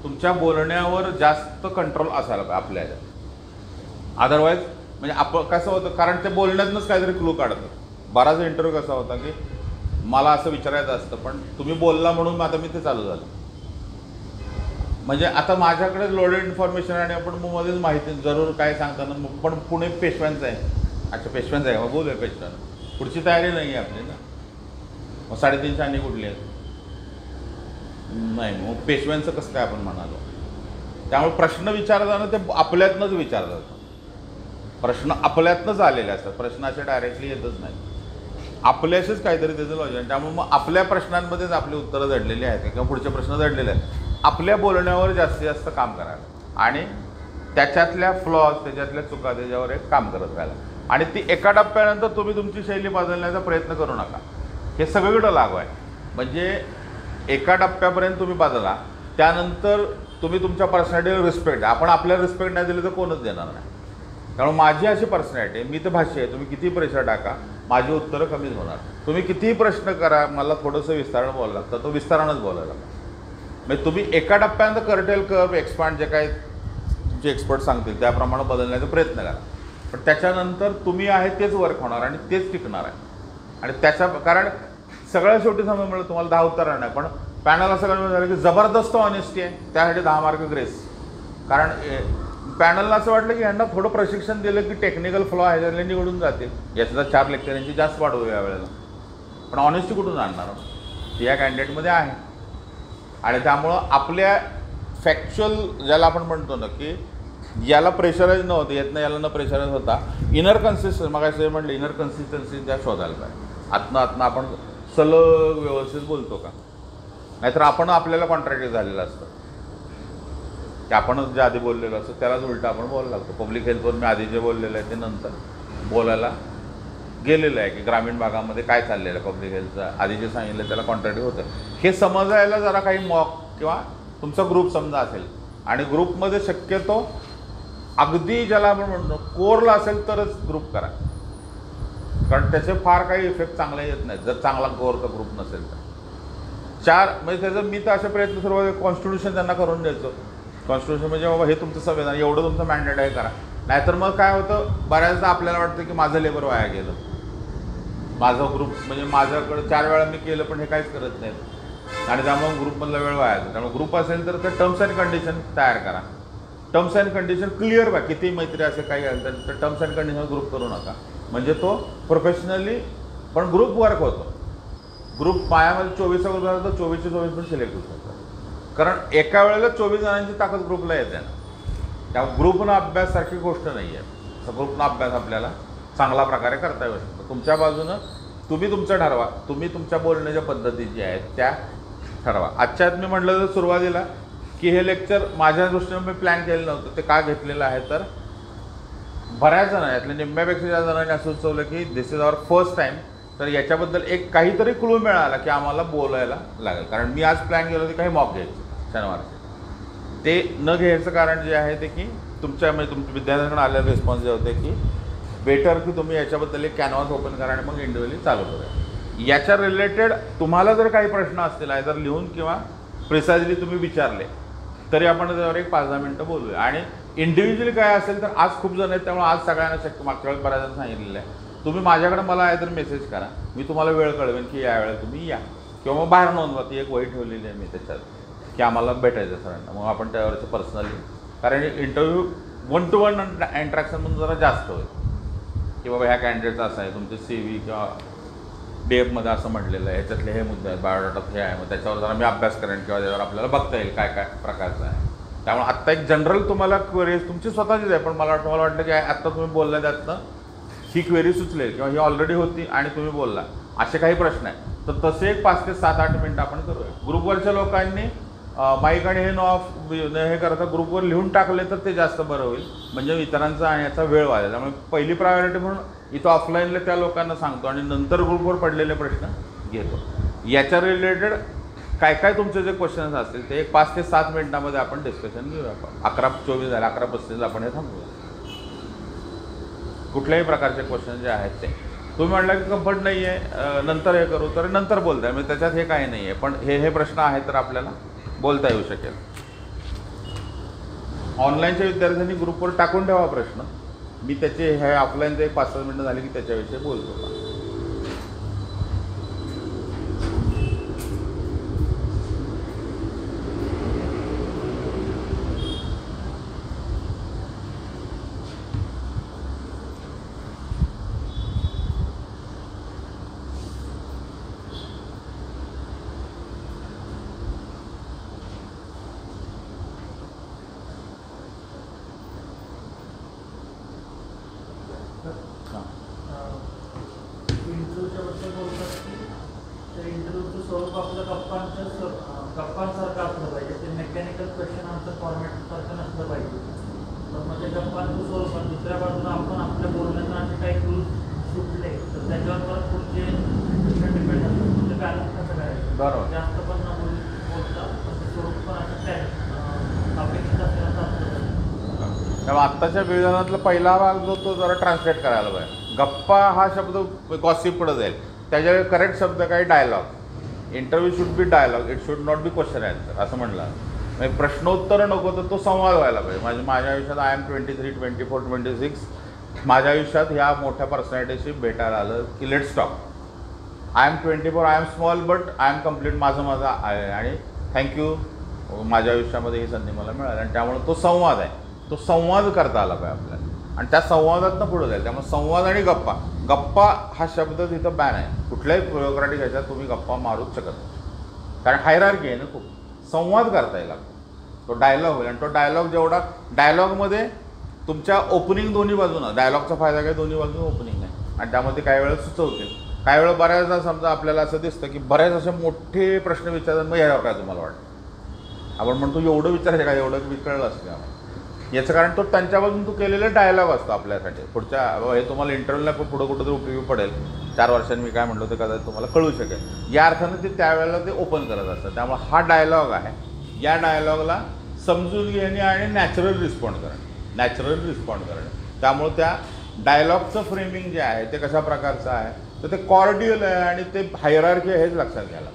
तुमच्या बोलण्यावर जास्त कंट्रोल असायला पाहिजे आपल्या ह्याच्यात. अदरवाईज म्हणजे आपण कसं होतं, कारण ते बोलण्यातूनच काहीतरी क्लू काढतं. बराच इंटरव्ह्यू कसा होता की मला असं विचारायचं असतं पण तुम्ही बोलला म्हणून आता मी ते चालू झालं. म्हणजे आता माझ्याकडे लोडेड इन्फॉर्मेशन आणि आपण मध्येच माहिती जरूर काय सांगताना पण पुणे पेशव्यांचं आहे, अच्छा पेशव्यांचं आहे मग बोलूया पेशव्यानं, पुढची तयारी नाही आहे आपली ना. मग 3.5 आणि कुठली आहेत नाही, मग पेशव्यांचं कसं काय आपण म्हणालो. त्यामुळे प्रश्न विचारताना ते आपल्यातनंच विचारलं जातं, प्रश्न आपल्यातनंच आलेले असतात, प्रश्न असे डायरेक्टली येतच नाही, आपल्याशीच काहीतरी त्याचं लॉजिक. त्यामुळे मग आपल्या प्रश्नांमध्येच आपली उत्तरं दडलेली आहेत किंवा पुढचे प्रश्न दडलेले आहेत. आपल्या बोलण्यावर जास्तीत जास्त काम करायला आणि त्याच्यातल्या फ्लॉज त्याच्यातल्या चुका त्याच्यावर एक काम करत राहायला, आणि ती एका टप्प्यानंतर तुम्ही तुमची शैली बदलण्याचा प्रयत्न करू नका. हे सगळीकडं लागू आहे. म्हणजे एका टप्प्यापर्यंत तुम्ही बदला, त्यानंतर तुम्ही तुमच्या पर्सनॅलिटीवर रिस्पेक्ट द्या. आपण आपल्याला रिस्पेक्ट नाही दिली तर कोणच देणार नाही. त्यामुळे माझी अशी पर्सनॅलिटी आहे, मी तर भाष्य आहे, तुम्ही कितीही प्रेशर टाका माझी उत्तरं कमीच होणार. तुम्ही कितीही प्रश्न करा, मला थोडंसं विस्तारानं बोलायला लागतं, तो विस्तारानंच बोलायला लागतं. म्हणजे तुम्ही एका टप्प्यानंतर कर्टेल कर्व एक्सपांड जे काही तुमचे एक्सपर्ट सांगतील त्याप्रमाणे बदलण्याचा प्रयत्न करा. पण त्याच्यानंतर तुम्ही आहे तेच वर्क होणार आणि तेच टिकणार आहे. आणि त्याच्या कारण सगळ्या शेवटी समजा मिळेल तुम्हाला 10 उत्तरं नाही, पण पॅनल असं कळलं झालं की जबरदस्त ऑनेस्टी आहे, त्यासाठी 10 मार्क ग्रेस. कारण पॅनलला असं वाटलं की यांना थोडं प्रशिक्षण दिलं की टेक्निकल फ्लॉ ह्याच्यातले निवडून जातील, याचा 4 लेक्चर यांची जास्त वाढवू या वेळेला. पण ऑनेस्टी कुठून आणणार ती या कॅन्डिडेटमध्ये आहे. आणि त्यामुळं आपल्या फॅक्च्युअल ज्याला आपण म्हणतो ना की याला प्रेशराईज नव्हतं येत नाही, याला न प्रेशराईज होता, इनर कन्सिस्टन्सी मग असं म्हटलं इनर कन्सिस्टन्सी त्या शोधायला पाहिजे. आतनं आपण सलग व्यवस्थित बोलतो का, नाहीतर आपण आपल्याला कॉन्ट्रॅक्ट झालेलं असतं की आपणच जे आधी बोललेलं असतं त्यालाच उलटं आपण बोलायला लागतो. पब्लिक हेल्थवर मी आधी जे बोललेलं आहे ते नंतर बोलायला गेलेलं आहे की ग्रामीण भागामध्ये काय चाललेलं आहे पब्लिक हेल्थचं, आधी जे सांगितलं त्याला कॉन्ट्रॅक्ट होतं. हे समजायला जरा काही मॉक किंवा तुमचा ग्रुप समजा असेल आणि ग्रुपमध्ये शक्यतो अगदी ज्याला आपण म्हणतो कोरला असेल तरच ग्रुप करा, कारण त्याचे फार काही इफेक्ट चांगले येत नाहीत जर चांगला कोरचा ग्रुप नसेल तर. 4 म्हणजे त्याचं मी तर असे प्रयत्न सुरुवात कॉन्स्टिट्यूशन त्यांना करून द्यायचो. कॉन्स्टिट्यूशन म्हणजे बाबा हे तुमचं संविधान एवढं तुमचं मॅन्डेट आहे करा. नाहीतर मग काय होतं बऱ्याचदा आपल्याला वाटतं की माझं लेबर वाया गेलं, माझं ग्रुप म्हणजे माझ्याकडे 4 वेळा मी केलं पण हे काहीच करत नाहीत आणि त्यामुळे ग्रुपमधला वेळ वाया जातो. त्यामुळे ग्रुप असेल तर टर्म्स अँड कंडिशन तयार करा, टर्म्स अँड कंडिशन क्लिअर बा, किती मैत्री असे काही असेल तर टर्म्स अँड कंडिशन ग्रुप करू नका, म्हणजे तो प्रोफेशनली पण ग्रुप वर्क होतो. ग्रुप मायामध्ये 24 ग्रुप झाला तर 24चे 24 पण सिलेक्ट होऊ शकतात, कारण एका वेळेला 24 जणांची ताकद ग्रुपला येते ना. त्या ग्रुपनं अभ्याससारखी गोष्ट नाही आहे. तर ग्रुपनं अभ्यास आपल्याला चांगला प्रकारे करता येऊ शकतो. तुमच्या बाजूनं तुम्ही तुमचं ठरवा, तुम्ही तुमच्या बोलण्याच्या पद्धती ज्या आहेत त्या ठरवा. आजच्यात मी म्हटलं तर सुरुवातीला की हे लेक्चर माझ्या दृष्टीनं मी प्लॅन केलं नव्हतं, ते का घेतलेलं आहे तर बऱ्याच जण यातल्या निम्म्यापेक्षा जास्त जणांनी असं सुचवलं की दिस इज आवर फर्स्ट टाईम, तर याच्याबद्दल एक काहीतरी क्लू मिळाला की आम्हाला बोलायला लागेल. कारण मी आज प्लॅन केलं होतं काही मॉक घ्यायचं शनिवारचे, ते न घ्यायचं कारण जे आहे ते की तुमच्या विद्यार्थ्यांकडून आलेले रिस्पॉन्स जे होते की बेटर की तुम्ही याच्याबद्दल एक कॅनव्हास ओपन करा आणि मग इंडिव्हिज्युअली चालू करा. याच्या रिलेटेड तुम्हाला जर काही प्रश्न असतील आहे तर लिहून किंवा प्रिसाइजली तुम्ही विचारले तरी आपण त्याच्यावर एक 5-10 मिनटं बोलूया. आणि इंडिव्हिज्युअली काय असेल तर आज खूप जण आहेत त्यामुळे आज सगळ्यांना शक्य, मागच्या वेळेस बऱ्याच जण सांगितलेलं आहे तुम्ही माझ्याकडे मला आहे तर मेसेज करा, मी तुम्हाला वेळ कळवेन की या वेळेला तुम्ही या, किंवा मग बाहेर नोंदवा, ती एक वही ठेवलेली आहे मी त्याच्यात की आम्हाला भेटायचं सरांना, मग आपण त्यावरचं पर्सनली, कारण इंटरव्ह्यू 1 to 1 इंट्रॅक्शन म्हणून जरा जास्त होईल की बाबा ह्या कॅन्डिडेटचं असं आहे, तुमचे CV किंवा DF असं म्हटलेलं आहे, ह्याच्यातले हे मुद्दे आहेत, बायोडाटात हे आहे, मग त्याच्यावर जरा मी अभ्यास करेन किंवा त्याच्यावर आपल्याला बघता येईल काय काय प्रकारचं आहे. त्यामुळे आत्ता एक जनरल तुम्हाला क्वेरीज तुमची स्वतःचीच आहे, पण मला वाटलं की आत्ता तुम्ही बोलला त्यातनं ही क्वेरी सुचलेल किंवा ही ऑलरेडी होती आणि तुम्ही बोलला असे काही प्रश्न आहे तर तसे एक 5 ते 7-8 मिनटं आपण करूया. ग्रुपवरच्या लोकांनी माईक आणि हे नो ऑफ हे करता ग्रुपवर लिहून टाकले तर ते जास्त बरं होईल, म्हणजे इतरांचा आणि याचा वेळ वाढेल. त्यामुळे पहिली प्रायोरिटी म्हणून इथं ऑफलाईनला त्या लोकांना सांगतो आणि नंतर ग्रुपवर पडलेले प्रश्न घेतो. याच्या रिलेटेड काय काय तुमचे जे क्वेश्चन्स असतील ते एक 5 ते 7 मिनिटामध्ये आपण डिस्कशन घेऊया. 11:24 झाले, 11:35 आपण हे थांबूया. कुठल्याही प्रकारचे क्वेश्चन जे आहेत ते तुम्ही म्हटलं की कम्फर्ट नाही आहे नंतर हे करू तर नंतर बोलताय, म्हणजे त्याच्यात हे काही नाही आहे, पण हे प्रश्न आहेत तर आपल्याला बोलता येऊ शकेल. ऑनलाईनच्या विद्यार्थ्यांनी ग्रुपवर टाकून ठेवा प्रश्न, मी त्याचे हे ऑफलाईनचे 5-6 मिनिटं झाली की त्याच्याविषयी बोलतो. गप्पांसारखं असलं पाहिजे, ते मेकॅनिकल क्वेश्चन आन्सर फॉर्मॅटसारखं नसलं पाहिजे. तर मग ते गप्पांचं स्वरूपात दुसऱ्या बाजूला आपण आपल्या बोलण्याचा आणि काही रूल्स सुटले तर त्याच्यावर परत पुढचे डिपेंड असतात. म्हणजे बॅलन्स कसं करायचं, बरोबर, जास्त पण न बोलता पण ते स्वरूप पण असं काय अपेक्षित असलेलं असतं. तेव्हा आत्ताच्या विधानातला पहिला भाग जो तो जरा ट्रान्सलेट करायला पाहिजे. गप्पा हा शब्द गॉसिप पुढे जाईल, त्याच्यावेळी करेक्ट शब्द काही dialogue. Interview should be dialogue, it should not be question answer असं म्हटलं. म्हणजे प्रश्नोत्तर नको तर तो संवाद व्हायला पाहिजे. माझ्या आयुष्यात आय एम 23, 24, 26 माझ्या आयुष्यात ह्या मोठ्या पर्सनॅलिटीशी भेटायला आलं की let's talk. I am 24, I am small but I am complete, माझं आहे आणि थँक्यू माझ्या आयुष्यामध्ये ही संधी मला मिळाली. आणि त्यामुळे तो संवाद आहे, तो संवाद करता आला पाहिजे आपल्याला आणि त्या संवादातनं पुढे जाईल. त्यामुळे संवाद आणि गप्पा, गप्पा हा शब्द तिथं बॅन आहे. कुठल्याही ब्युरोक्रॅटिक ह्याच्यात तुम्ही गप्पा मारूच शकत नाही, कारण हायरार्की आहे ना खूप. संवाद करता येईल, तो डायलॉग होईल आणि तो डायलॉग जेवढा डायलॉगमध्ये तुमच्या ओपनिंग दोन्ही बाजूनं, डायलॉगचा फायदा काय दोन्ही बाजूनं ओपनिंग आहे आणि त्यामध्ये काही वेळा सुचवतील. काही वेळा बऱ्याचदा समजा आपल्याला असं दिसतं की बऱ्याच असे मोठे प्रश्न विचारतात, मग यावर काय तुम्हाला वाटतं, आपण म्हणतो एवढं विचारायचं का, एवढं विचारलं असतं का. याचं कारण तो त्यांच्या बाजून तो केलेला डायलॉग असतो आपल्यासाठी. पुढच्या हे तुम्हाला इंटरव्ह्यूला पुढं कुठं तरी उपयोगी पडेल, 4 वर्षांनी मी काय म्हणलो ते कदाचित तुम्हाला कळू शकेल. या अर्थानं ते त्यावेळेला ते ओपन करत असतात. त्यामुळे हा डायलॉग आहे, या डायलॉगला समजून घेणे आणि नॅचरल रिस्पॉन्ड करणे. त्यामुळे त्या डायलॉगचं फ्रेमिंग जे आहे ते कशा प्रकारचं आहे तर ते कॉर्डियल आहे आणि ते हायरार्की हेच लक्षात घ्यायला.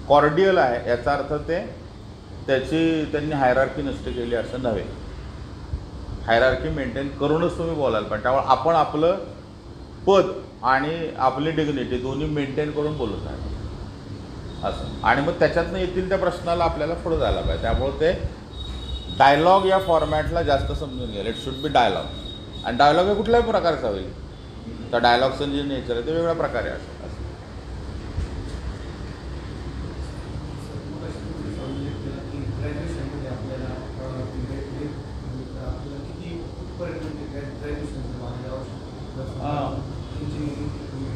कॉर्डियल आहे याचा अर्थ ते त्यांनी हायरार्की नष्ट केली असं नव्हे. हायरार्की मेंटेन करूनच तुम्ही बोलायला पाहिजे. त्यामुळे आपण आपलं पद आणि आपली डिग्निटी दोन्ही मेंटेन करून बोलत आहे असं. आणि मग त्याच्यातनं येतील त्या प्रश्नाला आपल्याला पुढं जायला पाहिजे. त्यामुळे ते डायलॉग या फॉर्मॅटला जास्त समजून घ्यायला. It should be dialogue. आणि डायलॉग हे कुठल्याही प्रकारचा होईल, तर डायलॉगचं जे नेचर आहे ते वेगळ्या प्रकारे असतं.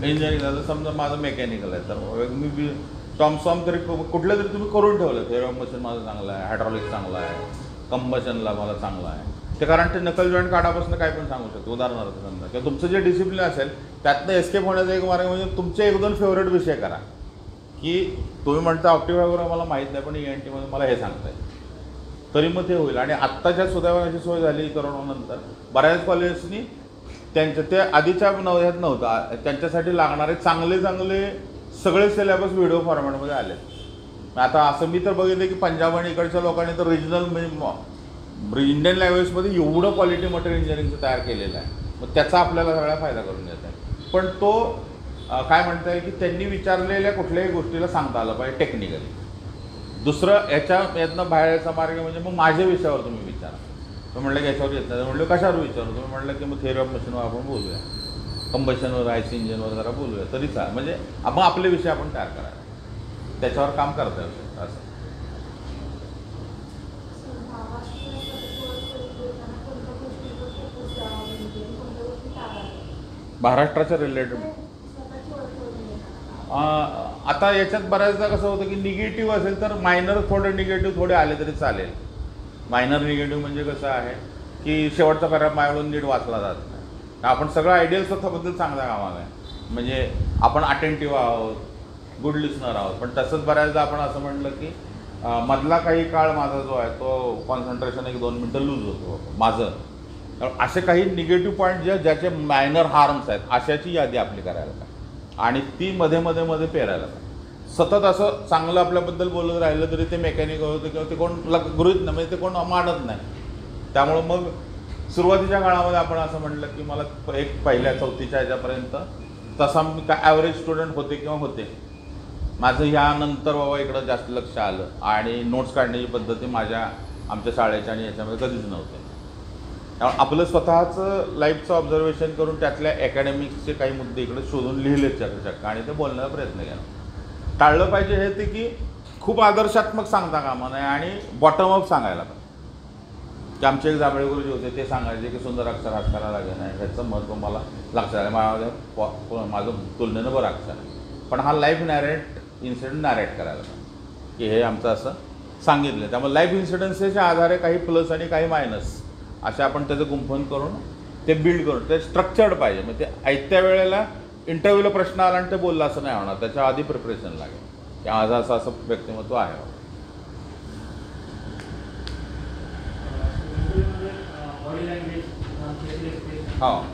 इंजिनिअरिंग झालं समजा माझं मेकॅनिकल आहे तर मी टॉमसॉम तरी कुठलं तरी तुम्ही करून ठेवलं. थेरम मशीन माझं चांगलं आहे, हायड्रॉलिक चांगलं आहे, कंबशनला मला चांगलं आहे ते. कारण ते नकल जॉईंट काढापासून काही पण सांगू शकतो. उदाहरणार्थ समजा किंवा तुमचं जे डिसिप्लिन असेल त्यातनं एस्केप होण्याचा एक मार्ग म्हणजे तुमचे 1-2 फेवरेट विषय करा. की तुम्ही म्हणता ऑप्टिव्ह वगैरे मला माहीत नाही पण ENTमध्ये मला हे सांगता येईल, तरी मग ते होईल. आणि आत्ताच्या सुदैवाची सोय झाली करोनानंतर बऱ्याच कॉलेजेसनी त्यांच्या ते आधीच्या नवह्यात नव्हता, त्यांच्यासाठी लागणारे चांगले सगळे सिलेबस व्हिडिओ फॉर्मॅटमध्ये आले. आता असं मी तर बघितलं की पंजाब आणि इकडच्या लोकांनी तर रिजनल इंडियन लँग्वेजमध्ये एवढं क्वालिटी मटेरियल इंजिनिअरिंगचं तयार केलेलं आहे. मग त्याचा आपल्याला सगळा फायदा करून देत आहे. पण तो काय म्हणता येईल की त्यांनी विचारलेल्या कुठल्याही गोष्टीला सांगता आलं पाहिजे टेक्निकली. दुसरं यातनं बाहेरचा मार्ग म्हणजे मग माझ्या विषयावर तुम्ही विचारा. तुम्ही म्हटलं की याच्यावर येत नाही, म्हटलं कशावर विचारू, तुम्ही म्हटलं की मग थेअरी ऑफ मशीनवर आपण बोलूया, कंबशनवर, IC इंजिनवर जरा बोलूया, तरी चालेल. म्हणजे आपण आपले विषय आपण तयार करायला, त्याच्यावर काम करता येऊ असं. महाराष्ट्राच्या रिलेटेड आता आता याच्यात बऱ्याचदा कसं होतं की निगेटिव्ह असेल तर मायनर थोडे निगेटिव्ह थोडे आले तरी चालेल. मायनर निगेटिव्ह म्हणजे कसं आहे की शेवटचा पॅराग्राफ माझ्याकडून नीट वाचला जात नाही. आपण सगळं आयडियल स्वतःबद्दल सांगता कामा नये. म्हणजे आपण अटेंटिव्ह आहोत, गुड लिस्नर आहोत, पण तसंच बऱ्याचदा आपण असं म्हटलं की मधला काही काळ माझा जो आहे तो कॉन्सन्ट्रेशन 1-2 मिनटं लूज होतो माझं. असे काही निगेटिव्ह पॉईंट ज्याचे मायनर हार्म्स आहेत अशाची यादी आपली करायला पाहिजे आणि ती मध्ये मध्ये मध्ये पेरायला पाहिजे. सतत असं चांगलं आपल्याबद्दल बोलत राहिलं तरी ते मेकॅनिकल होतं किंवा ते कोण गृहीत नाही, म्हणजे ते कोण मानत नाही. त्यामुळं मग सुरुवातीच्या काळामध्ये आपण असं म्हटलं की मला एक पहिल्या 4थीच्या ह्याच्यापर्यंत तसा मी काय ॲव्हरेज स्टुडंट होते किंवा होते. माझं ह्यानंतर बाबा इकडं जास्त लक्ष आलं आणि नोट्स काढण्याची पद्धती आमच्या शाळेच्या आणि याच्यामध्ये कधीच नव्हते. त्यामुळे आपलं स्वतःचं लाईफचं ऑब्झर्वेशन करून त्यातल्या अकॅडमिक्सचे काही मुद्दे इकडे शोधून लिहिले चक्क आणि ते बोलण्याचा प्रयत्न केला. टाळलं पाहिजे हे ते की खूप आदर्शात्मक सांगता कामा नये आणि बॉटम अप सांगायला पाहिजे. की आमचे एक जांभळे गुरुजी होते, ते सांगायचे की सुंदर अक्षर हात करायला लागेल नाही, ह्याचं महत्त्व मला लक्षात आलं. माझं तुलनेनं बरं अक्षर आहे, पण हा लाईफ इन्सिडेंट नॅरेट करायला पाहिजे की हे आमचं असं सांगितलं. त्यामुळे लाईफ इन्सिडन्सेसच्या आधारे काही प्लस आणि काही मायनस असे आपण त्याचं गुंफन करून ते बिल्ड करून ते स्ट्रक्चर्ड पाहिजे. मग ते आयत्या वेळेला इंटरव्ह्यूला प्रश्न आला आणि ते बोलला असं नाही होणार. त्याच्या आधी प्रिपरेशन लागेल की माझं असं व्यक्तिमत्व आहे. हो,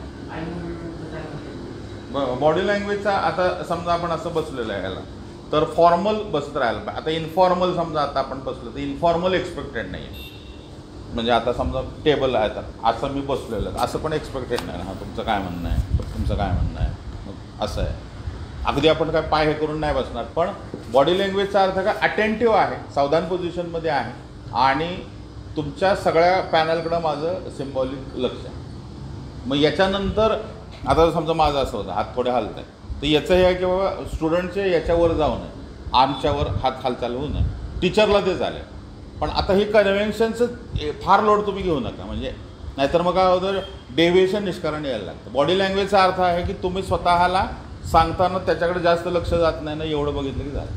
बॉडी लँग्वेजचा आता समजा आपण असं बसलेलं आहे याला तर फॉर्मल बसत राहायला पाहिजे. आता इन्फॉर्मल समजा आता आपण बसलो तर इन्फॉर्मल एक्सपेक्टेड नाही आहे. म्हणजे आता समजा टेबल आहे तर असं मी बसलेलं आहे असं पण एक्सपेक्टेड नाही. हां तुमचं काय म्हणणं आहे, तुमचं काय म्हणणं आहे, मग असं आहे. अगदी आपण काय पाय हे करून नाही बसणार, पण बॉडी लँग्वेजचा अर्थ काय अटेंटिव्ह आहे, सावधान पोझिशनमध्ये आहे आणि तुमच्या सगळ्या पॅनलकडं माझं सिम्बॉलिक लक्ष आहे. मग याच्यानंतर आता समजा माझं असं होतं हात थोडे हलत आहे तर याचं हे आहे की बाबा स्टुडंटचे याच्यावर जाऊ नये, आर्मच्यावर हात हालचाल होऊ नये. टीचरला ते चालेल, पण आता ही कन्व्हेन्शनचं फार लोड तुम्ही घेऊ नका. म्हणजे नाहीतर मग काय होतं डेव्हिएशन निष्कारण यायला लागतं. बॉडी लँग्वेजचा अर्थ आहे की तुम्ही स्वतःला सांगताना त्याच्याकडे जास्त लक्ष जात नाही ना, एवढं बघितलं की झालं.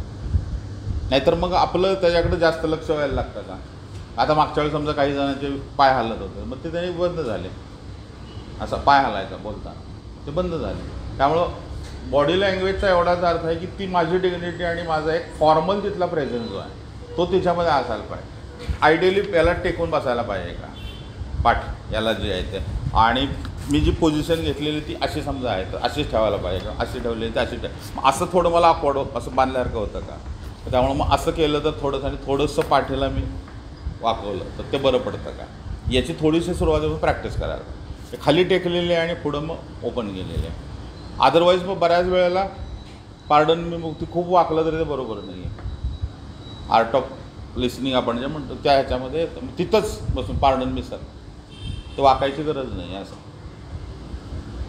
नाहीतर मग आपलं त्याच्याकडे जास्त लक्ष व्हायला लागतं का. आता मागच्या वेळी समजा काही जणांचे पाय हलत होते, मग ते त्यांनी बंद झाले. असं पाय हलायचा बोलताना ते बंद झाले. त्यामुळं बॉडी लँग्वेजचा एवढाच अर्थ आहे की ती माझी डिग्निटी आणि माझा एक फॉर्मल तिथला प्रेझेन्स जो आहे तो तिच्यामध्ये असायला पाहिजे. आयडियली याला टेकून बसायला पाहिजे का पाठ याला जे आहे ते, आणि मी जी पोझिशन घेतलेली ती अशी समजा आहे तर अशीच ठेवायला पाहिजे का, अशी ठेवलेली तर अशी ठेव. असं थोडं मला अफोर्ड असं बांधल्यासारखं होतं का. त्यामुळं मग असं केलं तर थोडंसं आणि थोडंसं पाठीला मी वाकवलं तर ते बरं पडतं का, याची थोडीशी सुरुवातीपासून प्रॅक्टिस करायला. ते खाली टेकलेले आणि पुढं मग ओपन गेलेले. अदरवाईज मग बऱ्याच वेळेला पार्डन मी मग ती खूप वाकलं तरी ते बरोबर नाही आहे. आर्ट ऑफ लिसनिंग आपण जे म्हणतो त्या ह्याच्यामध्ये तिथंच बसून पार्डन मी सर ते वाकायची गरज नाही असं.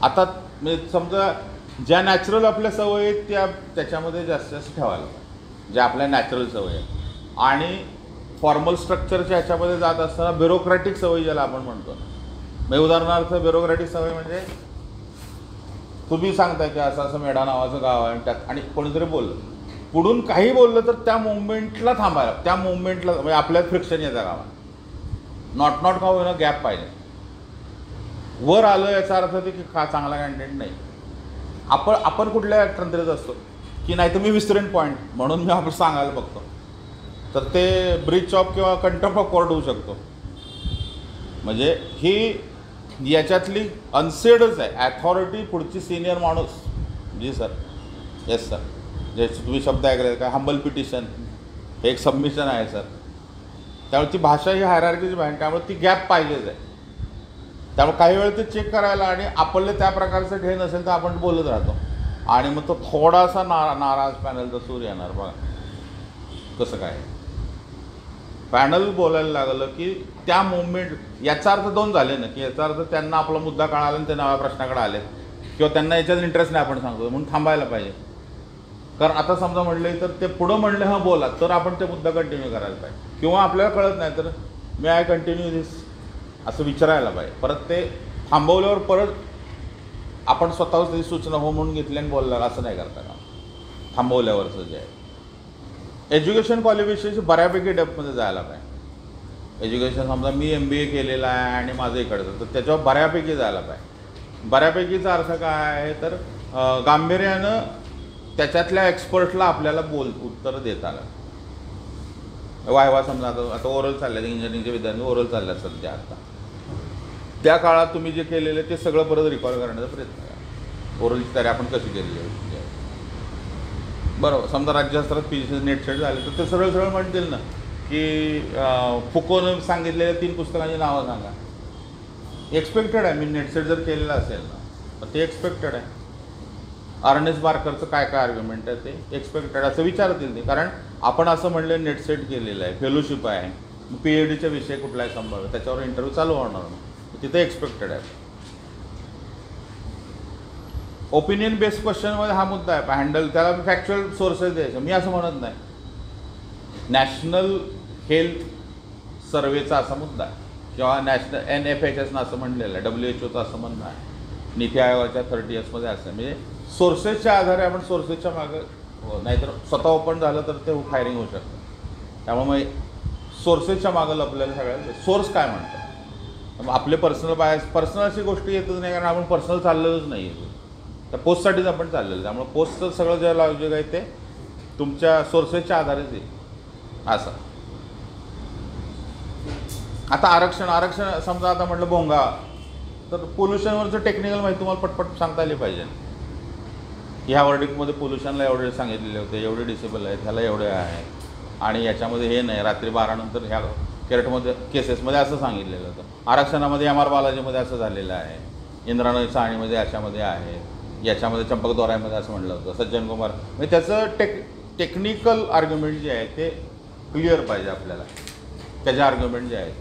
आता म्हणजे समजा ज्या नॅचरल आपल्या सवयी आहेत त्याच्यामध्ये जास्त जास्त ठेवायला पाहिजे, ज्या आपल्या नॅचरल सवयी आहेत. आणि फॉर्मल स्ट्रक्चरच्या ह्याच्यामध्ये जात असताना ब्युरोक्रॅटिक सवयी ज्याला आपण म्हणतो. म्हणजे उदाहरणार्थ ब्युरोक्रॅटिक सवय म्हणजे तुम्ही सांगताय की असं असं मेढा नावाचं गाव आहे त्यात आणि कोणीतरी बोललं, पुढून काही बोललं तर त्या मुवमेंटला थांबायला, त्या मुवमेंटला म्हणजे आपल्यात फ्रिक्शन येतं गावात. नॉट का होईना गॅप पाहिजे. वर आलं याचा अर्थ ते की चांगला कॅन्डिडेट नाही. आपण कुठल्या तंत्रेत असतो की नाही तर मी विस्टर्न पॉईंट म्हणून मी आपण सांगायला बघतो तर ते ब्रीच ऑफ किंवा कंटेम्प्ट ऑफ कोर्ट होऊ शकतो. म्हणजे ही याच्यातली अनसेडच आहे. ॲथॉरिटी पुढची सिनियर माणूस जी सर येस सर जे तुम्ही शब्द ऐकले काय हंबल पिटिशन हे एक सबमिशन आहे सर. त्यामुळे ती भाषा ही हायरार्कीची भाषा, त्यामुळे ती गॅप पाहिजेच आहे. त्यामुळे काही वेळ ते चेक करायला आणि आपले त्या प्रकारचं ध्येय नसेल तर आपण बोलत राहतो आणि मग तो थोडासा नाराज पॅनलचा सूर येणार. बघा कसं काय पॅनल बोलायला लागलं की त्या मुवमेंट, याचा अर्थ दोन झाले ना की याचा अर्थ त्यांना आपला मुद्दा कळाला आणि ते नव्या प्रश्नाकडे आले किंवा त्यांना याच्यात इंटरेस्ट नाही आपण सांगतो म्हणून थांबायला पाहिजे. कारण आता समजा म्हणले तर ते पुढं म्हणले हां बोला तर आपण ते मुद्दा कंटिन्यू करायला पाहिजे. किंवा आपल्याला कळत नाही तर मे आय कंटिन्यू दिस असं विचारायला पाहिजे. परत ते थांबवल्यावर परत आपण स्वतःच त्याची सूचना हो म्हणून घेतली आणि बोलला असं नाही करता का. थांबवल्यावरचं जे आहे. एज्युकेशन क्वालिफिकेशन बऱ्यापैकी डेप्थमध्ये जायला पाहिजे. एज्युकेशन समजा मी MBA केलेलं आहे आणि माझं इकडचं, तर त्याच्यावर बऱ्यापैकी जायला पाहिजे. बऱ्यापैकीचा अर्थ काय आहे तर गांभीर्यानं त्याच्यातल्या एक्सपर्टला आपल्याला उत्तर देता आलं. वायवा समजा आता ओरल चालल्या इंजिनिअरिंगचे विद्यार्थी ओरल चालल्या सध्या. आता त्या काळात तुम्ही जे केलेलं ते सगळं परत रिकॉर्ड करण्याचा प्रयत्न करा. ओरलची तयारी आपण कशी केलेली आहे बरोबर. समजा राज्यशास्त्रात PG नेट सेट झाले तर ते सरळ सरळ म्हणतील ना की फुकोनं सांगितलेल्या 3 पुस्तकांची नावं सांगा. एक्सपेक्टेड आहे. मी नेट सेट जर केलेलं असेल ना तर ते एक्सपेक्टेड आहे. अर्नेस्ट बार्करचं काय काय आर्ग्युमेंट आहे ते एक्सपेक्टेड असं विचारतील ते. कारण आपण असं म्हणलं नेट सेट केलेलं आहे, फेलोशिप आहे, PhDचा विषय कुठला आहे संभाव्य, त्याच्यावर इंटरव्ह्यू चालू होणार नाही, तिथे एक्सपेक्टेड आहे. ओपिनियन बेस्ड क्वेश्चनमध्ये हा मुद्दा आहे हँडल, त्याला फॅक्च्युअल सोर्सेस द्यायचं. मी असं म्हणत नाही. नॅशनल हेल्थ सर्वेचा असा मुद्दा आहे किंवा नॅशनल NFHSनं असं म्हणलेलं आहे, WHO असं म्हणणं आहे, नीती आयोगाच्या 30 yearsमध्ये असं आहे. म्हणजे सोर्सेसच्या आधारे आपण सोर्सेसच्या मागं, नाहीतर स्वतः ओपन झालं तर ते फायरिंग होऊ शकतं. त्यामुळे मग सोर्सेसच्या मागं आपल्याला सगळ्यात सोर्स काय म्हणतात. आपले पर्सनल अशी गोष्टी येतच नाही, कारण आपण पर्सनल चाललेलंच नाही आहे. त्या पोस्टसाठीच आपण चाललेलं. त्यामुळे पोस्टचं सगळं जे लॉजिक आहे ते तुमच्या सोर्सेसच्या आधारेच येईल असं. आता आरक्षण समजा आता म्हटलं भोंगा, तर पोल्युशनवरचं टेक्निकल माहिती तुम्हाला पटपट सांगता आली पाहिजे. ह्या वर्डिकमध्ये पोल्युशनला एवढे सांगितलेले होते, एवढे डिसेबल आहेत, ह्याला एवढे आहे, आणि याच्यामध्ये हे नाही, रात्री 12 नंतर ह्या केरटमध्ये केसेसमध्ये असं सांगितलेलं होतं. आरक्षणामध्ये MR बालाजीमध्ये असं झालेलं आहे, इंद्रायणी साणीमध्ये अशामध्ये आहे, याच्यामध्ये चंपकद्वारामध्ये असं म्हटलं होतं, सज्जन कुमार. म्हणजे त्याचं टेक्निकल आर्ग्युमेंट जे आहे ते क्लिअर पाहिजे आपल्याला, त्याचे आर्ग्युमेंट जे आहेत.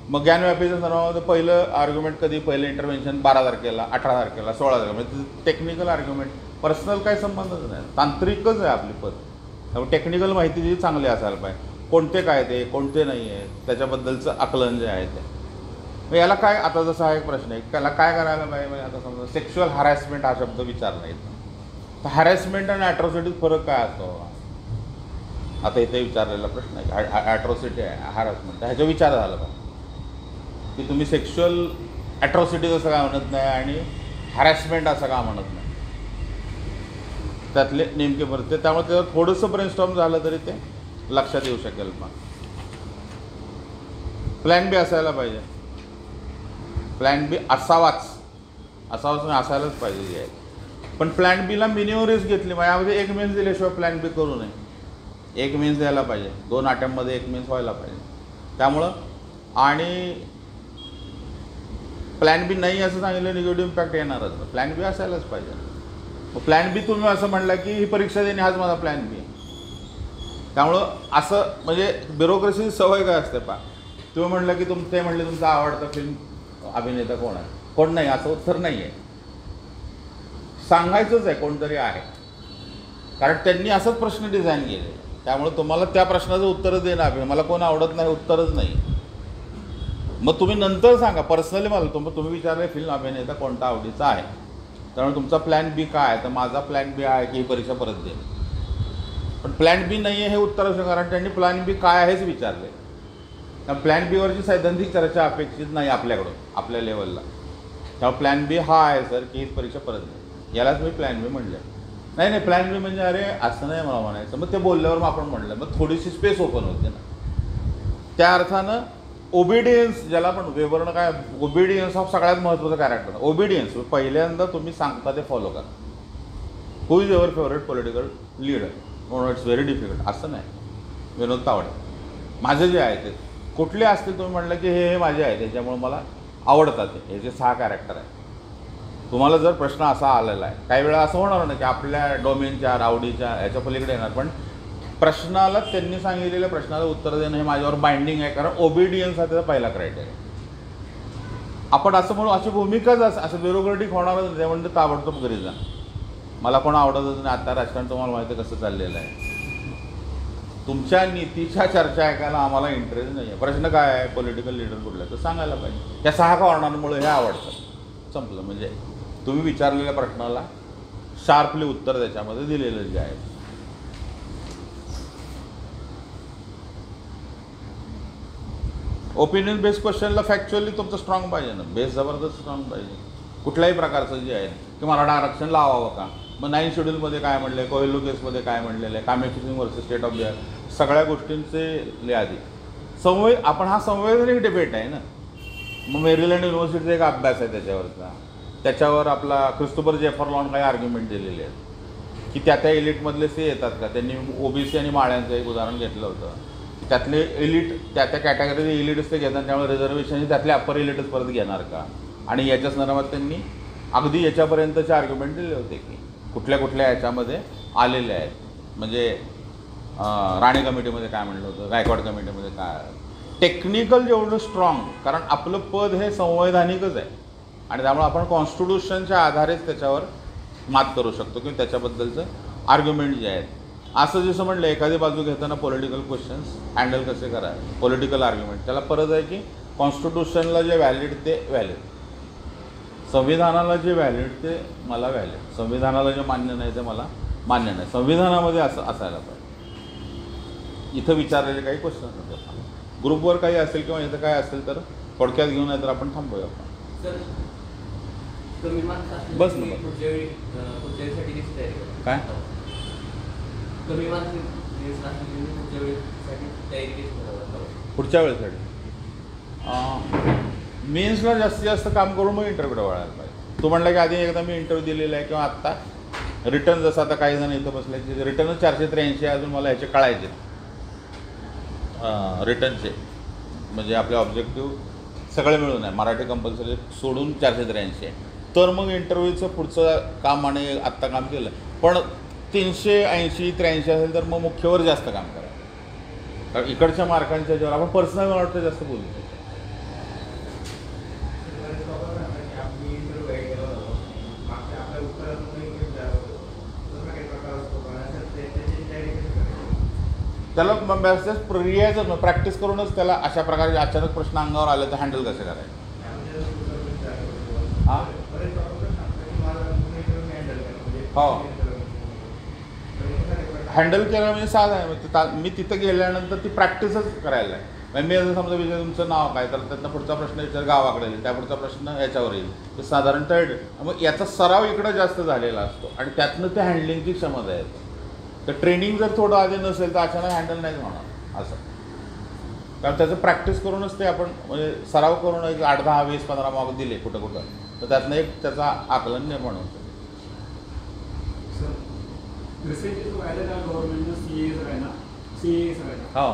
मग ज्ञानव्यापीच्या सर्वांमध्ये पहिलं आर्ग्युमेंट कधी, पहिलं इंटरव्हेन्शन 12 तारखेला, 18 तारखेला, 16 तारखेला. म्हणजे टेक्निकल आर्ग्युमेंट, पर्सनल काही संबंधच नाही, तांत्रिकच आहे आपली पद. त्यामुळे टेक्निकल माहिती जी चांगली असायला पाहिजे, कोणते कायदे कोणते नाही आहे त्याच्याबद्दलचं आकलन जे आहे ते. मग याला काय, आता जसा हा एक प्रश्न आहे, त्याला काय करायला पाहिजे. म्हणजे आता समजा सेक्शुअल हॅरॅसमेंट हा शब्द विचारला येतो, तर हॅरॅसमेंट आणि ॲट्रॉसिटीत फरक काय असतो. आता इथे विचारलेला प्रश्न आहे, ॲट्रॉसिटी आहे, हॅरॅसमेंट, ह्याचा विचार झाला पाहिजे की तुम्ही सेक्शुअल ॲट्रॉसिटीज असं का म्हणत नाही आणि हॅरॅसमेंट असं का म्हणत नाही, त्यातले नेमके भरते. त्यामुळे त्यावर थोडंसं ब्रेनस्टॉर्म झालं तरी ते लक्षात येऊ शकेल. मग प्लॅन बी असायला पाहिजे. प्लॅन बी असावाच असायलाच पाहिजे जे आहे. पण प्लॅन बीला मिनिमम रिस्क घेतली, माझ्यामध्ये 1 मेन्स दिल्याशिवाय प्लॅन बी करू नये. 1 मेन्स द्यायला पाहिजे, 2 अटेम्प्टमध्ये 1 मेन्स व्हायला पाहिजे. त्यामुळं आणि प्लॅन बी नाही असं सांगितलं निगेटिव्ह इम्पॅक्ट येणारच. प्लॅन बी असायलाच पाहिजे. मग प्लॅन बी तुम्ही असं म्हणला की ही परीक्षा देणे हाच माझा प्लॅन बी आहे. त्यामुळं असं म्हणजे ब्युरोक्रेसीची सवय काय असते तुम्ही म्हटलं की ते म्हणले तुमचा आवडता फिल्म अभिनेता कोण आहे, कोण नाही, असं उत्तर नाही आहे. सांगायचंच आहे कोणतरी आहे, कारण त्यांनी असंच प्रश्न डिझाईन केले. त्यामुळे तुम्हाला त्या प्रश्नाचं उत्तरच देणं आहे. मला कोण आवडत नाही उत्तरच नाही. मग तुम्ही नंतर सांगा पर्सनली मला, तुम्ही विचारले फिल्म अभिनेता कोणता आवडीचा आहे, त्यामुळे तुमचा प्लॅन बी काय आहे. तर माझा प्लॅन बी आहे की ही परीक्षा परत देईल. पण प्लॅन बी नाही आहे हे उत्तर असं, कारण त्यांनी प्लॅन बी काय आहेच विचारले. त्यामुळे प्लॅन बीवरची सैद्धांतिक चर्चा अपेक्षित नाही आपल्याकडून, आपल्या लेवलला. त्यामुळे प्लॅन बी हा आहे सर की हीच परीक्षा परत देईल, यालाच मी प्लॅन बी म्हणलं. नाही प्लॅन बी म्हणजे अरे असं नाही मला म्हणायचं. मग ते बोलल्यावर मग आपण म्हणलं, मग थोडीशी स्पेस ओपन होते ना. त्या अर्थानं ओबिडियन्स, ज्याला आपण वेबरनं काय, ओबिडियन्स हा सगळ्यात महत्त्वाचा कॅरेक्टर. ओबिडियन्स पहिल्यांदा तुम्ही सांगता ते फॉलो करा. Who is your favourite political leader. No it's very difficult असं नाही. विनोद तावडे माझे जे आहे ते कुठले असतील तुम्ही म्हटलं की हे माझे आहे त्याच्यामुळे मला आवडतात ते, हे जे 6 कॅरेक्टर आहे. तुम्हाला जर प्रश्न असा आलेला आहे, काही वेळा असं होणार नाही की आपल्या डोमेनच्या आवडीच्या ह्याच्या पलीकडे येणार, पण प्रश्नाला त्यांनी सांगितलेल्या प्रश्नाला उत्तर देणं हे माझ्यावर बाइंडिंग आहे, कारण ओबिडियन्स हा त्याचा पहिला क्रायटेरिया. आपण असं म्हणू अशी भूमिकाच असं ब्युरोक्रेटिक होणारच नाही. म्हणजे ताबडतोब घरी जा, मला कोण आवडतच नाही. आता राजकारण तुम्हाला माहिती आहे कसं चाललेलं आहे. तुमच्या नीतीच्या चर्चा ऐकायला आम्हाला इंटरेस्ट नाही आहे. प्रश्न काय आहे, पॉलिटिकल लीडर कुठला तर सांगायला पाहिजे. या 6 कारणांमुळे हे आवडतं, संपलं. म्हणजे तुम्ही विचारलेल्या प्रश्नाला शार्पली उत्तर त्याच्यामध्ये दिलेलं जे आहे. ओपिनियन बेस्ड क्वेश्चनला फॅक्च्युअली तुमचं स्ट्रॉंग पाहिजे ना, बेस जबरदस्त स्ट्रॉंग पाहिजे कुठल्याही प्रकारचं जे आहे की मराठा आरक्षण लावावं का, मग 9 शेड्यूलमध्ये काय म्हणलं आहे, कोहिलू केसमध्ये काय म्हणलेलं आहे, Kameshwar Singh versus state of Bihar, सगळ्या गोष्टींचे यादी आपण हा संवैधानिक डिबेट आहे ना. मग मेरीलँड युनिव्हर्सिटीचा एक अभ्यास आहे त्याच्यावरचा, त्याच्यावर आपला क्रिस्टोफर जेफरलॉन काही आर्ग्युमेंट दिलेले आहेत की त्या एलिटमधले से येतात का. त्यांनी ओबीसी आणि माळ्यांचं एक उदाहरण घेतलं होतं. त्यातले एलिट त्या कॅटेगरीचे एलिटच ते घेतात, त्यामुळे रिझर्वेशन त्यातले अप्पर एलिटच परत घेणार का. आणि याच्या संदर्भात त्यांनी अगदी याच्यापर्यंतचे आर्ग्युमेंट दिले होते की कुठल्या कुठल्या याच्यामध्ये आलेले आहेत. म्हणजे राणे कमिटीमध्ये काय म्हणलं होतं, गायकवाड कमिटीमध्ये काय, टेक्निकल जेवढं स्ट्रॉंग, कारण आपलं पद हे संवैधानिकच आहे आणि त्यामुळे आपण कॉन्स्टिट्यूशनच्या आधारेच त्याच्यावर मात करू शकतो किंवा त्याच्याबद्दलचं आर्ग्युमेंट जे आहेत. असं जसं म्हणलं एखादी बाजू घेताना पॉलिटिकल क्वेश्चन्स हँडल कसे करा, पॉलिटिकल आर्ग्युमेंट, त्याला परत आहे की कॉन्स्टिट्यूशनला जे व्हॅलिड ते व्हॅलिड, संविधानाला जे व्हॅलिड ते मला व्हॅलिड, संविधानाला जे मान्य नाही ते मला मान्य नाही. संविधानामध्ये असं असायला पाहिजे. इथं विचारलेले काही क्वेश्चन होते, ग्रुपवर काही असेल किंवा इथं काय असेल तर थोडक्यात घेऊन नाही तर आपण थांबूया. आपण बस ना काय पुढच्या वेळेसाठी मेन्सला जास्तीत जास्त काम करून मग इंटरव्ह्यूला वळायला पाहिजे. तू म्हणला की आधी एकदा मी इंटरव्ह्यू दिलेला आहे किंवा आत्ता रिटर्न, जसं आता काही जण इथं बसल्याचे रिटर्नच 483 अजून मला ह्याचे कळायचे रिटर्नचे, म्हणजे आपले ऑब्जेक्टिव्ह सगळे मिळून आहे मराठी कंपल्सरी सोडून 483 आहे. तर मग इंटरव्ह्यूचं पुढचं काम आणि आत्ता काम केलं. पण 380-83 असेल तर मग मुख्यवर जास्त काम करायचं, कारण इकडच्या मार्कांच्या ज्यावर आपण पर्सनल मला वाटतं जास्त बोलू शकतो. त्याला रियायच प्रॅक्टिस करूनच त्याला अशा प्रकारचे अचानक प्रश्न अंगावर आले तर हँडल कसे करायचे. हां हो हँडल केलं म्हणजे साधं आहे. मी तिथं गेल्यानंतर ती प्रॅक्टिसच करायला आहे. मी असं समजा विजय तुमचं नाव काय, तर त्यातनं पुढचा प्रश्न विचार गावाकडे येईल, त्या पुढचा प्रश्न याच्यावर येईल, ते साधारण थर्ड. मग याचा सराव इकडं जास्त झालेला असतो आणि त्यातनं ते हँडलिंगची क्षमता येते. तर ट्रेनिंग जर थोडं आधी नसेल तर अचानक हँडल नाही होणार असं, कारण त्याचं प्रॅक्टिस करूनच ते आपण म्हणजे सराव करून एक 8, 10, 20, 15 मार्क दिले कुठं कुठं तर त्यातनं एक त्याचा आकलन निर्माण होतं. गव्हर्नमेंटनं CA सगळ्यांना CA सगळ्यांना हो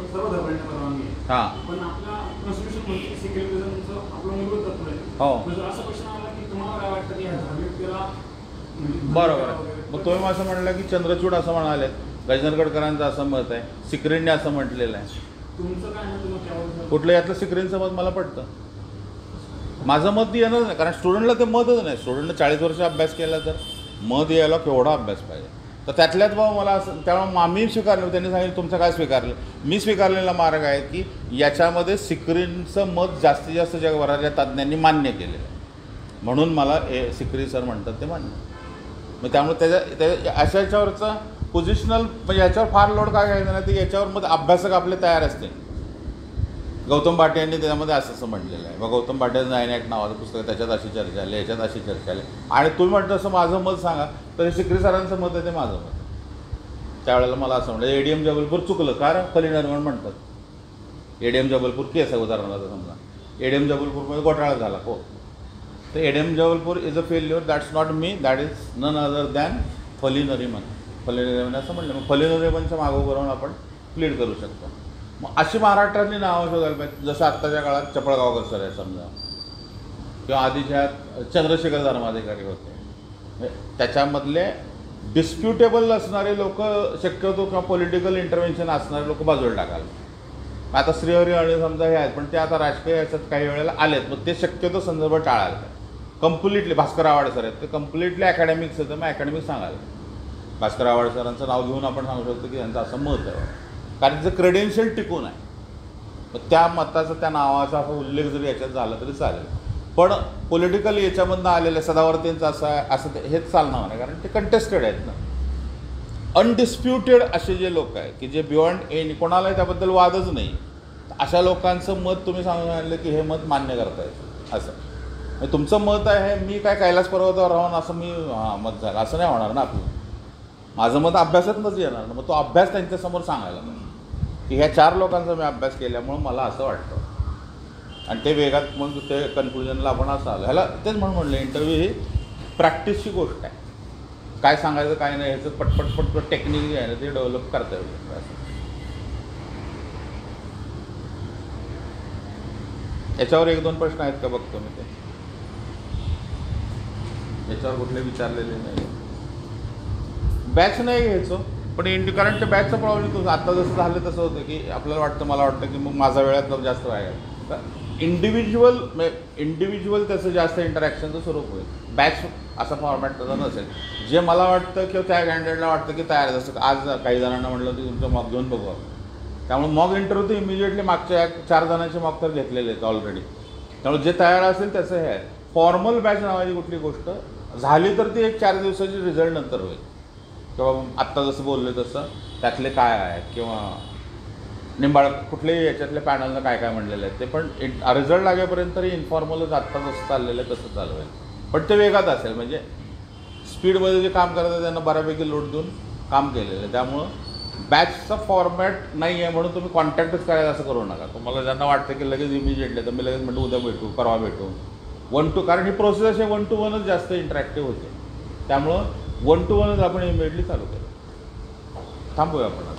सर्व धर्मांना परवानगी आहे. हां पण आपल्या कॉन्स्टिट्यूशन मध्ये सेक्युलरिझमचं आपलं मूलभूत तत्व आहे. हो असा प्रश्न आला की तुम्हाला काय वाटतं की ह्या धार्मिक त्याला बरोबर आहे. मग तुम्ही असं म्हणलं की चंद्रचूड असं म्हणाले, गजनरगडकरांचं असं मत आहे, सिक्रींनी असं म्हटलेलं आहे. तुमचं काय मत मग त्यावर? कुठलं यातलं सिक्रींचं मत मला पडतं. माझं मत येणार नाही, कारण स्टुडंटला ते मतच नाही. स्टुडंटनं 40 वर्ष अभ्यास केला तर मत यायला केवढा अभ्यास पाहिजे. तर त्यातल्यात बाबा मला असं त्यामुळे आम्ही स्वीकारलं, त्यांनी सांगितलं तुमचं काय स्वीकारलं. मी स्वीकारलेला मार्ग आहे की याच्यामध्ये सिक्रींचं मत जास्तीत जास्त जगभराच्या तज्ज्ञांनी मान्य केलेलं आहे, म्हणून मला सिक्री सर म्हणतात ते मान्य. मग त्यामुळे त्याच्या अशा याच्यावरचा पोझिशनल म्हणजे याच्यावर फार लोड काय घ्यायचं नाही. तर याच्यावर मग अभ्यासक आपले तयार असते. गौतम भाटे यांनी त्याच्यामध्ये असं म्हटलेलं आहे. मग गौतम भाटेचं 9 ॲक्ट नावाचं पुस्तक, त्याच्यात अशी चर्चा आली, याच्यात अशी चर्चा आली. आणि तुम्ही म्हटलं असं माझं मत सांगा, तर सिक्री सरांचं मत आहे ते माझं मत. त्यावेळेला मला असं म्हटलं ADM जबलपूर चुकलं, कारण फलीनर्मण म्हणतात. ADM जबलपूर केस आहे उदाहरणार्थ समजा, ADM जबलपूरमध्ये घोटाळा झाला हो, तर ADM Jabalpur is a failure, that's not me, that is none other than फलीनरिमन. फलीनरिमन असं म्हणलं, मग फलीनरिमनच्या मागोबरोबर करून आपण प्लीड करू शकतो. मग अशी महाराष्ट्रातली नावं शोधायला पाहिजे. जसं आत्ताच्या काळात चपळगावकर सर आहे समजा, किंवा आधीच्या चंद्रशेखर धर्माधिकारी होते. त्याच्यामधले डिस्प्युटेबल असणारे लोक शक्यतो किंवा पॉलिटिकल इंटरव्हेन्शन असणारे लोक बाजूला टाकायला. आता श्रीहरी आणि समजा हे आहेत, पण ते आता राजकीय याच्यात काही वेळेला आलेत, मग ते शक्यतो संदर्भ टाळायला. कम्प्लिटली भास्कर आव्हाड सर आहेत, ते कम्प्लिटली अकॅडमिक्स होतं, मग अकॅडमिक सांगायला. भास्कर आव्हाड सरांचं नाव घेऊन आपण सांगू शकतो की त्यांचं असं मत आहे, कारण त्याचं क्रेडेन्शियल टिकून आहे. मग त्या मताचा त्या नावाचा उल्लेख जरी याच्यात झाला तरी चालेल. पण पॉलिटिकल याच्यामधनं आलेलं सदावर्तींचं असं आहे असं हेच चालणार नाही, कारण ते कंटेस्टेड आहेत ना. अनडिस्प्युटेड असे जे लोक आहेत की जे बियॉन्ड एनी, कोणालाही त्याबद्दल वादच नाही, अशा लोकांचं मत तुम्ही सांगून आणलं की हे मत मान्य करतायचं असं. म्हणजे तुमचं मत आहे मी काय कैलास पर्वतावर राहून असं मी मत झालं असं नाही होणार ना आपलं. माझं मत अभ्यासातूनच येणार ना. मग तो अभ्यास त्यांच्यासमोर सांगायला पाहिजे की ह्या 4 लोकांचा मी अभ्यास केल्यामुळं मला असं वाटतं. आणि ते वेगात मग ते कन्क्लुजनला आपण असं आलं. ह्याला तेच म्हणलं इंटरव्ह्यू ही प्रॅक्टिसची गोष्ट आहे. काय सांगायचं काय नाही ह्याचं पटपट टेक्निक जे आहे ना ते डेव्हलप करता येऊ शकतं असं. याच्यावर 1-2 प्रश्न आहेत का बघतो मी ते. याच्यावर कुठले विचारलेले नाही. बॅच नाही घ्यायचो पण कारण त्या बॅचचा प्रॉब्लेम तो आता जसं झालं तसं होतं की आपल्याला वाटतं मला वाटतं की मग माझा वेळात जास्त वाया. इंडिव्हिज्युअल त्याचं जास्त इंटरॅक्शनचं स्वरूप होईल. बॅच असा फॉर्मॅट त्याचा नसेल. जे मला वाटतं किंवा त्या कॅन्डिडेटला वाटतं की तयार जसं आज काही जणांना म्हटलं की तुमचं मॉक घेऊन बघू. त्यामुळे मॉक इंटरव्ह्यू तर इमिजिएटली मागच्या 4 जणांचे मॉक तर घेतलेले आहेत ऑलरेडी. त्यामुळे जे तयार असेल त्याचं हे आहे. फॉर्मल बॅच नावाची कुठली गोष्ट झाली तर ती एक 4 दिवसाची रिझल्ट नंतर होईल किंवा आत्ता जसं बोलले तसं त्यातले काय आहे किंवा निंबाळ कुठल्याही याच्यातल्या पॅनलनं काय काय म्हणलेलं आहे ते. पण रिझल्ट लागेपर्यंत तरी इन्फॉर्मलच आत्ता जसं चाललेलं आहे तसं चालू आहे. पण ते वेगात असेल म्हणजे स्पीडमध्ये जे काम करतात त्यांना बऱ्यापैकी लोड देऊन काम केलेलं आहे. त्यामुळं बॅचचा फॉर्मॅट नाही आहे म्हणून तुम्ही कॉन्टॅक्टच करायला असं करू नका. तुम्हाला ज्यांना वाटतं की लगेच इमिजिएटली तर मी लगेच म्हणतो उद्या भेटू परवा भेटू 1 to कारण ही प्रोसेस अशी 1 to 1च जास्त इंटरॅक्टिव्ह होते. त्यामुळं 1 to 1च आपण इमिजिएटली चालू करू. थांबूया आपण.